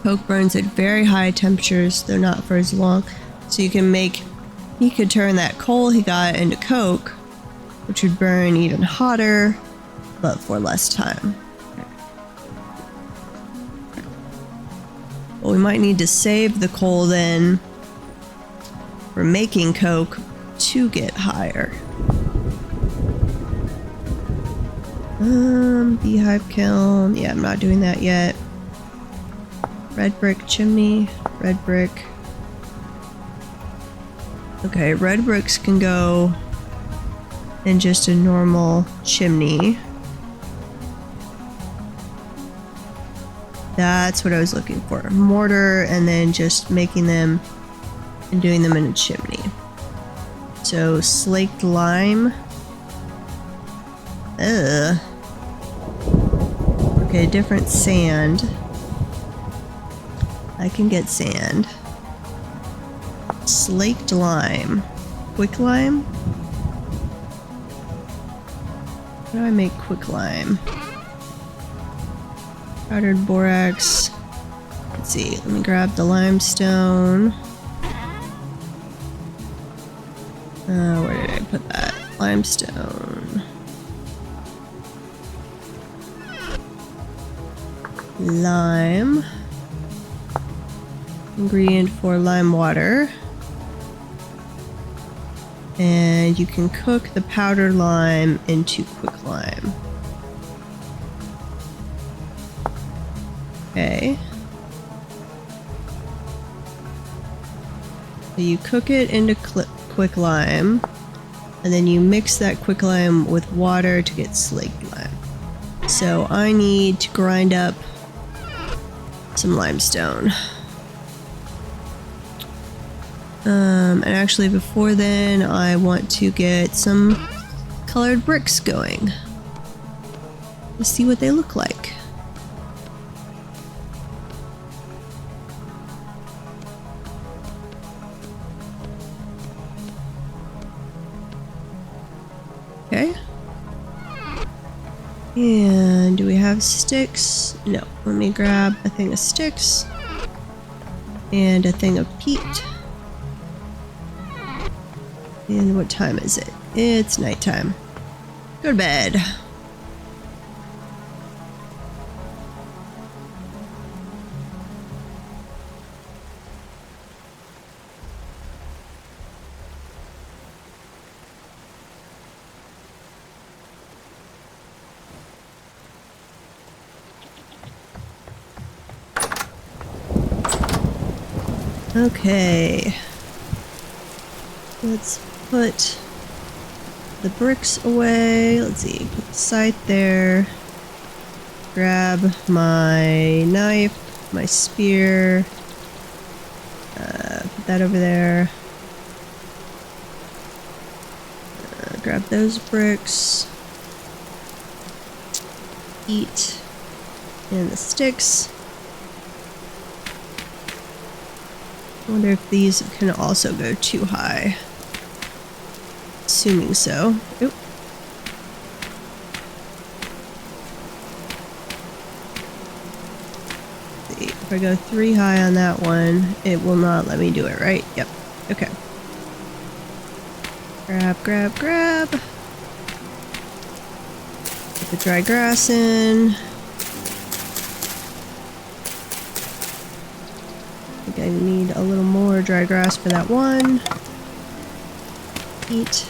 Coke burns at very high temperatures, though not for as long. So he could turn that coal he got into coke, which would burn even hotter, but for less time. Well, we might need to save the coal then for making coke to get higher. Beehive kiln. Yeah, I'm not doing that yet. Red brick chimney. Red brick. Okay, red bricks can go in just a normal chimney. That's what I was looking for. Mortar and then just making them and doing them in a chimney. So slaked lime. Ugh. Okay, different sand. I can get sand. Slaked lime. Quick lime? How do I make quick lime? Powdered borax. Let's see, let me grab the limestone. Where did I put that? Limestone. Lime. Ingredient for lime water. And you can cook the powdered lime into quick lime. Okay. So you cook it into quick lime, and then you mix that quick lime with water to get slaked lime. So I need to grind up some limestone. And actually before then, I want to get some colored bricks going. Let's see what they look like. Okay. And do we have sticks? No. Let me grab a thing of sticks and a thing of peat. And what time is it? It's nighttime. Go to bed. Okay. Let's put the bricks away. Let's see. Put the scythe there. Grab my knife, my spear. Put that over there. Grab those bricks. Eat. And the sticks. I wonder if these can also go too high. Assuming so. Oop. Let's see. If I go 3 high on that one, it will not let me do it, right? Yep. Okay. Grab, grab, grab. Put the dry grass in. I need a little more dry grass for that one. Eat.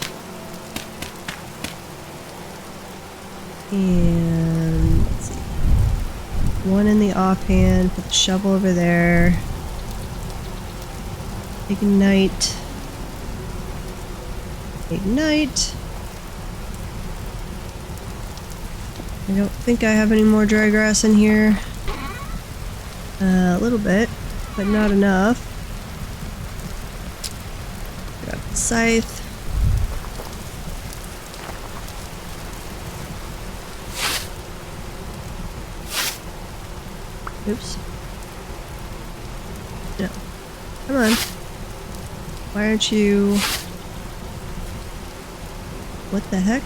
And let's see. one in the offhand. Put the shovel over there. Ignite. Ignite. I don't think I have any more dry grass in here. A little bit, but not enough. Grab the scythe. Oops. No. Come on. Why aren't you... What the heck?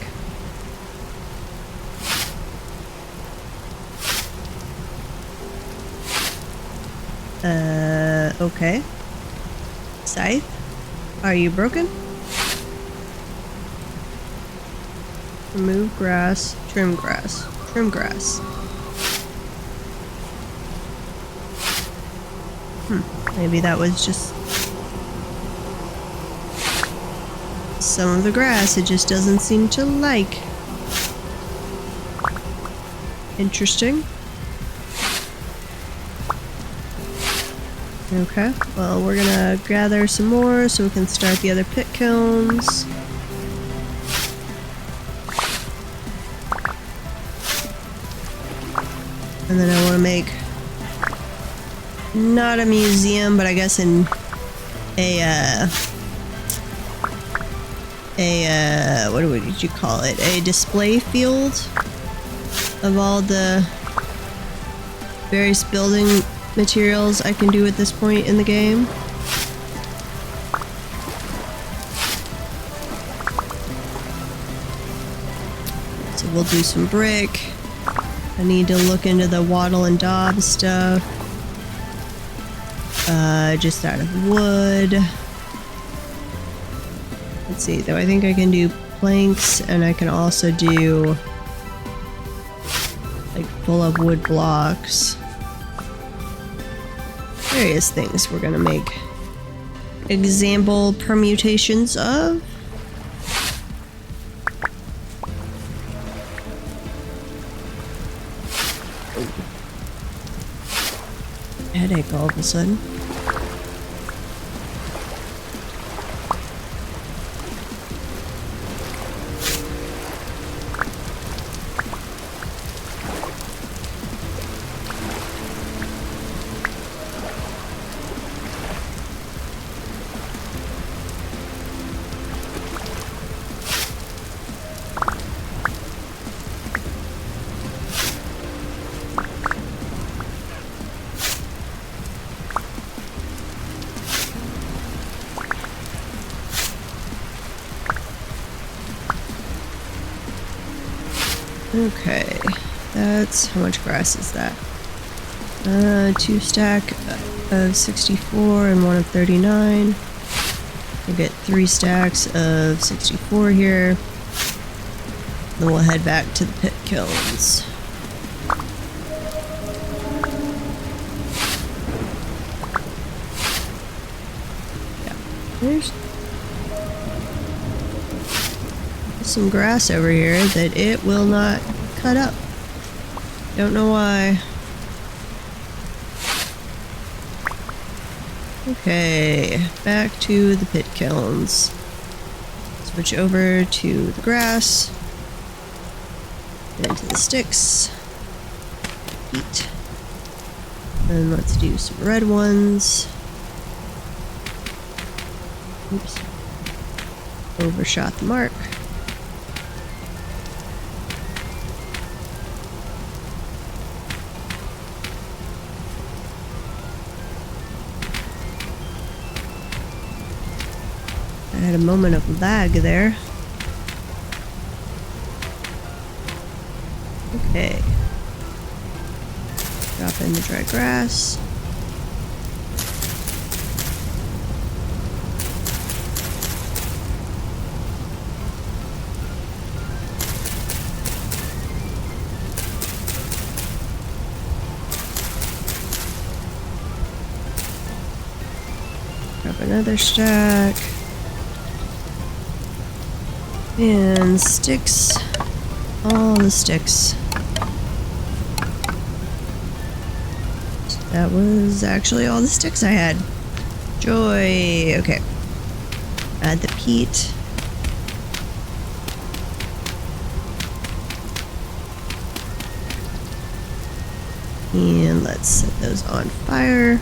Okay. Scythe? Are you broken? Remove grass, trim grass, trim grass. Maybe that was just some of the grass it just doesn't seem to like. Interesting. Okay, well, we're gonna gather some more so we can start the other pit kilns. And then I want to make not a museum, but I guess in what would you call it? A display field of all the various building materials I can do at this point in the game. So we'll do some brick. I need to look into the wattle and daub stuff. Just out of wood. Let's see, though I think I can do planks, and I can also do like full of wood blocks. Various things we're gonna make example permutations of. Headache all of a sudden. Okay, that's how much grass is that? 2 stack of 64 and 1 of 39. We'll get 3 stacks of 64 here. Then we'll head back to the pit kilns. Yeah, there's some grass over here that it will not cut up. Don't know why. Okay, back to the pit kilns. Switch over to the grass. Into the sticks. Heat. And let's do some red ones. Oops. Overshot the mark. I had a moment of lag there. Okay. Drop in the dry grass. Drop another stack. And sticks. All the sticks. That was actually all the sticks I had. Joy. Okay. Add the peat. And let's set those on fire.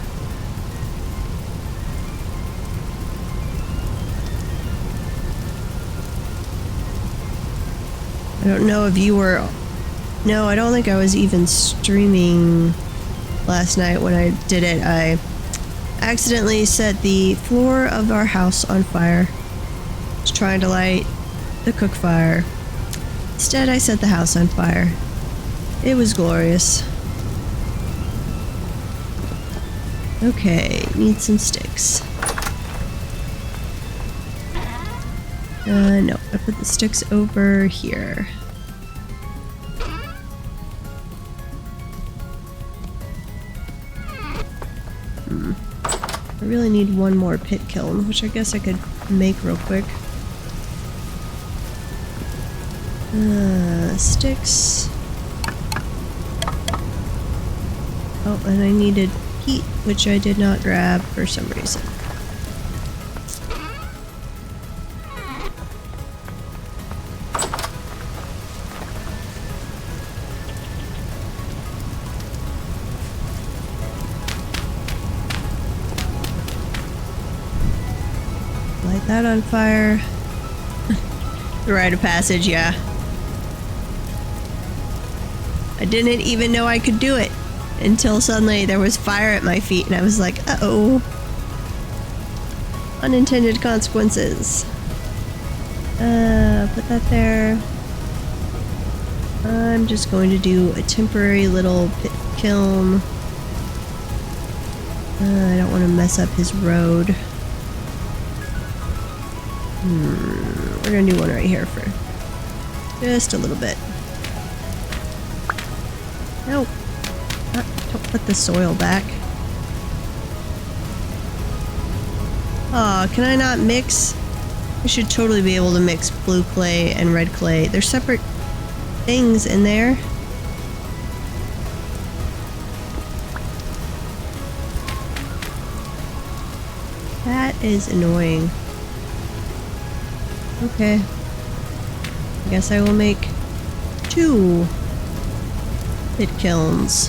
I don't know if you were... No, I don't think I was even streaming last night when I did it. I accidentally set the floor of our house on fire. I was trying to light the cook fire. Instead, I set the house on fire. It was glorious. Okay, need some sticks. No, I put the sticks over here. I really need one more pit kiln, which I guess I could make real quick. Sticks. Oh, and I needed peat, which I did not grab for some reason. Light that on fire. The rite of passage, yeah. I didn't even know I could do it until suddenly there was fire at my feet and I was like, uh-oh. Unintended consequences. Put that there. I'm just going to do a temporary little pit kiln. I don't want to mess up his road. We're gonna do one right here for just a little bit. No, don't put the soil back. Aw, can I not mix? I should totally be able to mix blue clay and red clay. They're separate things in there. That is annoying. Okay. I guess I will make 2 pit kilns.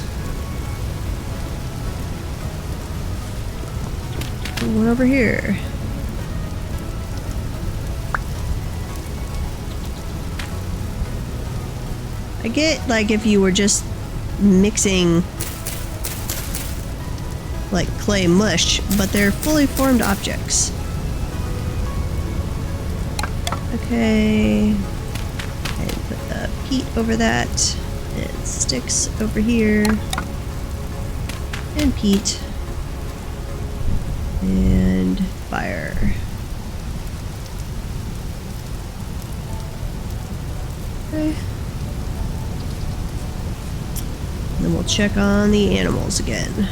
One over here. I get, like, if you were just mixing like clay mush, but they're fully formed objects. Okay. And put the peat over that. And sticks over here. And peat. And fire. Okay. And then we'll check on the animals again.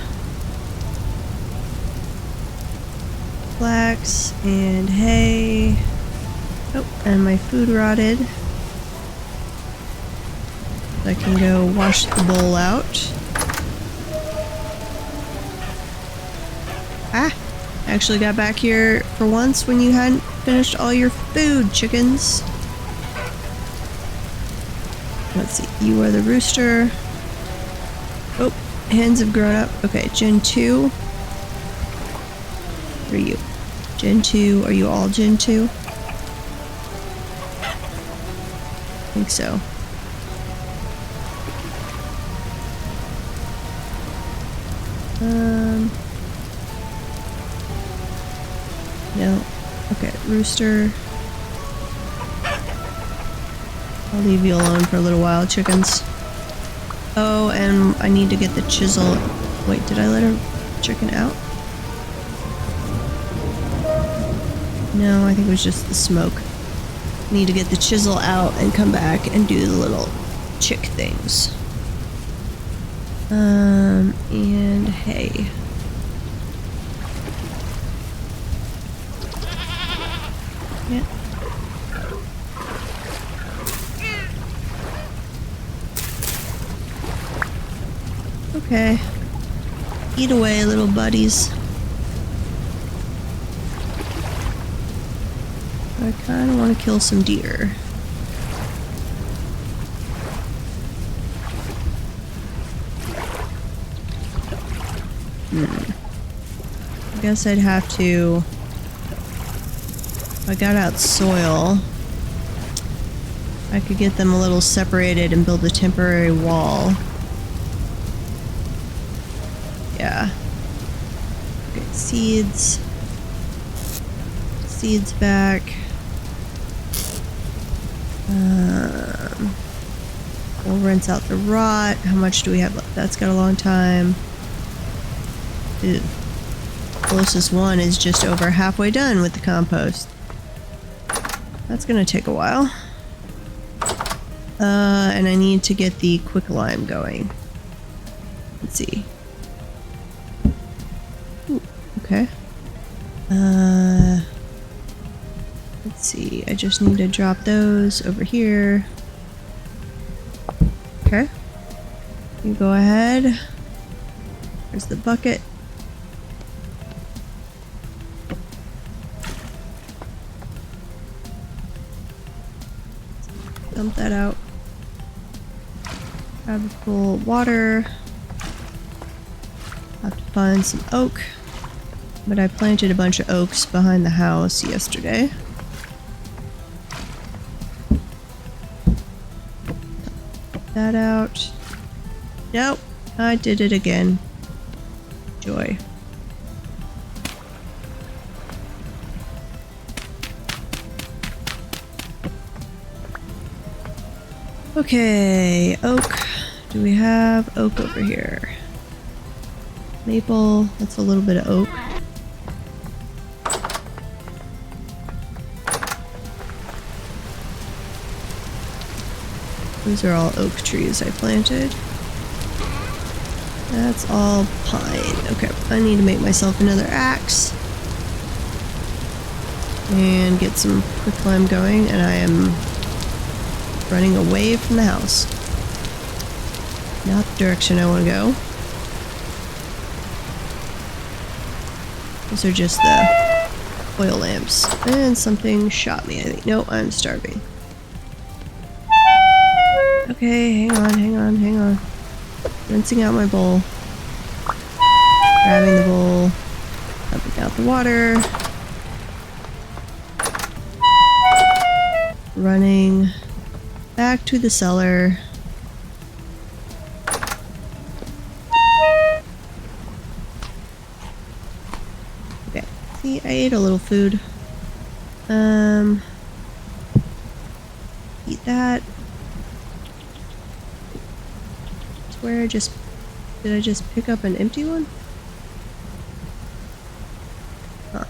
Flax and hay. Oh, and my food rotted. I can go wash the bowl out. Ah! I actually got back here for once when you hadn't finished all your food, chickens. Let's see, you are the rooster. Oh, hens have grown up. Okay, Gen 2. What are you? Gen 2, are you all Gen 2? I think so. No. Okay, rooster. I'll leave you alone for a little while, chickens. Oh, and I need to get the chisel. Wait, did I let her chicken out? No, I think it was just the smoke. Need to get the chisel out and come back and do the little chick things. And hay. Yeah. Okay. Eat away, little buddies. I kind of want to kill some deer. I guess I'd have to... If I got out soil, I could get them a little separated and build a temporary wall. Yeah. Okay, seeds. Seeds back. We'll rinse out the rot. How much do we have left? That's got a long time. Ew. Closest one is just over halfway done with the compost. That's gonna take a while. And I need to get the quicklime going. Let's see. Ooh, okay. Let's see. I just need to drop those over here. Okay. You go ahead. There's the bucket. Dump that out. Grab a full water. Have to find some oak. But I planted a bunch of oaks behind the house yesterday. Dump that out. Nope, I did it again. Joy. Okay, oak. Do we have oak over here? Maple, that's a little bit of oak. Those are all oak trees I planted. That's all pine. Okay, I need to make myself another axe. And get some quicklime going, and I am running away from the house. Not the direction I want to go. Those are just the oil lamps. And something shot me, I think. No, I'm starving. Okay, hang on. Rinsing out my bowl. Grabbing the bowl. Dumping out the water. Running back to the cellar. Okay, see, I ate a little food. Eat that. Where did I just pick up an empty one? Huh.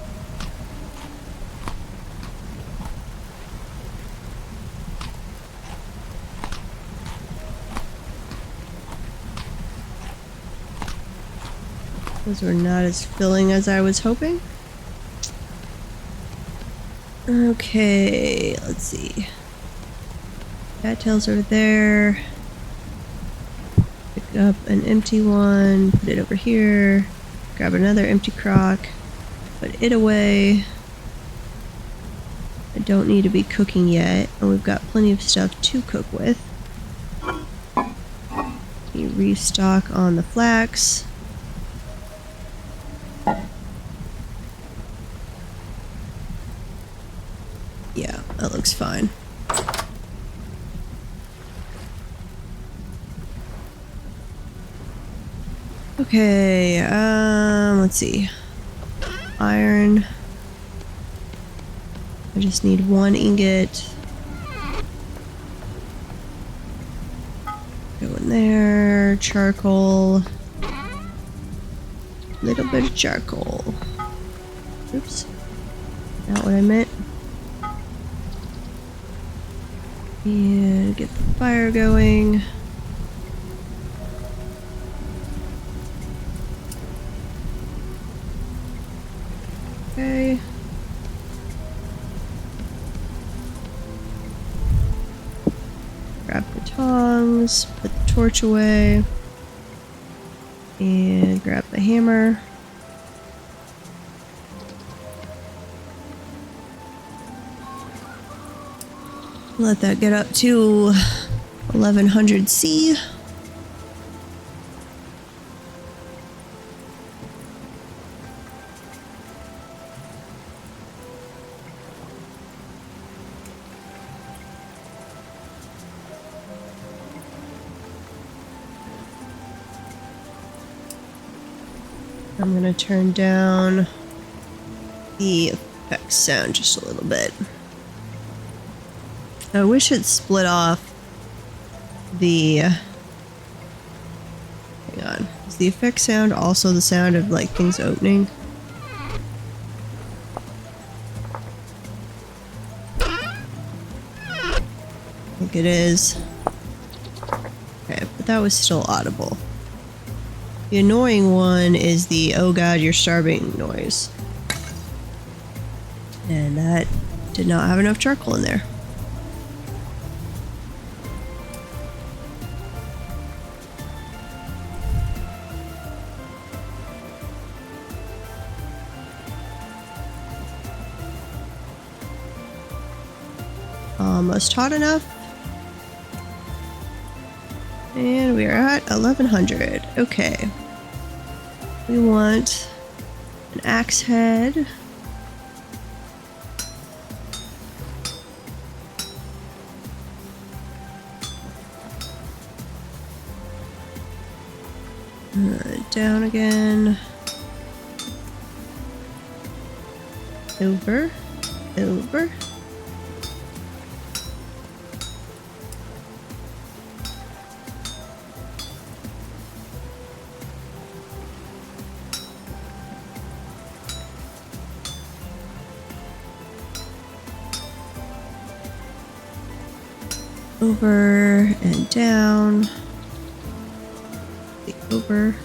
Those were not as filling as I was hoping. Okay, let's see. Cattails are there. Pick up an empty one, put it over here. Grab another empty crock, put it away. I don't need to be cooking yet, and we've got plenty of stuff to cook with. You restock on the flax. Yeah, that looks fine. Okay, let's see. Iron. I just need 1 ingot. Go in there. Charcoal. Little bit of charcoal. Oops. Not what I meant. And get the fire going. Okay. Grab the tongs, put the torch away. And grab the hammer. Let that get up to 1100 C. I'm gonna turn down the effects sound just a little bit. I wish it split off the... Hang on. Is the effect sound also the sound of, like, things opening? I think it is. Okay, but that was still audible. The annoying one is the "oh god, you're starving" noise. And that did not have enough charcoal in there. Almost hot enough. And we are at 1100. Okay. We want an axe head. Down again. Over. Over. Over and down. Over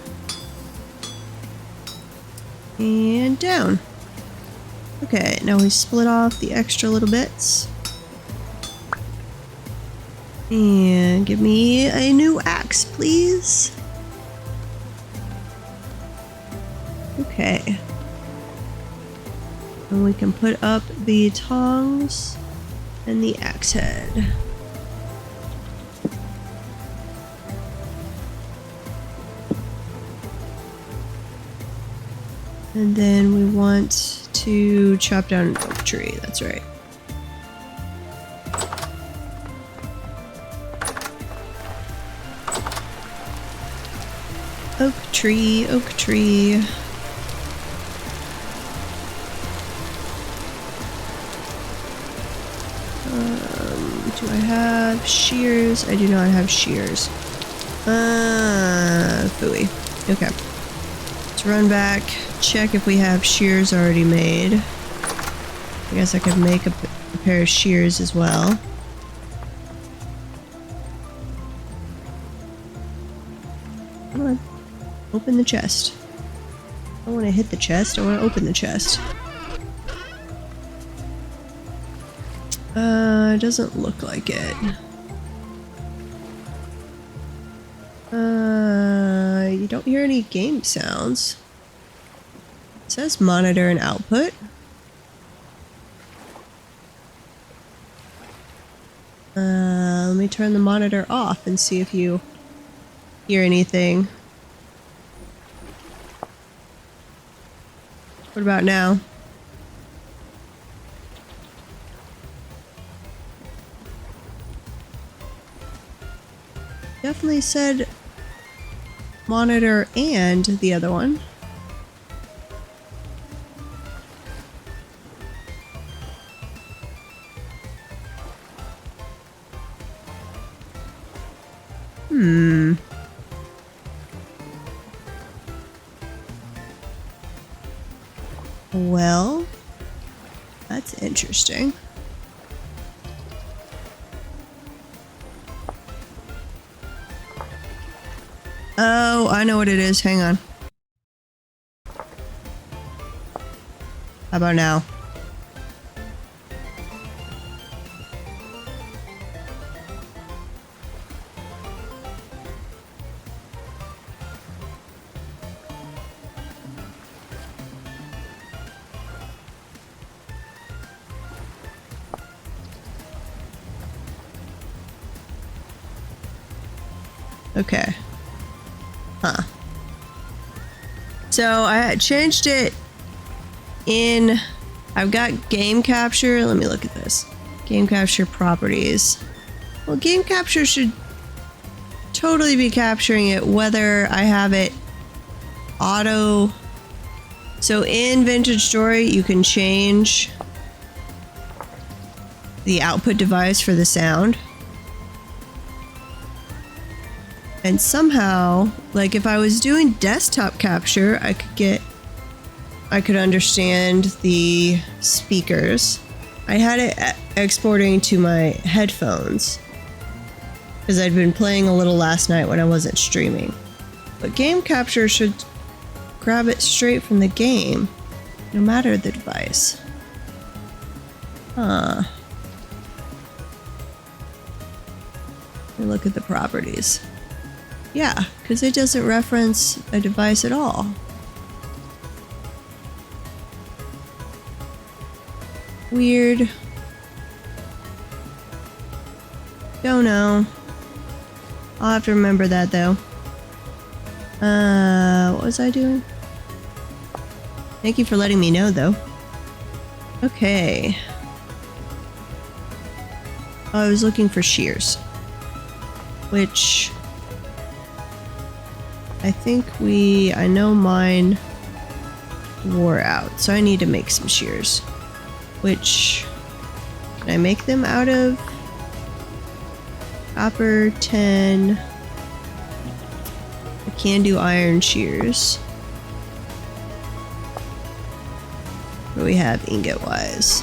and down. Okay, now we split off the extra little bits. And give me a new axe, please. Okay. And we can put up the tongs and the axe head. And then we want to chop down an oak tree, that's right. Oak tree, oak tree. Do I have shears? I do not have shears. Phooey. Okay. Let's run back, check if we have shears already made. I guess I could make a pair of shears as well. Come on. Open the chest. I don't want to hit the chest, I want to open the chest. It doesn't look like it. You don't hear any game sounds. It says monitor and output. Let me turn the monitor off and see if you hear anything. What about now? Definitely said monitor and the other one. Well, that's interesting. Oh, I know what it is. Hang on. How about now? Okay. Huh. So I changed it in... I've got game capture. Let me look at this. Game capture properties. Well, game capture should totally be capturing it whether I have it auto. So in Vintage Story, you can change the output device for the sound. And somehow, like if I was doing desktop capture, I could understand the speakers. I had it exporting to my headphones because I'd been playing a little last night when I wasn't streaming. But game capture should grab it straight from the game, no matter the device. Huh. Let me look at the properties. Yeah, because it doesn't reference a device at all. Weird. Don't know. I'll have to remember that though. What was I doing? Thank you for letting me know though. Okay. I was looking for shears. Which... I know mine wore out, so I need to make some shears. Which, can I make them out of? Copper, 10. I can do iron shears. What do we have ingot-wise?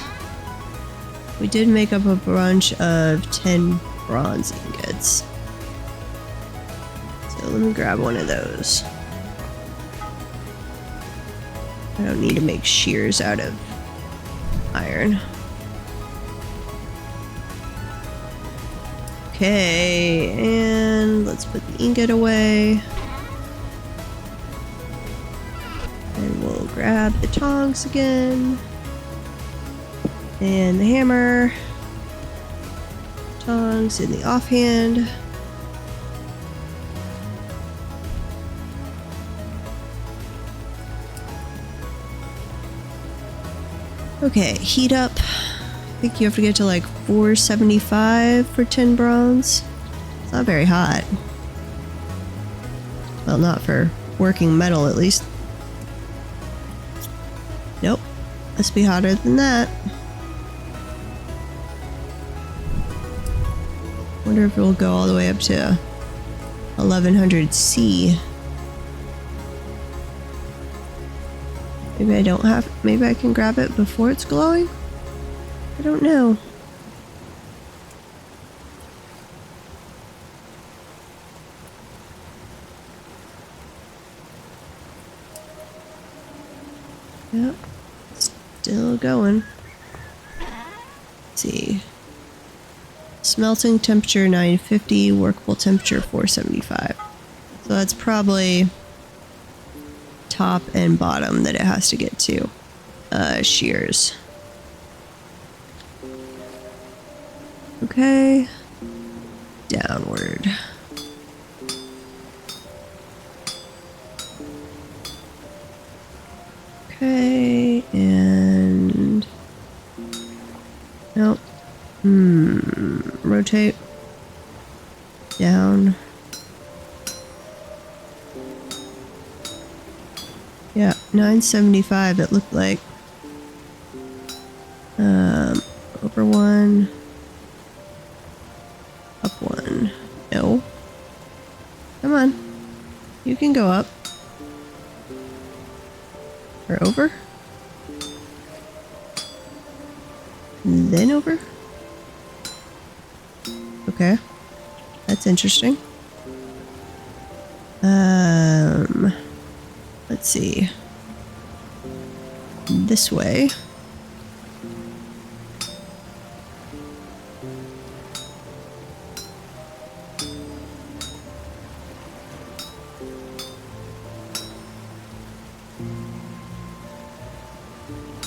We did make up a bunch of 10 bronze ingots. So let me grab one of those. I don't need to make shears out of iron. Okay, and let's put the ingot away. And we'll grab the tongs again. And the hammer. Tongs in the offhand. Okay, heat up. I think you have to get to like 475 for 10 bronze. It's not very hot. Well, not for working metal at least. Nope. Must be hotter than that. Wonder if it'll go all the way up to 1100 C. Maybe I don't have... Maybe I can grab it before it's glowing? I don't know. Yep. Still going. Let's see. Smelting temperature 950, workable temperature 475. So that's probably top and bottom that it has to get to. Shears. Okay. Downward. Okay, and... Nope. Rotate. Down. Yeah, 975 it looked like. Over one. Up one. No. Come on. You can go up. Or over. Then over. Okay. That's interesting. Let's see. This way.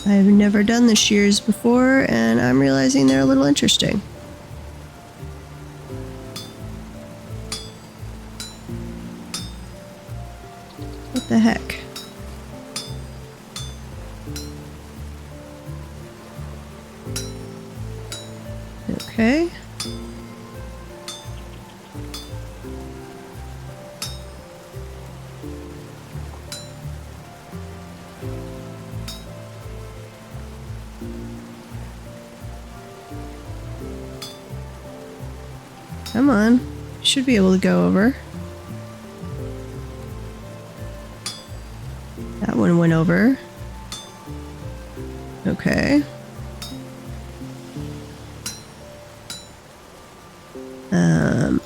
I've never done the shears before, and I'm realizing they're a little interesting. Okay. Come on. Should be able to go over. That one went over. Okay.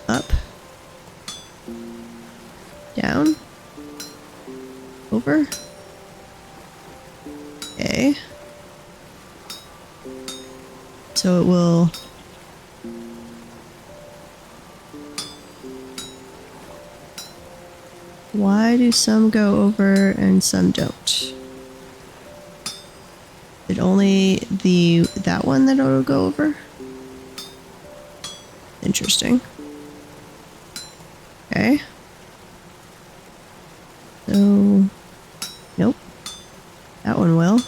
Up. Down. Over. Okay. So it will... Why do some go over and some don't? It only that one that it'll go over? Interesting. Okay. So, nope. That one will.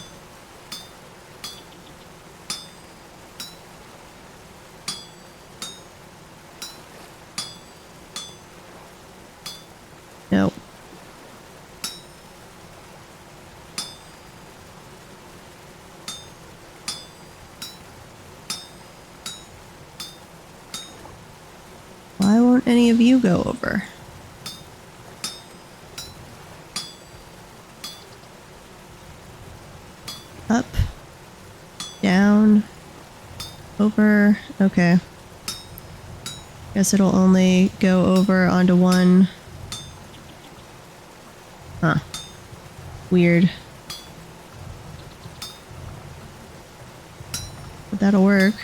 Nope. Why won't any of you go over? Up. Down. Over. Okay. Guess it'll only go over onto one. Huh. Weird. But that'll work.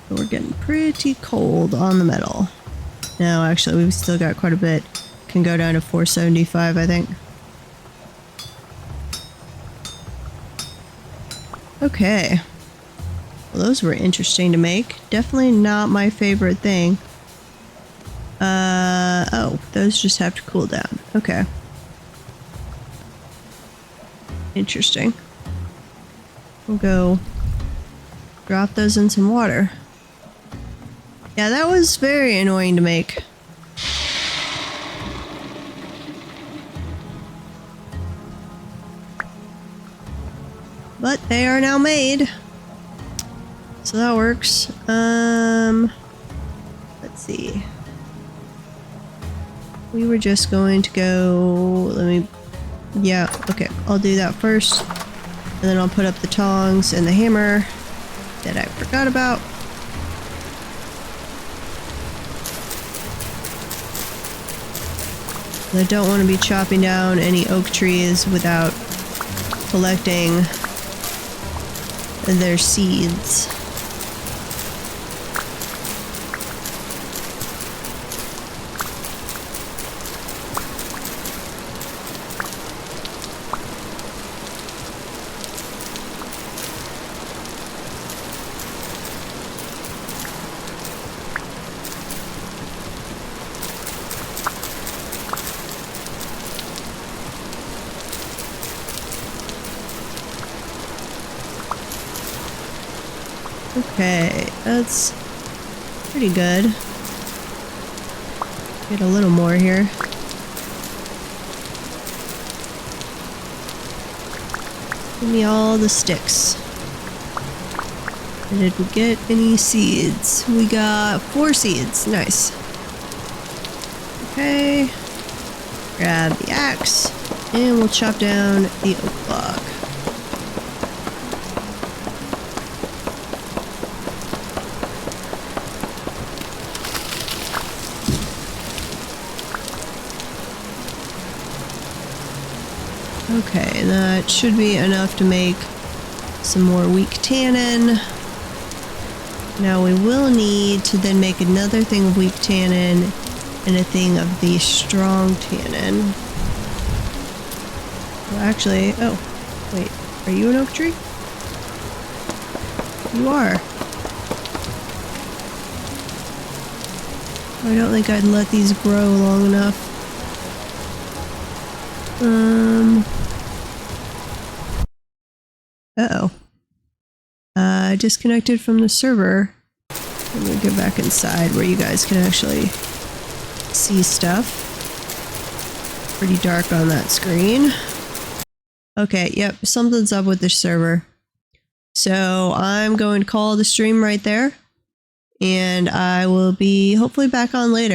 But we're getting pretty cold on the metal. No, actually, we've still got quite a bit. Can go down to 475, I think. Okay. Well, those were interesting to make. Definitely not my favorite thing. Oh, those just have to cool down. Okay. Interesting. We'll go drop those in some water. Yeah, that was very annoying to make. But they are now made. So that works. Let's see. We were just going to go... Yeah, okay. I'll do that first. And then I'll put up the tongs and the hammer that I forgot about. I don't want to be chopping down any oak trees without collecting their seeds. Okay, that's pretty good. Get a little more here. Give me all the sticks. And did we get any seeds? We got 4 seeds. Nice. Okay. Grab the axe. And we'll chop down the oak log. Okay, that should be enough to make some more weak tannin. Now we will need to then make another thing of weak tannin and a thing of the strong tannin. Well, actually, oh, wait, are you an oak tree? You are. I don't think I'd let these grow long enough. Uh-oh. disconnected from the server. Let me go back inside where you guys can actually see stuff. Pretty dark on that screen. Okay, yep, something's up with the server. So I'm going to call the stream right there. And I will be hopefully back on later.